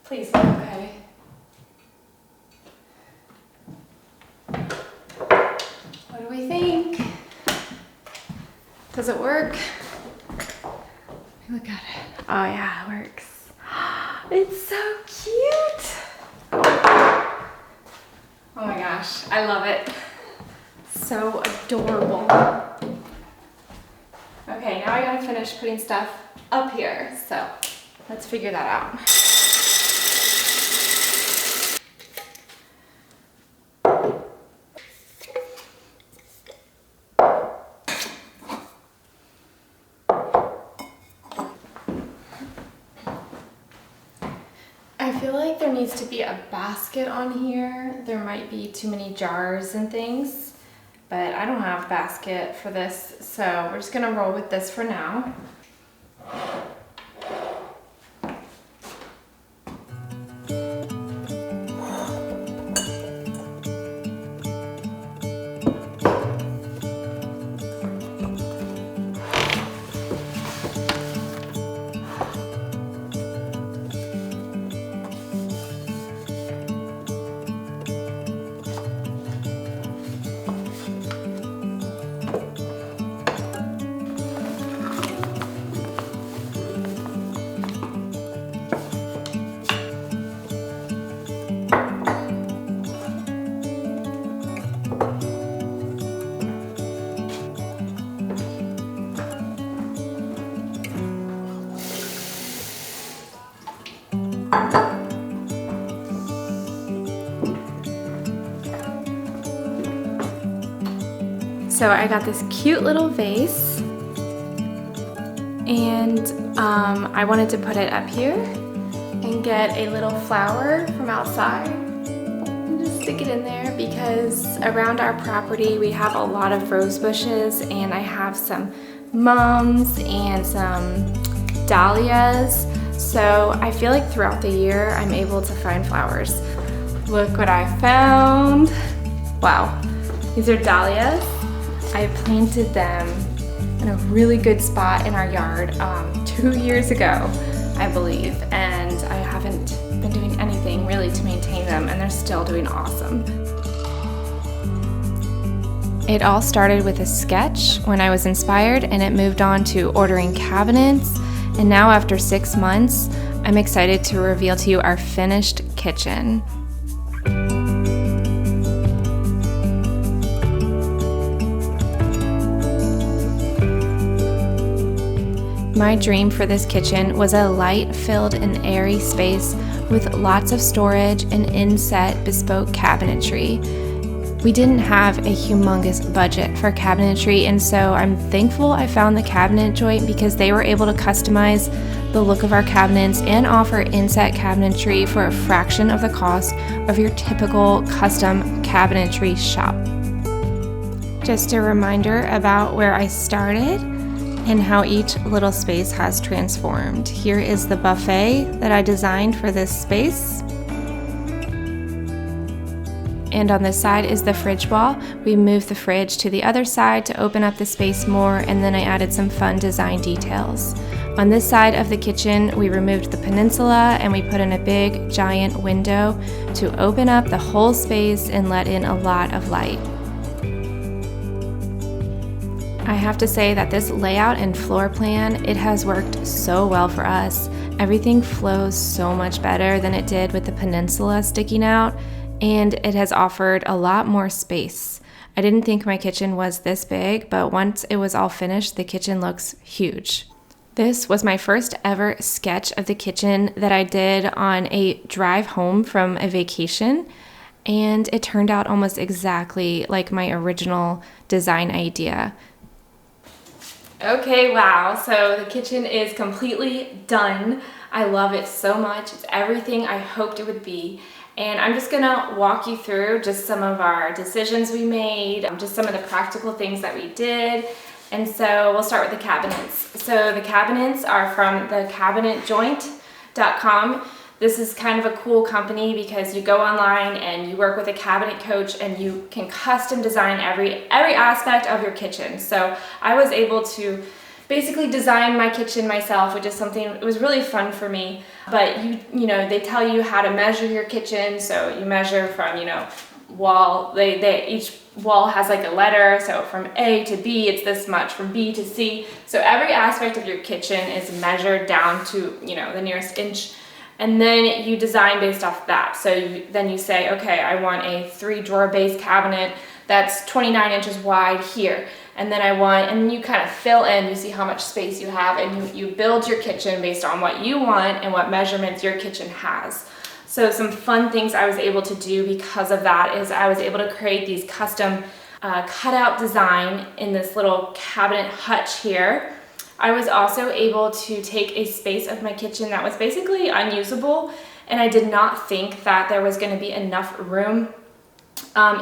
Please look okay. What do we think? Does it work? Look at it. Oh yeah, it works. It's so cute. Oh my gosh, I love it. So adorable. Okay, now I gotta finish putting stuff up here. So let's figure that out. I feel like there needs to be a basket on here. There might be too many jars and things, but I don't have a basket for this, so we're just gonna roll with this for now. So I got this cute little vase, and I wanted to put it up here and get a little flower from outside and just stick it in there, because around our property we have a lot of rose bushes, and I have some mums and some dahlias. So I feel like throughout the year I'm able to find flowers. Look what I found. Wow, these are dahlias. I planted them in a really good spot in our yard 2 years ago, I believe, and I haven't been doing anything really to maintain them, and they're still doing awesome. It all started with a sketch when I was inspired, and it moved on to ordering cabinets, and now after 6 months, I'm excited to reveal to you our finished kitchen. My dream for this kitchen was a light-filled and airy space with lots of storage and inset bespoke cabinetry. We didn't have a humongous budget for cabinetry, and so I'm thankful I found the cabinet joint because they were able to customize the look of our cabinets and offer inset cabinetry for a fraction of the cost of your typical custom cabinetry shop. Just a reminder about where I started and how each little space has transformed. Here is the buffet that I designed for this space. And on this side is the fridge wall. We moved the fridge to the other side to open up the space more, and then I added some fun design details. On this side of the kitchen, we removed the peninsula and we put in a big giant window to open up the whole space and let in a lot of light. I have to say that this layout and floor plan, it has worked so well for us. Everything flows so much better than it did with the peninsula sticking out, and it has offered a lot more space. I didn't think my kitchen was this big, but once it was all finished, the kitchen looks huge. This was my first ever sketch of the kitchen that I did on a drive home from a vacation, and it turned out almost exactly like my original design idea. Okay, wow, so the kitchen is completely done. I love it so much. It's everything I hoped it would be. And I'm just gonna walk you through just some of our decisions we made, just some of the practical things that we did. And so we'll start with the cabinets. So the cabinets are from the cabinetjoint.com. This is kind of a cool company because you go online and you work with a cabinet coach and you can custom design every aspect of your kitchen. So I was able to basically design my kitchen myself, which is something, it was really fun for me. But you know, they tell you how to measure your kitchen. So you measure from, wall, each wall has like a letter. So from A to B, it's this much, from B to C. So every aspect of your kitchen is measured down to, the nearest inch. And then you design based off that. So then you say, okay, I want a 3-drawer base cabinet that's 29 inches wide here. And then and you kind of fill in, you see how much space you have, and you build your kitchen based on what you want and what measurements your kitchen has. So some fun things I was able to do because of that is I was able to create these custom cutout design in this little cabinet hutch here. I was also able to take a space of my kitchen that was basically unusable, and I did not think that there was going to be enough room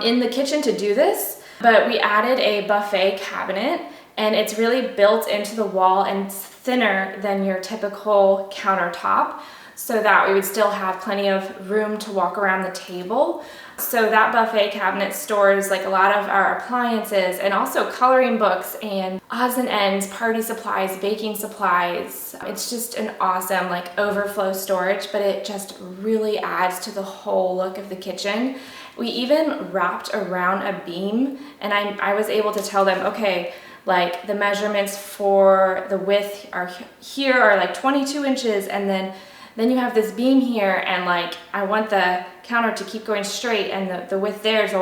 in the kitchen to do this, but we added a buffet cabinet, and it's really built into the wall and it's thinner than your typical countertop, so that we would still have plenty of room to walk around the table. So that buffet cabinet stores like a lot of our appliances and also coloring books and odds and ends, party supplies, baking supplies. It's just an awesome like overflow storage, but it just really adds to the whole look of the kitchen. We even wrapped around a beam, and I was able to tell them, okay, like the measurements for the width are here are like 22 inches, and then you have this beam here, and like I want the counter to keep going straight, and the width there is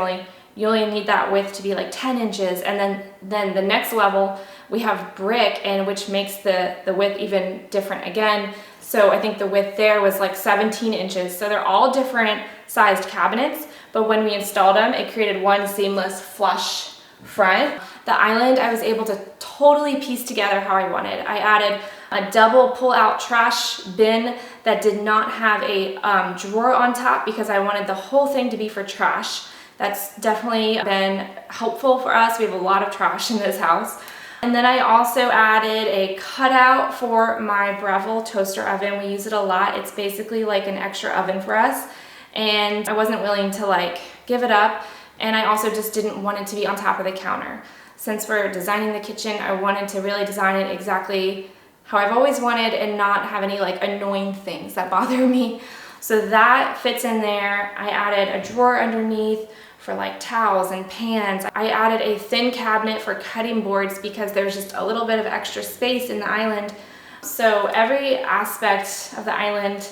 you only need that width to be like 10 inches. And then the next level we have brick, and which makes the width even different again. So I think the width there was like 17 inches. So they're all different sized cabinets, but when we installed them, it created one seamless flush front. The island I was able to totally piece together how I wanted. I added a double pull-out trash bin that did not have a drawer on top because I wanted the whole thing to be for trash. That's definitely been helpful for us. We have a lot of trash in this house. And then I also added a cutout for my Breville toaster oven. We use it a lot. It's basically like an extra oven for us. And I wasn't willing to like give it up. And I also just didn't want it to be on top of the counter. Since we're designing the kitchen, I wanted to really design it exactly how I've always wanted and not have any like annoying things that bother me. So that fits in there. I added a drawer underneath for like towels and pans. I added a thin cabinet for cutting boards because there's just a little bit of extra space in the island. So every aspect of the island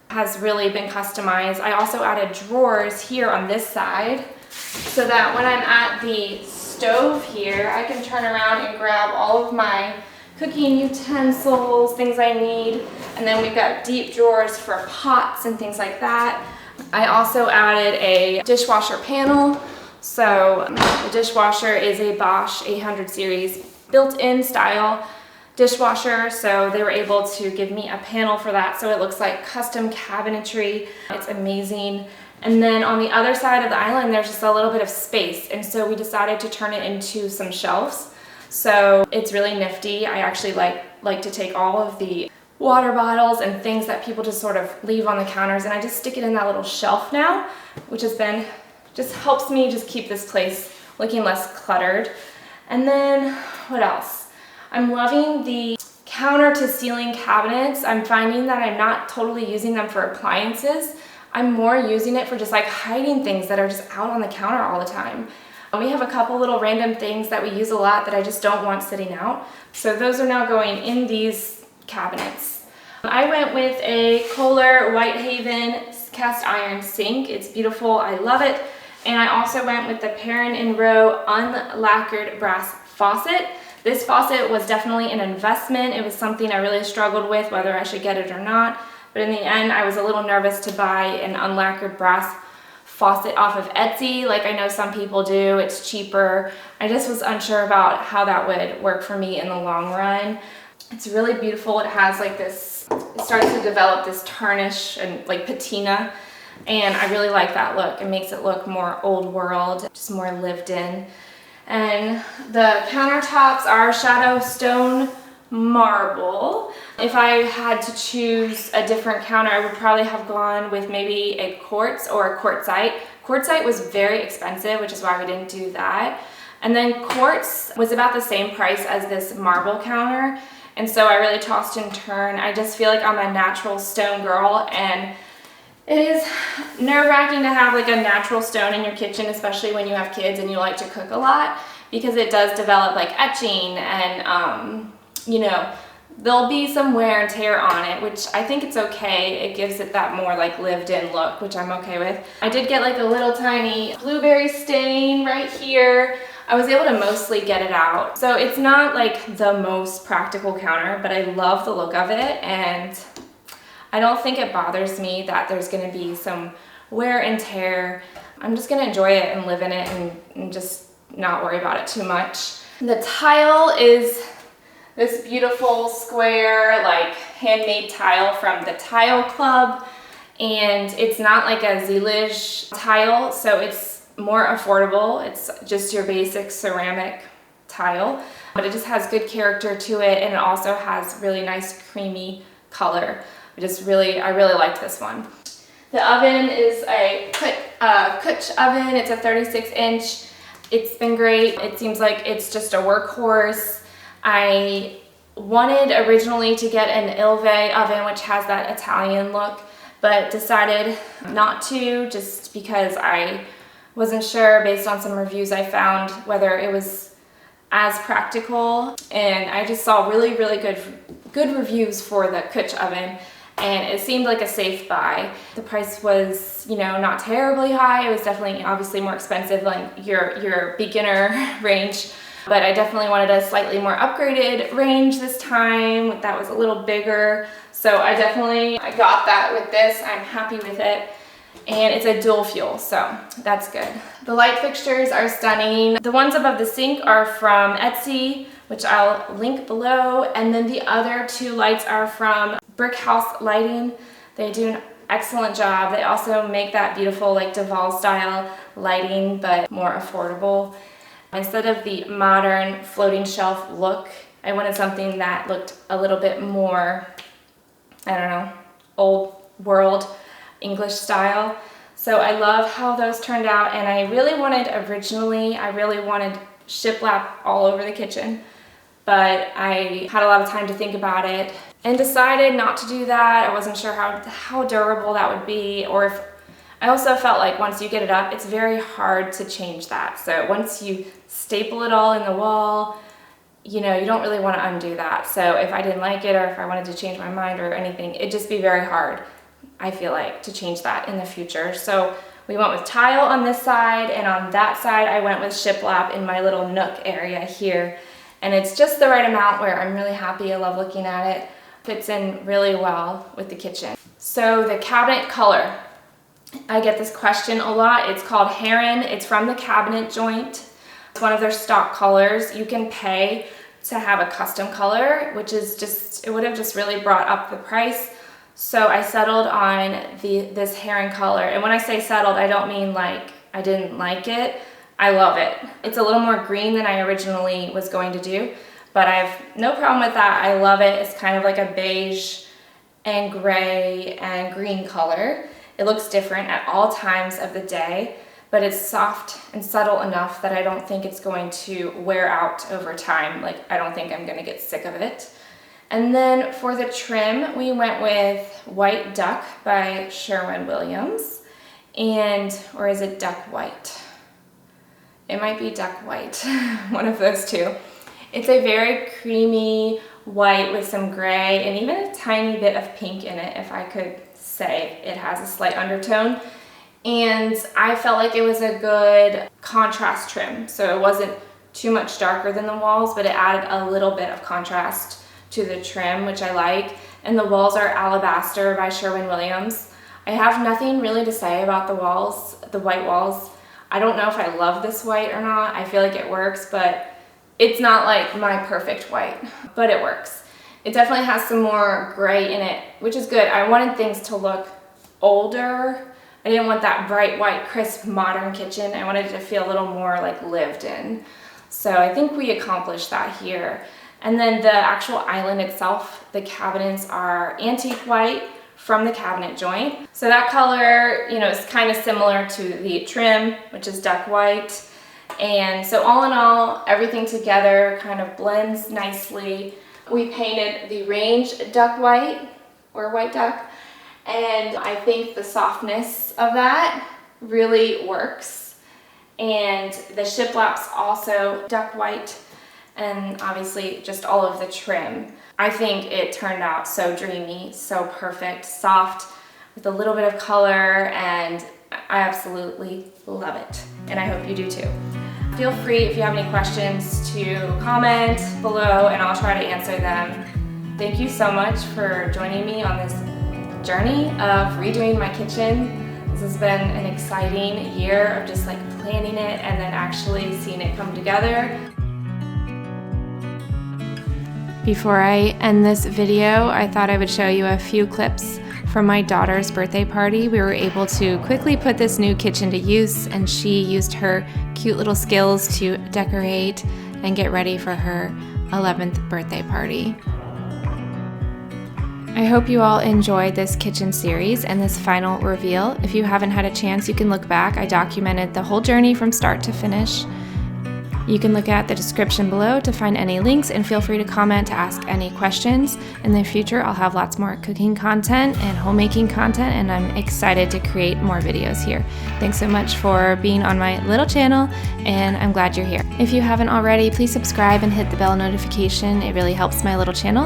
has really been customized. I also added drawers here on this side so that when I'm at the stove here, I can turn around and grab all of my cooking utensils, things I need. And then we've got deep drawers for pots and things like that. I also added a dishwasher panel. So the dishwasher is a Bosch 800 series built-in style dishwasher. So they were able to give me a panel for that. So it looks like custom cabinetry. It's amazing. And then on the other side of the island, there's just a little bit of space. And so we decided to turn it into some shelves. So it's really nifty. I actually like to take all of the water bottles and things that people just sort of leave on the counters, and I just stick it in that little shelf now, which just helps me just keep this place looking less cluttered. And then what else? I'm loving the counter to ceiling cabinets. I'm finding that I'm not totally using them for appliances. I'm more using it for just like hiding things that are just out on the counter all the time. We have a couple little random things that we use a lot that I just don't want sitting out. So those are now going in these cabinets. I went with a Kohler Whitehaven cast iron sink. It's beautiful, I love it. And I also went with the Perrin & Rowe unlacquered brass faucet. This faucet was definitely an investment. It was something I really struggled with whether I should get it or not. But in the end, I was a little nervous to buy an unlacquered brass faucet off of Etsy, like I know some people do. It's cheaper. I just was unsure about how that would work for me in the long run. It's really beautiful. It has like this, it starts to develop this tarnish and like patina, and I really like that look. It makes it look more old world, just more lived in. And the countertops are shadow stone marble. If I had to choose a different counter, I would probably have gone with maybe a quartz or a quartzite. Quartzite was very expensive, which is why we didn't do that. And then quartz was about the same price as this marble counter. And so I really tossed and turned. I just feel like I'm a natural stone girl, and it is nerve-wracking to have like a natural stone in your kitchen, especially when you have kids and you like to cook a lot, because it does develop like etching and you know, there'll be some wear and tear on it, which I think it's okay. It gives it that more like lived in look, which I'm okay with. I did get like a little tiny blueberry stain right here. I was able to mostly get it out. So it's not like the most practical counter, but I love the look of it, and I don't think it bothers me that there's gonna be some wear and tear. I'm just gonna enjoy it and live in it and just not worry about it too much. The tile is this beautiful square, like handmade tile from the Tile Club. And it's not like a Zeelige tile, so it's more affordable. It's just your basic ceramic tile, but it just has good character to it, and it also has really nice creamy color. I really liked this one. The oven is a Kutch oven. It's a 36-inch. It's been great. It seems like it's just a workhorse. I wanted originally to get an Ilve oven, which has that Italian look, but decided not to, just because I wasn't sure based on some reviews I found whether it was as practical. And I just saw really good reviews for the Kutch oven, and it seemed like a safe buy. The price was, you know, not terribly high. It was definitely obviously more expensive than your beginner range, but I definitely wanted a slightly more upgraded range this time that was a little bigger. So I got that with this. I'm happy with it. And it's a dual fuel, so that's good. The light fixtures are stunning. The ones above the sink are from Etsy, which I'll link below. And then the other two lights are from Brick House Lighting. They do an excellent job. They also make that beautiful like Duval style lighting, but more affordable. Instead of the modern floating shelf look, I wanted something that looked a little bit more, I don't know, old world English style. So I love how those turned out, and I really wanted shiplap all over the kitchen, but I had a lot of time to think about it and decided not to do that. I wasn't sure how durable that would be, or if I also felt like once you get it up, it's very hard to change that. So once you staple it all in the wall, you know, you don't really want to undo that. So if I didn't like it, or if I wanted to change my mind or anything, it'd just be very hard, I feel like, to change that in the future. So we went with tile on this side, and on that side I went with shiplap in my little nook area here. And it's just the right amount where I'm really happy. I love looking at it. Fits in really well with the kitchen. So the cabinet color, I get this question a lot. It's called Heron. It's from the cabinet joint. It's one of their stock colors. You can pay to have a custom color, which is just, it would have just really brought up the price. So I settled on this Heron color. And when I say settled, I don't mean like I didn't like it. I love it. It's a little more green than I originally was going to do, but I have no problem with that. I love it. It's kind of like a beige and gray and green color. It looks different at all times of the day, but it's soft and subtle enough that I don't think it's going to wear out over time. Like, I don't think I'm gonna get sick of it. And then for the trim, we went with White Duck by Sherwin-Williams. Or is it Duck White? It might be Duck White, one of those two. It's a very creamy white with some gray and even a tiny bit of pink in it, if I could say. It has a slight undertone. And I felt like it was a good contrast trim. So it wasn't too much darker than the walls, but it added a little bit of contrast to the trim, which I like. And the walls are Alabaster by Sherwin-Williams. I have nothing really to say about the walls, the white walls. I don't know if I love this white or not. I feel like it works, but it's not like my perfect white, but it works. It definitely has some more gray in it, which is good. I wanted things to look older. I didn't want that bright white, crisp, modern kitchen. I wanted it to feel a little more like lived in. So I think we accomplished that here. And then the actual island itself, the cabinets are antique white from the cabinet joint. So that color, you know, is kind of similar to the trim, which is Duck White. And so all in all, everything together kind of blends nicely. We painted the range Duck White, or White Duck, and I think the softness of that really works. And the shiplap's also Duck White, and obviously just all of the trim. I think it turned out so dreamy, so perfect, soft, with a little bit of color, and I absolutely love it. And I hope you do too. Feel free, if you have any questions, to comment below and I'll try to answer them. Thank you so much for joining me on this journey of redoing my kitchen. This has been an exciting year of just like planning it and then actually seeing it come together. Before I end this video, I thought I would show you a few clips from my daughter's birthday party. We were able to quickly put this new kitchen to use, and she used her cute little skills to decorate and get ready for her 11th birthday party. I hope you all enjoyed this kitchen series and this final reveal. If you haven't had a chance, you can look back. I documented the whole journey from start to finish. You can look at the description below to find any links, and feel free to comment to ask any questions. In the future, I'll have lots more cooking content and homemaking content, and I'm excited to create more videos here. Thanks so much for being on my little channel, and I'm glad you're here. If you haven't already, please subscribe and hit the bell notification. It really helps my little channel,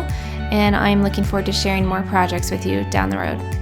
and I'm looking forward to sharing more projects with you down the road.